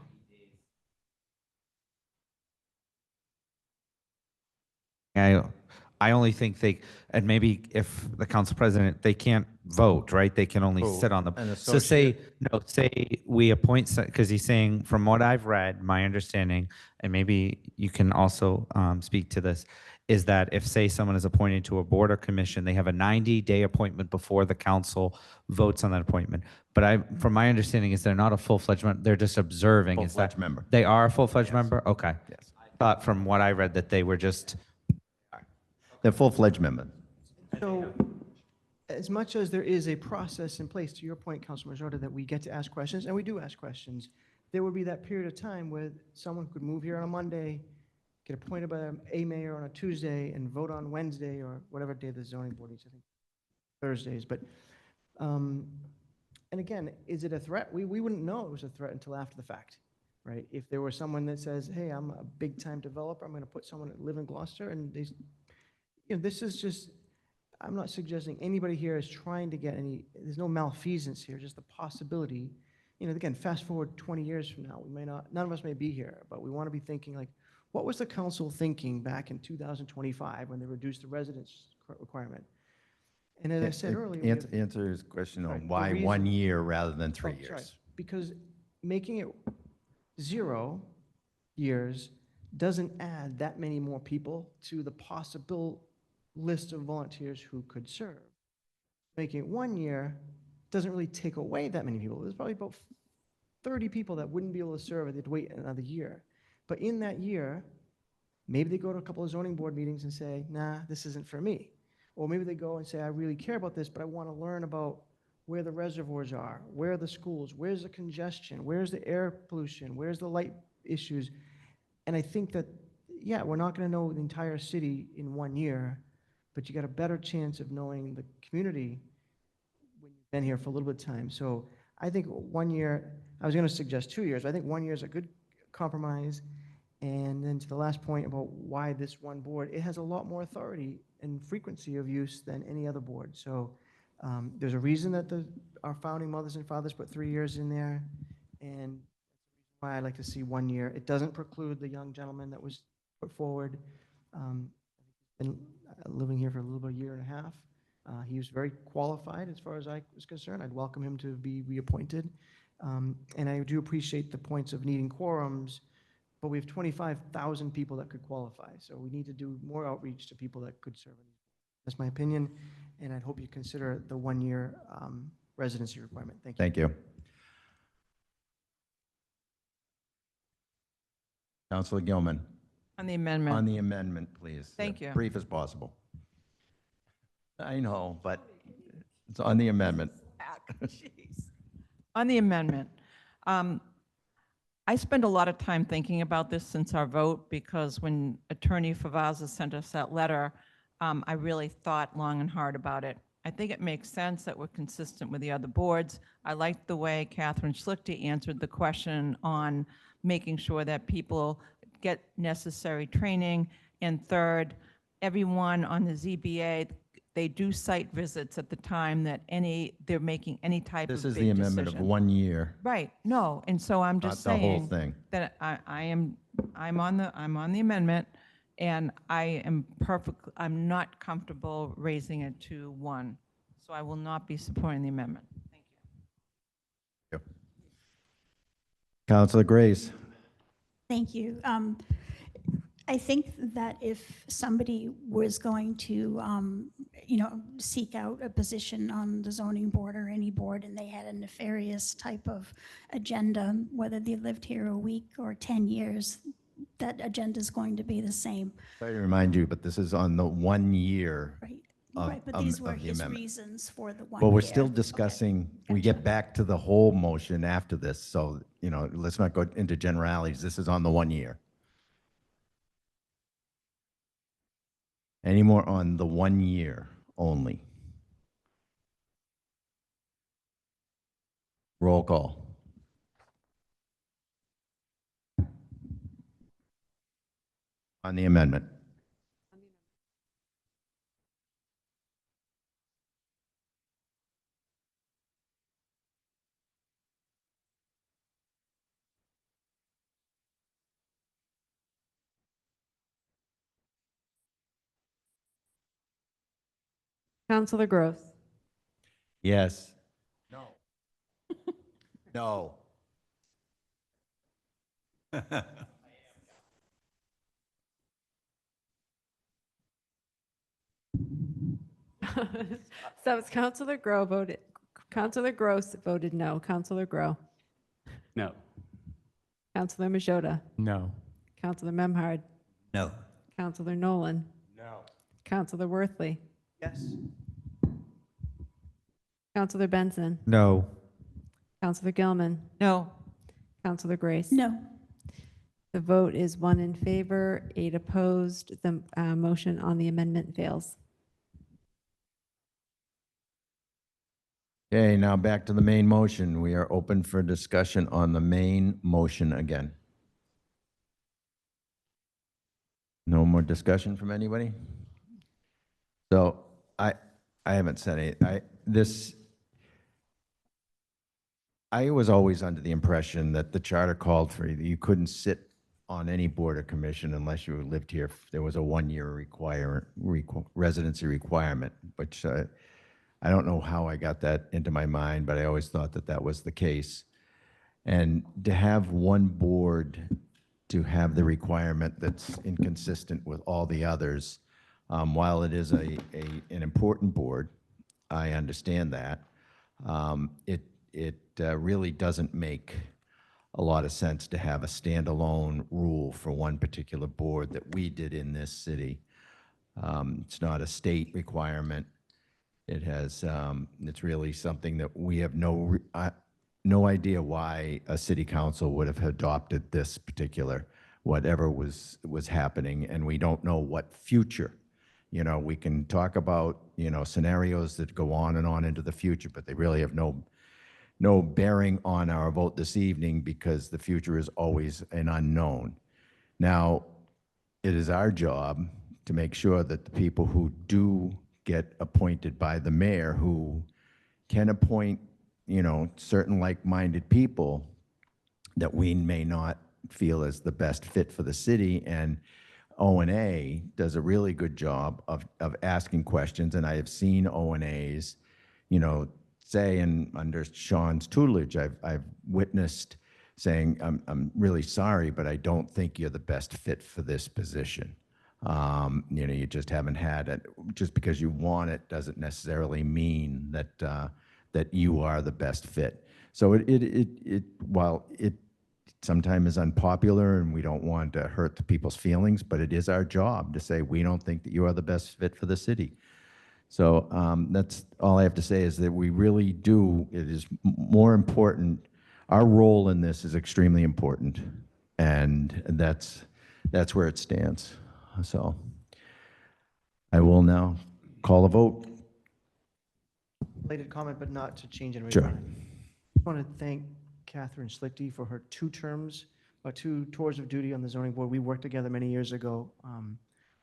I only think and maybe if the council president, they can't vote, right? They can only sit on the, so say we appoint, because he's saying, from what I've read, my understanding, and maybe you can also speak to this, is that if, say, someone is appointed to a board or commission, they have a 90-day appointment before the council votes on that appointment. But from my understanding, is they're not a full-fledged member, they're just observing. Full-fledged member. They are a full-fledged Yes. member? Okay. Yes. I thought from what I read that they were just. They're full-fledged members. So as much as there is a process in place, to your point, Councilor Majota, that we get to ask questions, and we do ask questions, there would be that period of time where someone could move here on a Monday, get appointed by a mayor on a Tuesday, and vote on Wednesday or whatever day the zoning board meets, I think Thursdays. But, and again, is it a threat? We wouldn't know it was a threat until after the fact, right? If there was someone that says, hey, I'm a big-time developer, I'm going to put someone that live in Gloucester, and they, this is just, I'm not suggesting anybody here is trying to get there's no malfeasance here, just the possibility. Again, fast forward 20 years from now, we may not, none of us may be here, but we want to be thinking like, what was the council thinking back in 2025 when they reduced the residence requirement? And as I said earlier, we have- Answer his question on Right, the why reason- 1 year rather than 3 Oh, sorry. years. Because making it 0 years doesn't add that many more people to the possible list of volunteers who could serve. Making it 1 year doesn't really take away that many people. There's probably about 30 people that wouldn't be able to serve, and they'd wait another year. But in that year, maybe they go to a couple of zoning board meetings and say, nah, this isn't for me. Or maybe they go and say, I really care about this, but I want to learn about where the reservoirs are, where are the schools, where's the congestion, where's the air pollution, where's the light issues. And I think that, yeah, we're not going to know the entire city in 1 year, but you got a better chance of knowing the community when you've been here for a little bit of time. So I think 1 year, I was going to suggest 2 years, but I think 1 year is a good compromise. And then to the last point about why this one board, it has a lot more authority and frequency of use than any other board. So there's a reason that our founding mothers and fathers put 3 years in there, and why I like to see 1 year. It doesn't preclude the young gentleman that was put forward. Been living here for a little bit, a year and a half. He was very qualified as far as I was concerned. I'd welcome him to be reappointed. And I do appreciate the points of needing quorums, but we have 25,000 people that could qualify. So we need to do more outreach to people that could serve. That's my opinion, and I'd hope you consider the 1 year residency requirement. Thank you. Thank you. Counselor Gilman, On the on amendment. the amendment, please. Thank you. Brief as possible. I know, but it's on the amendment. On the amendment, I spent a lot of time thinking about this since our vote, because when Attorney Favazza sent us that letter, I really thought long and hard about it. I think it makes sense that we're consistent with the other boards. I liked the way Catherine Schlichter answered the question on making sure that people get necessary training. And third, everyone on the ZBA, they do site visits at the time that they're making any type of This is big the amendment of decision. 1 year, Right, no, and so I'm just not the whole saying thing. that I'm on the amendment, and I'm not comfortable raising it to 1. So I will not be supporting the amendment. Thank you. Counselor Grace. Thank you. I think that if somebody was going to, seek out a position on the zoning board or any board, and they had a nefarious type of agenda, whether they lived here a week or 10 years, that agenda is going to be the same. Sorry to remind you, but this is on the 1 year. Right. Of- Right, but of- these were of the his amendment. reasons for the 1 Well, we're year. still Okay. discussing, we get back to the whole motion after this, so, let's not go into generalities. This is on the 1 year. Any more on the 1 year only? Roll call. On the amendment. Counselor Gross. Yes. No. No. So it's Counselor Gross voted no. Counselor Grow. No. Counselor Majota. No. Counselor Memhard. No. Counselor Nolan. No. Counselor Worthley. Yes. Counselor Benson. No. Counselor Gilman. No, Counselor Grace. No. The vote is 1 in favor, 8 opposed. The motion on the amendment fails. Okay, now back to the main motion. We are open for discussion on the main motion again. No more discussion from anybody? So I haven't said it. I was always under the impression that the charter called for you couldn't sit on any board or commission unless you lived here. There was a 1-year residency requirement, which I don't know how I got that into my mind, but I always thought that that was the case. And to have one board to have the requirement that's inconsistent with all the others, while it is an important board, I understand that, it really doesn't make a lot of sense to have a standalone rule for one particular board that we did in this city. It's not a state requirement. It has, it's really something that we have no idea why a city council would have adopted this particular, whatever was happening, and we don't know what future. We can talk about, scenarios that go on and on into the future, but they really have no bearing on our vote this evening because the future is always an unknown. Now, it is our job to make sure that the people who do get appointed by the mayor, who can appoint, certain like-minded people that we may not feel is the best fit for the city. And O&A does a really good job of asking questions. And I have seen O&As, say, and under Sean's tutelage, I've witnessed saying, I'm really sorry, but I don't think you're the best fit for this position. You just haven't had it. Just because you want it doesn't necessarily mean that that you are the best fit. So while it sometimes is unpopular and we don't want to hurt the people's feelings, but it is our job to say, we don't think that you are the best fit for the city. So that's all I have to say, is that we really do, it is more important. Our role in this is extremely important, and that's where it stands. So I will now call a vote. Related comment, but not to change anything. Sure. I want to thank Catherine Schlichty for her 2 tours of duty on the zoning board. We worked together many years ago on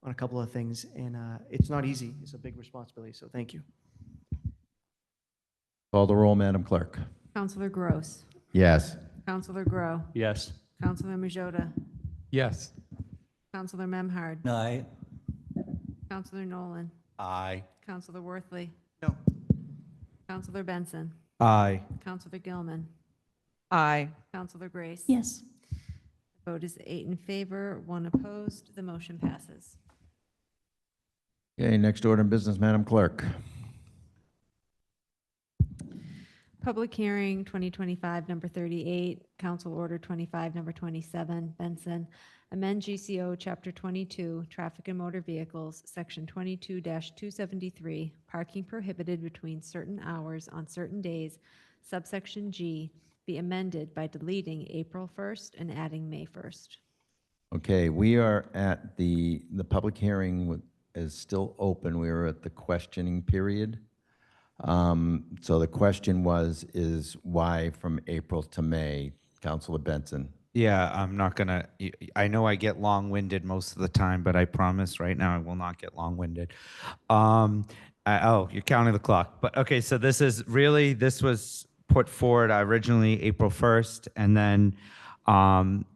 a couple of things, and it's not easy. It's a big responsibility, so thank you. Call the roll, Madam Clerk. Counselor Gross. Yes. Counselor Grow. Yes. Counselor Majota. Yes. Counselor Memhard. Aye. Counselor Nolan. Aye. Counselor Worthley. No. Counselor Benson. Aye. Counselor Gilman. Aye. Counselor Grace. Yes. Vote is 8 in favor, 1 opposed. The motion passes. Okay, next order of business, Madam Clerk. Public hearing 2025, number 38, Council Order 25, number 27, Benson. Amend GCO Chapter 22, Traffic and Motor Vehicles, Section 22-273, Parking Prohibited Between Certain Hours on Certain Days, subsection G, be amended by deleting April 1st and adding May 1st. Okay, we are at the public hearing is still open. We are at the questioning period. So the question is why from April to May? Councilor Benson. Yeah, I'm not gonna, I know I get long-winded most of the time, but I promise right now I will not get long-winded. Oh, you're counting the clock. But okay, so this was put forward originally April 1st, and then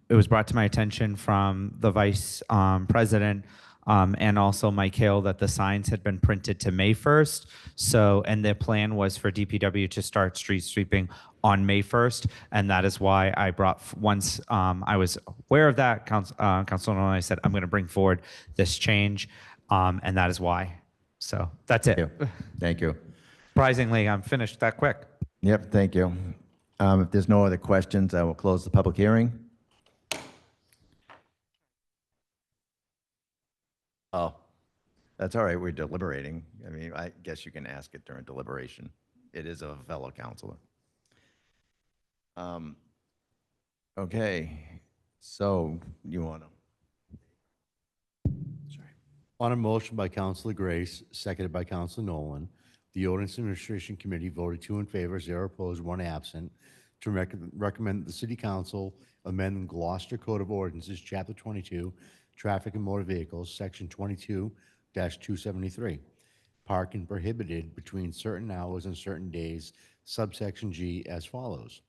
it was brought to my attention from the vice president and also Mike Hale that the signs had been printed to May 1st. So, and their plan was for DPW to start street sweeping on May 1st. And that is why I brought, once I was aware of that, Councilor Nolan, I said, I'm going to bring forward this change. And that is why. So that's it. Thank you. Surprisingly, I'm finished that quick. Yep, thank you. If there's no other questions, I will close the public hearing. Oh, that's all right. We're deliberating. I mean, I guess you can ask it during deliberation. It is a fellow counselor. Okay, so you want to? On a motion by Councilor Grace, seconded by Councilor Nolan, the Ordinance Administration Committee voted 2 in favor, 0 opposed, 1 absent, to recommend that the City Council amend Gloucester Code of Ordinances, Chapter 22, Traffic and Motor Vehicles, Section 22-273, parking prohibited between certain hours and certain days, subsection G, as follows.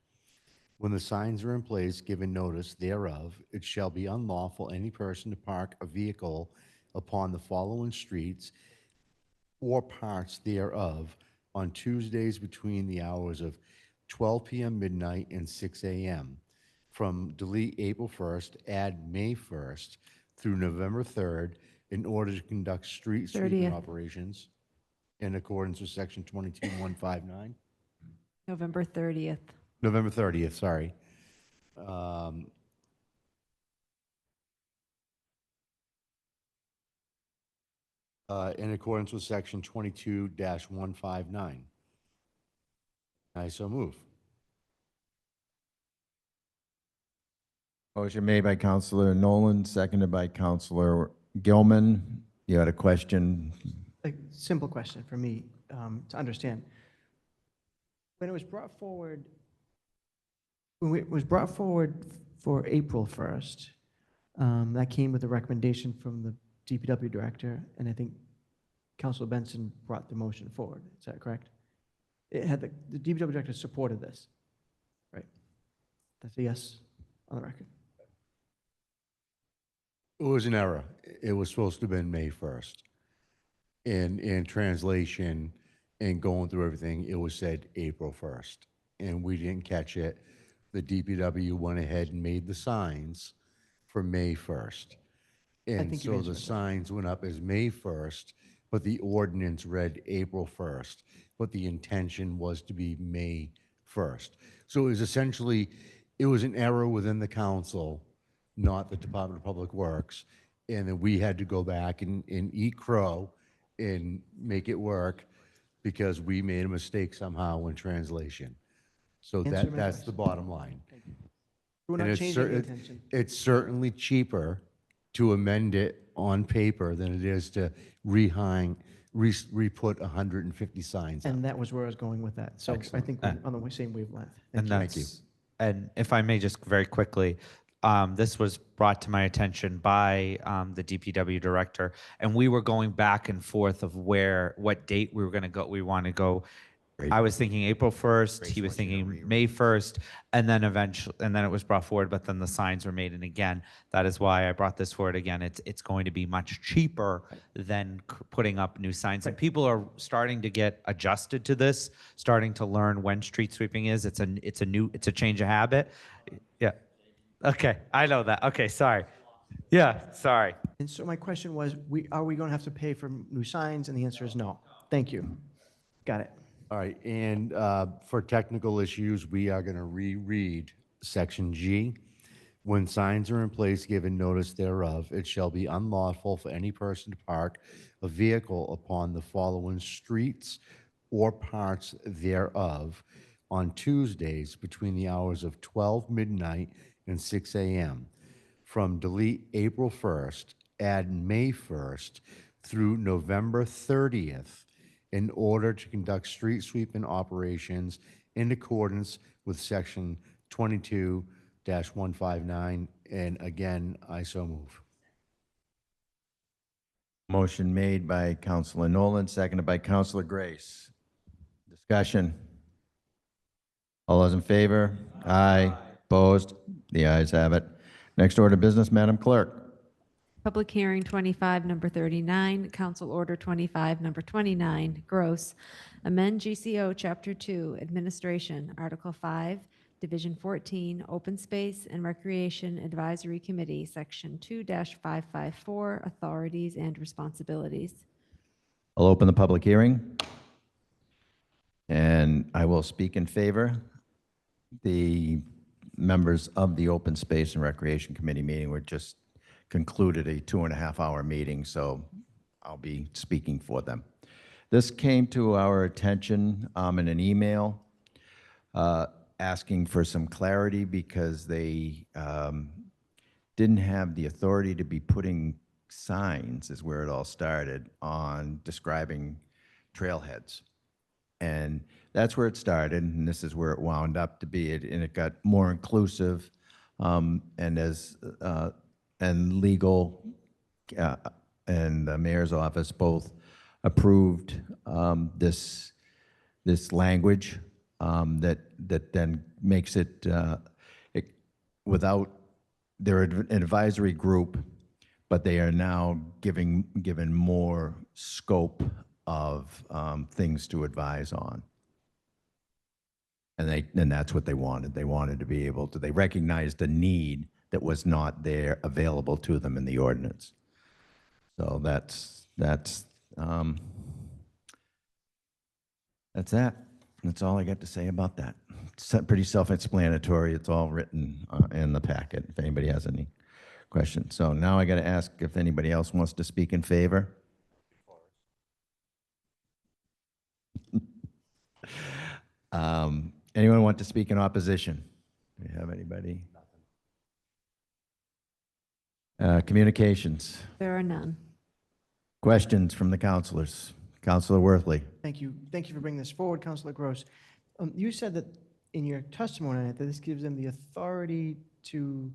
When the signs are in place, given notice thereof, it shall be unlawful any person to park a vehicle upon the following streets or parts thereof on Tuesdays between the hours of 12 p.m. midnight and 6 a.m. From delete April 1st, add May 1st through November 3rd in order to conduct street sweeping 30th. operations in accordance with Section 22159. November 30th. November 30th, sorry. In accordance with Section 22-159. I so move. Motion made by Councilor Nolan, seconded by Councilor Gilman. You had a question? A simple question for me to understand. When it was brought forward, for April 1st, that came with a recommendation from the DPW director, and I think Councilor Benson brought the motion forward. Is that correct? It had the DPW director supported this, right? That's a yes on the record. It was an error. It was supposed to have been May 1st. In translation and going through everything, it was said April 1st. And we didn't catch it. The DPW went ahead and made the signs for May 1st. And think you so answered the my question. signs went up as May 1st, but the ordinance read April 1st. But the intention was to be May 1st. So it was essentially, it was an error within the council, not the Department of Public Works. And then we had to go back and eat crow and make it work because we made a mistake somehow in translation. So Answer my that's the question. bottom line. We're And not it's changing the cer- intention. It's certainly cheaper to amend it on paper than it is to re-put 150 signs up. And that was where I was going with that. So I Excellent. think we're on the same wavelength. And Thank you. that's, and if I may just very quickly, this was brought to my attention by the DPW director, and we were going back and forth of what date we were going to go. We want to go. I was thinking April 1st. He was thinking May 1st, and then eventually, and then it was brought forward. But then the signs were made, and again, that is why I brought this forward again. It's going to be much cheaper than putting up new signs, and people are starting to get adjusted to this, starting to learn when street sweeping is. It's a change of habit. Yeah. Okay, I know that. Okay, sorry. Yeah, sorry. And so my question was, are we going to have to pay for new signs? And the answer is no. Thank you. Got it. All right, and for technical issues, we are going to reread Section G. When signs are in place given notice thereof, it shall be unlawful for any person to park a vehicle upon the following streets or parts thereof on Tuesdays between the hours of 12 midnight and 6 a.m. From delete April 1st, add May 1st through November 30th in order to conduct street sweeping operations in accordance with Section 22-159. And again, I so move. Motion made by Counselor Nolan, seconded by Counselor Grace. Discussion. All those in favor? Aye. Opposed? The ayes have it. Next order of business, Madam Clerk. Public hearing 25, number 39, Council Order 25, number 29, Gross, amend GCO Chapter 2, Administration, Article 5, Division 14, Open Space and Recreation Advisory Committee, Section 2-554, Authorities and Responsibilities. I'll open the public hearing, and I will speak in favor. The members of the Open Space and Recreation Committee meeting were just concluded a 2.5-hour meeting, so I'll be speaking for them. This came to our attention in an email asking for some clarity because they didn't have the authority to be putting signs, is where it all started, on describing trailheads. And that's where it started, and this is where it wound up to be, and it got more inclusive, and legal and the mayor's office both approved this language that then makes it, without, they're an advisory group, but they are now given more scope of things to advise on. And that's what they wanted. They wanted to be able to, they recognized the need that was not there available to them in the ordinance. So that's that. That's all I got to say about that. It's pretty self-explanatory. It's all written in the packet, if anybody has any questions. So now I got to ask if anybody else wants to speak in favor. Anyone want to speak in opposition? Do we have anybody? Communications. There are none. Questions from the councilors? Councilor Worthley. Thank you. Thank you for bringing this forward, Councilor Gross. You said that in your testimony on it, that this gives them the authority to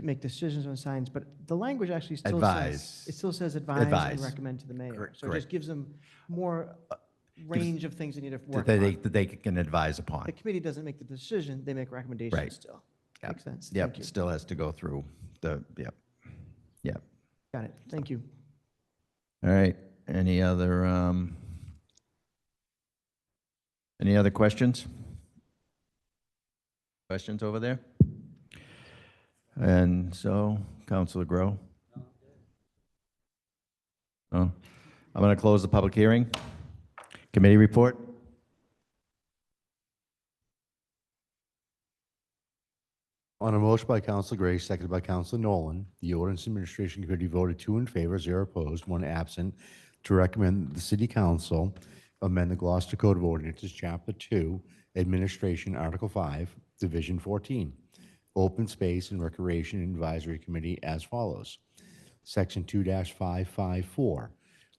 make decisions on signs, but the language actually still Advise. says, it still says advise and Advise. recommend to the mayor. Correct, So it just gives them more range of things they need to work That on. they can advise upon. The committee doesn't make the decision, they make recommendations Right. still. Yep. Makes sense. Yep, Thank you. still has to go through the, yep. Yep. Got it. Thank you. All right. Any other questions? Questions over there? And so, Councilor Grow? No? I'm going to close the public hearing. Committee report? On a motion by Councilor Gray, seconded by Councilor Nolan, the Ordinance Administration Committee voted 2 in favor, 0 opposed, 1 absent, to recommend that the City Council amend the Gloucester Code of Ordinances, Chapter 2, Administration, Article 5, Division 14, Open Space and Recreation Advisory Committee as follows. Section 2-554,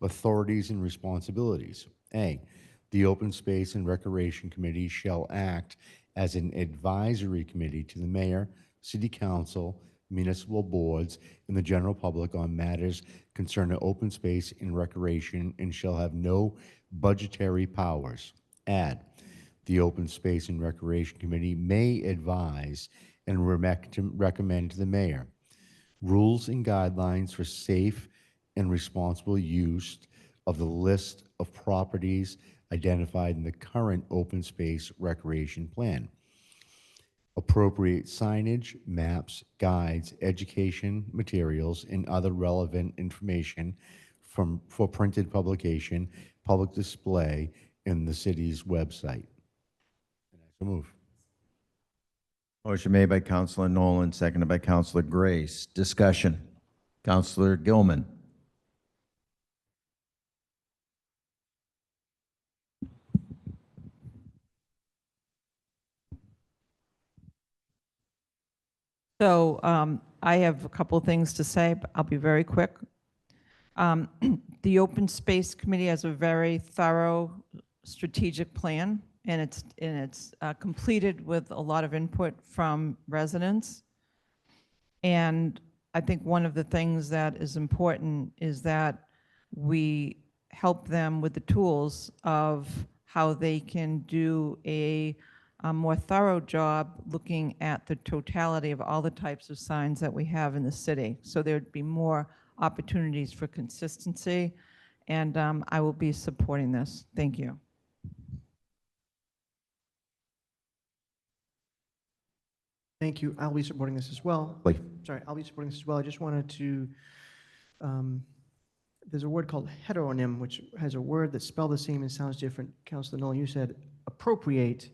Authorities and Responsibilities. A, the Open Space and Recreation Committee shall act as an advisory committee to the mayor, city council, municipal boards, and the general public on matters concerning open space and recreation, and shall have no budgetary powers. Add, the Open Space and Recreation Committee may advise and recommend to the mayor rules and guidelines for safe and responsible use of the list of properties identified in the current open space recreation plan. Appropriate signage, maps, guides, education materials, and other relevant information for printed publication, public display in the city's website. And I so move. Motion made by Councilor Nolan, seconded by Councilor Grace. Discussion. Councilor Gilman. So I have a couple of things to say, but I'll be very quick. The Open Space Committee has a very thorough strategic plan, and it's completed with a lot of input from residents. And I think one of the things that is important is that we help them with the tools of how they can do a more thorough job looking at the totality of all the types of signs that we have in the city. So there'd be more opportunities for consistency, and I will be supporting this. Thank you. Thank you. I'll be supporting this as well. Wait. Sorry, I'll be supporting this as well. I just wanted to, there's a word called heteronym, which has a word that's spelled the same and sounds different. Councilor Nolan, you said appropriate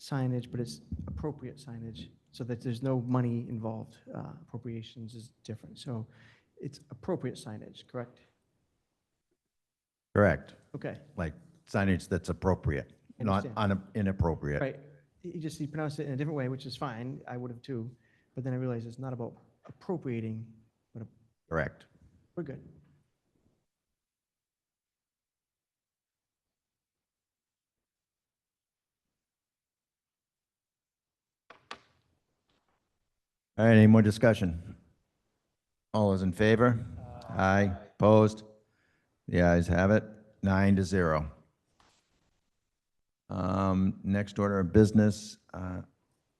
signage, but it's appropriate signage, so that there's no money involved. Appropriations is different. So it's appropriate signage, correct? Correct. Okay. Like signage that's appropriate, not inappropriate. Right. He pronounced it in a different way, which is fine. I would have too. But then I realized it's not about appropriating, but Correct. we're good. All right, any more discussion? All those in favor? Aye. Opposed? The ayes have it, 9-0. Next order of business,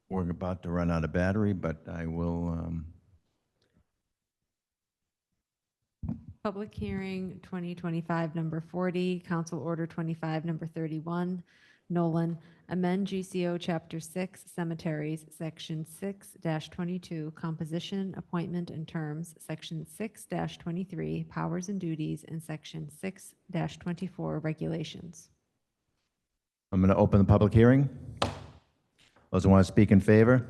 we're about to run out of battery, but I will, Public hearing 2025, number 40, Council Order 25, number 31, Nolan, amend GCO Chapter 6, Cemeteries, Section 6-22, Composition, Appointment, and Terms, Section 6-23, Powers and Duties, and Section 6-24, Regulations. I'm going to open the public hearing. Those who want to speak in favor?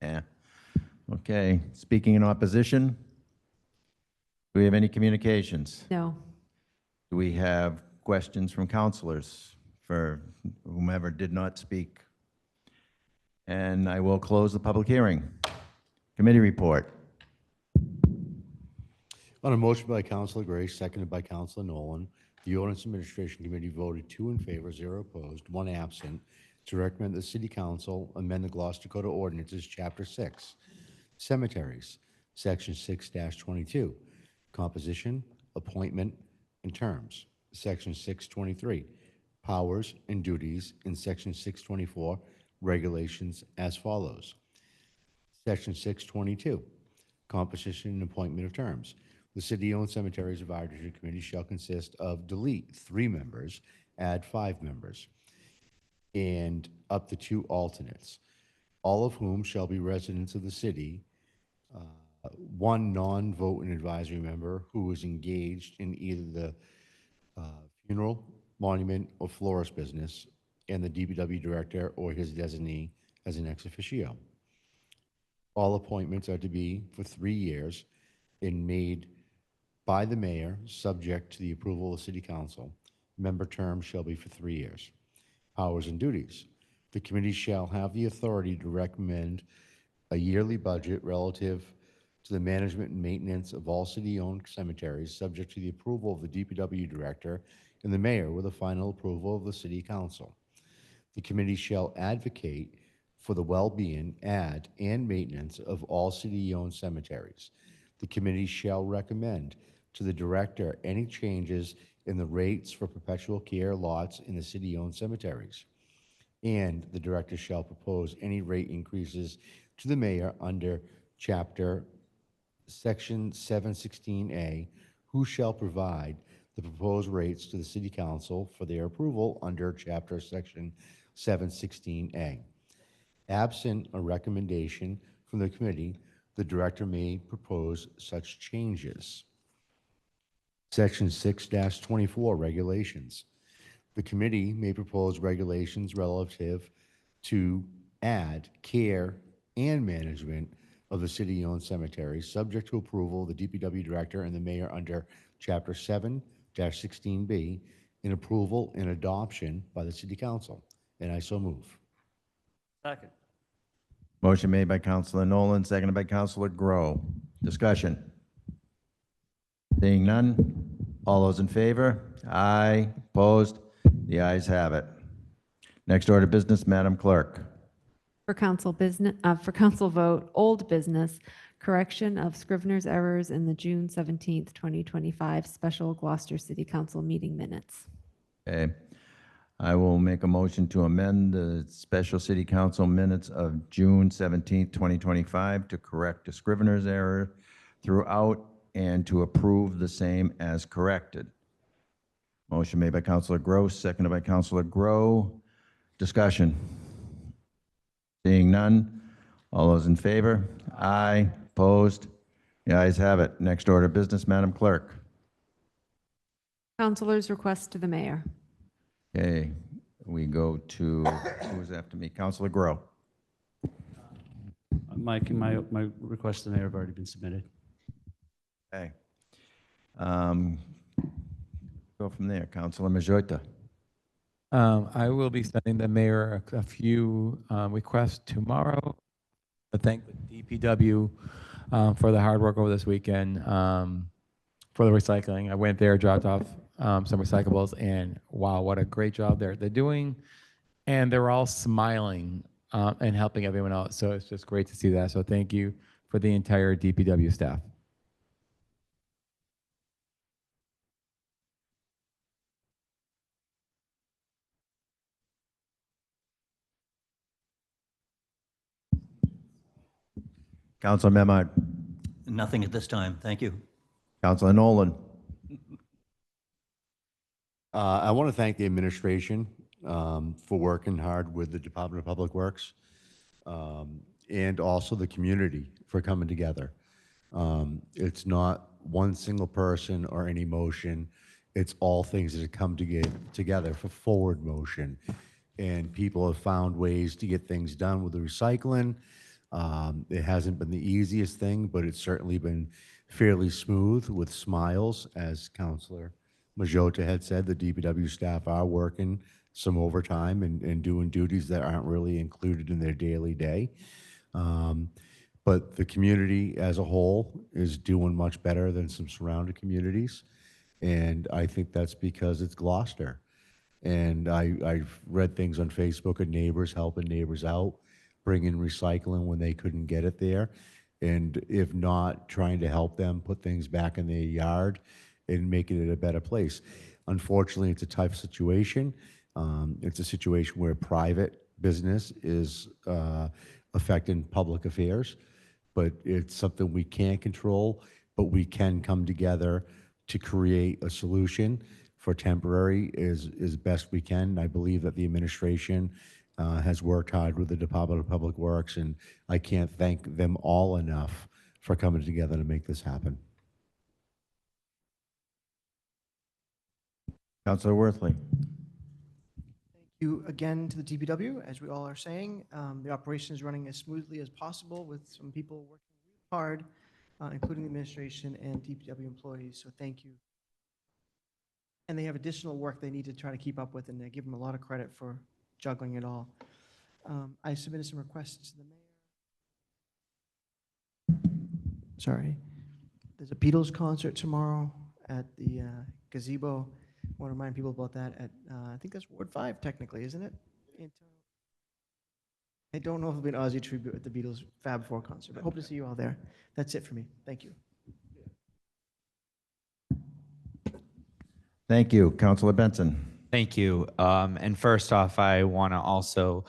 Yeah. Okay, speaking in opposition? Do we have any communications? No. Do we have questions from councilors for whomever did not speak? And I will close the public hearing. Committee report. On a motion by Councilor Gray, seconded by Councilor Nolan, the Ordinance Administration Committee voted 2 in favor, 0 opposed, 1 absent, to recommend the City Council amend the Gloucester Code of Ordinances, Chapter 6, Cemeteries, Section 6-22, Composition, Appointment, and Terms, Section 623, Powers and Duties, and Section 624, Regulations as follows. Section 622, Composition and Appointment of Terms. The City-owned Cemeteries Advisory Committee shall consist of delete 3 members, add 5 members, and up to 2 alternates, all of whom shall be residents of the city, 1 non-voting advisory member who is engaged in either the funeral, monument, or florist business, and the DPW director or his designee as an ex officio. All appointments are to be for 3 years and made by the mayor, subject to the approval of City Council. Member terms shall be for 3 years. Powers and duties. The committee shall have the authority to recommend a yearly budget relative to the management and maintenance of all city-owned cemeteries, subject to the approval of the DPW director and the mayor with a final approval of the City Council. The committee shall advocate for the well-being, and maintenance of all city-owned cemeteries. The committee shall recommend to the director any changes in the rates for perpetual care lots in the city-owned cemeteries. And the director shall propose any rate increases to the mayor under Section 716A, who shall provide the proposed rates to the City Council for their approval under Section 716A. Absent a recommendation from the committee, the director may propose such changes. Section 6-24, regulations. The committee may propose regulations relative to care and management of the city-owned cemeteries, subject to approval of the DPW director and the mayor under Chapter 7-16B, and approval and adoption by the City Council. And I so move. Second. Motion made by Counselor Nolan, seconded by Counselor Grow. Discussion. Seeing none, all those in favor? Aye. Opposed? The ayes have it. Next order of business, Madam Clerk. For council vote, old business, correction of Scrivener's errors in the June 17th, 2025 special Gloucester City Council meeting minutes. Okay. I will make a motion to amend the special city council minutes of June 17th, 2025 to correct a Scrivener's error throughout and to approve the same as corrected. Motion made by Counselor Gross, seconded by Counselor Grow. Discussion. Seeing none, all those in favor? Aye. Opposed? The ayes have it. Next order of business, Madam Clerk. Councilors' request to the mayor. Okay, we go to, who is after me? Counselor Grow. My request to the mayor have already been submitted. Okay. Go from there. Counselor Majota. I will be sending the mayor a few requests tomorrow. I thank the DPW for the hard work over this weekend for the recycling. I went there, dropped off some recyclables, and wow, what a great job they're doing. And they're all smiling and helping everyone out. So it's just great to see that. So thank you for the entire DPW staff. Counselor Memard. Nothing at this time. Thank you. Counselor Nolan. I want to thank the administration for working hard with the Department of Public Works and also the community for coming together. It's not one single person or any motion. It's all things that have come together for forward motion. And people have found ways to get things done with the recycling. It hasn't been the easiest thing, but it's certainly been fairly smooth with smiles. As Councilor Majota had said, the DPW staff are working some overtime and doing duties that aren't really included in their daily day. But the community as a whole is doing much better than some surrounding communities. And I think that's because it's Gloucester. And I've read things on Facebook of neighbors helping neighbors out, bringing recycling when they couldn't get it there. And if not, trying to help them put things back in their yard and making it a better place. Unfortunately, it's a tough situation. It's a situation where private business is affecting public affairs, but it's something we can't control, but we can come together to create a solution for temporary as best we can. I believe that the administration has worked hard with the Department of Public Works, and I can't thank them all enough for coming together to make this happen. Counselor Worthley. you again to the DPW, as we all are saying. The operation is running as smoothly as possible with some people working really hard, including the administration and DPW employees, so thank you. And they have additional work they need to try to keep up with, and I give them a lot of credit for juggling it all. I submitted some requests to the mayor. Sorry. There's a Beatles concert tomorrow at the gazebo. I want to remind people about that at, I think that's Ward 5 technically, isn't it? I don't know if it'll be an Ozzy tribute at the Beatles Fab 4 concert, but hope to see you all there. That's it for me. Thank you. Thank you. Councilor Benson. Thank you. And first off, I want to also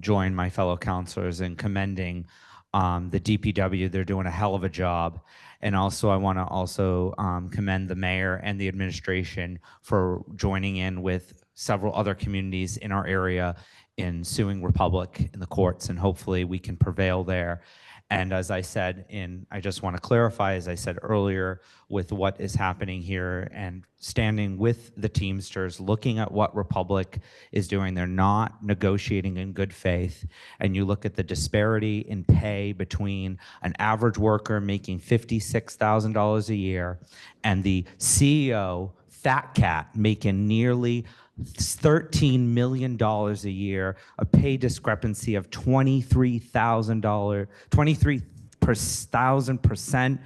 join my fellow councilors in commending the DPW. They're doing a hell of a job. And also, I want to commend the mayor and the administration for joining in with several other communities in our area in suing Republic in the courts, and hopefully we can prevail there. And as I said, I just want to clarify, as I said earlier, with what is happening here and standing with the Teamsters, looking at what Republic is doing, they're not negotiating in good faith. And you look at the disparity in pay between an average worker making $56,000 a year and the CEO, Fat Cat, making nearly $13 million a year, a pay discrepancy of $23,000%,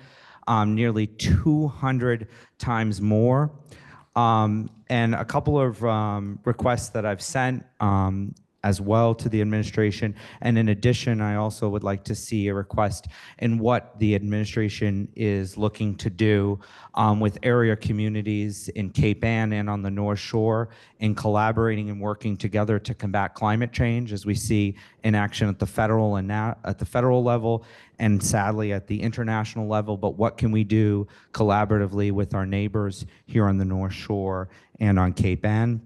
nearly 200 times more. And a couple of requests that I've sent as well to the administration. And in addition, I also would like to see a request in what the administration is looking to do with area communities in Cape Ann and on the North Shore in collaborating and working together to combat climate change, as we see in action at the federal and now at the federal level, and sadly at the international level. But what can we do collaboratively with our neighbors here on the North Shore and on Cape Ann?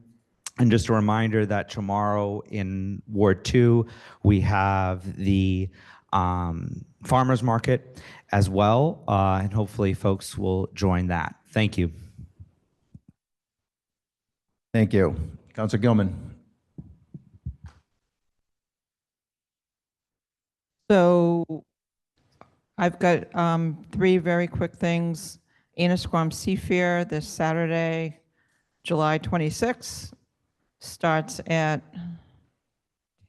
And just a reminder that tomorrow in Ward 2, we have the farmers market as well, and hopefully folks will join that. Thank you. Thank you. Councilor Gilman. So I've got 3 very quick things. Annisquam Sea Fair this Saturday, July 26th. Starts at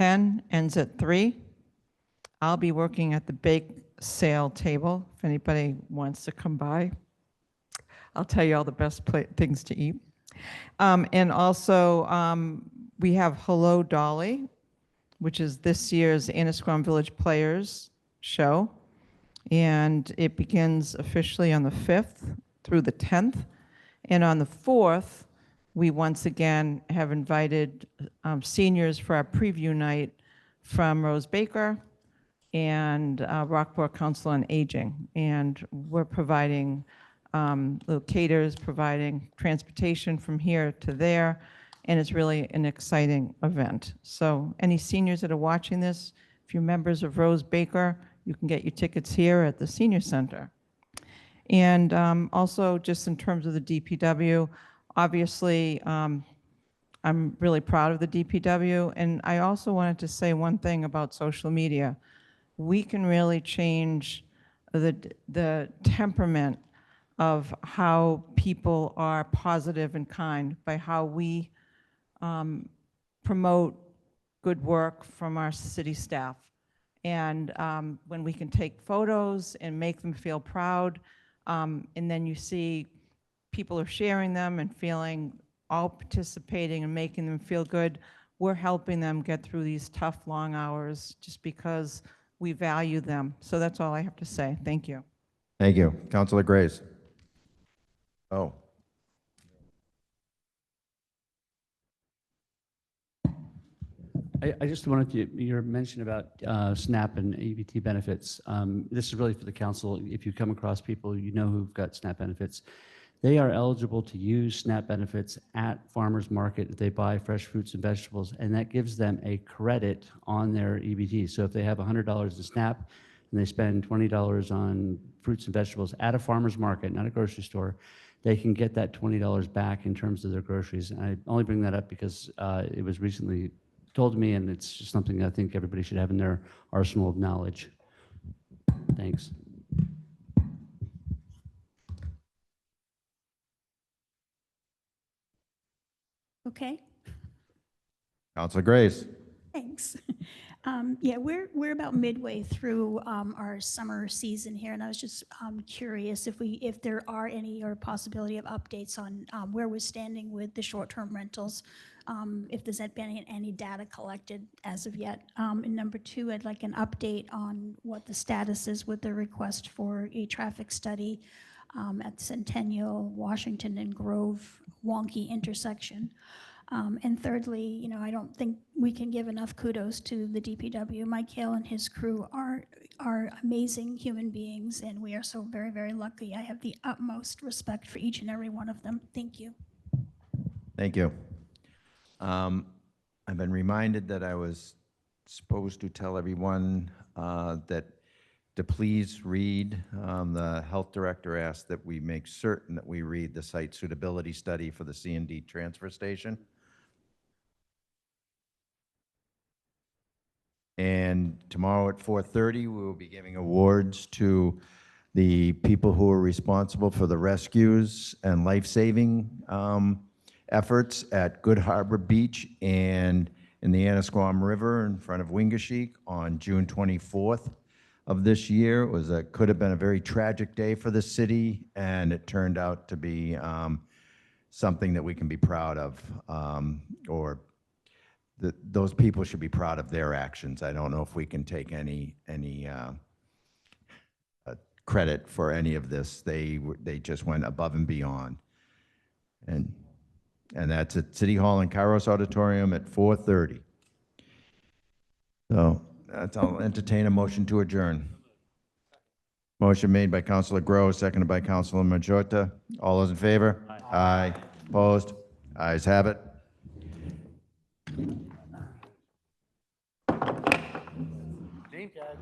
10, ends at 3. I'll be working at the bake sale table if anybody wants to come by. I'll tell you all the best things to eat. And also, we have Hello Dolly, which is this year's Annisquam Village Players show. And it begins officially on the 5th through the 10th. And on the 4th, we once again have invited seniors for our preview night from Rose Baker and Rockport Council on Aging. And we're providing little caters, providing transportation from here to there, and it's really an exciting event. So any seniors that are watching this, if you're members of Rose Baker, you can get your tickets here at the Senior Center. And also, just in terms of the DPW, obviously, I'm really proud of the DPW, and I also wanted to say one thing about social media. We can really change the temperament of how people are positive and kind by how we promote good work from our city staff. And when we can take photos and make them feel proud, and then you see people are sharing them and feeling all participating and making them feel good, we're helping them get through these tough, long hours just because we value them. So that's all I have to say. Thank you. Thank you. Councilor Grace. Oh. I just wanted to, your mention about SNAP and EBT benefits. This is really for the council. If you come across people you know who've got SNAP benefits, they are eligible to use SNAP benefits at farmers market if they buy fresh fruits and vegetables, and that gives them a credit on their EBT. So if they have $100 in SNAP and they spend $20 on fruits and vegetables at a farmers market, not a grocery store, they can get that $20 back in terms of their groceries. And I only bring that up because it was recently told to me, and it's just something I think everybody should have in their arsenal of knowledge. Thanks. Okay, Counselor Grace. thanks. Yeah, we're about midway through our summer season here, and I was just curious if there are any or possibility of updates on where we're standing with the short-term rentals, if there's been any data collected as of yet. And number two, I'd like an update on what the status is with the request for a traffic study at Centennial, Washington, and Grove wonky intersection. And thirdly, I don't think we can give enough kudos to the DPW. Mike Hale and his crew are amazing human beings, and we are so very, very lucky. I have the utmost respect for each and every one of them. Thank you. Thank you. I've been reminded that I was supposed to tell everyone that to please read. The health director asked that we make certain that we read the site suitability study for the C&D transfer station. And tomorrow at 4:30, we will be giving awards to the people who are responsible for the rescues and life-saving efforts at Good Harbor Beach and in the Annisquam River in front of Wingasheek on June 24th of this year. It could have been a very tragic day for the city, and it turned out to be something that we can be proud of, or those people should be proud of their actions. I don't know if we can take any credit for any of this. They just went above and beyond. And that's at City Hall and Kairos Auditorium at 4:30. So I'll entertain a motion to adjourn. Motion made by Councilor Groh, seconded by Councilor Majota. All those in favor? Aye. Opposed? Ayes have it. James, guys.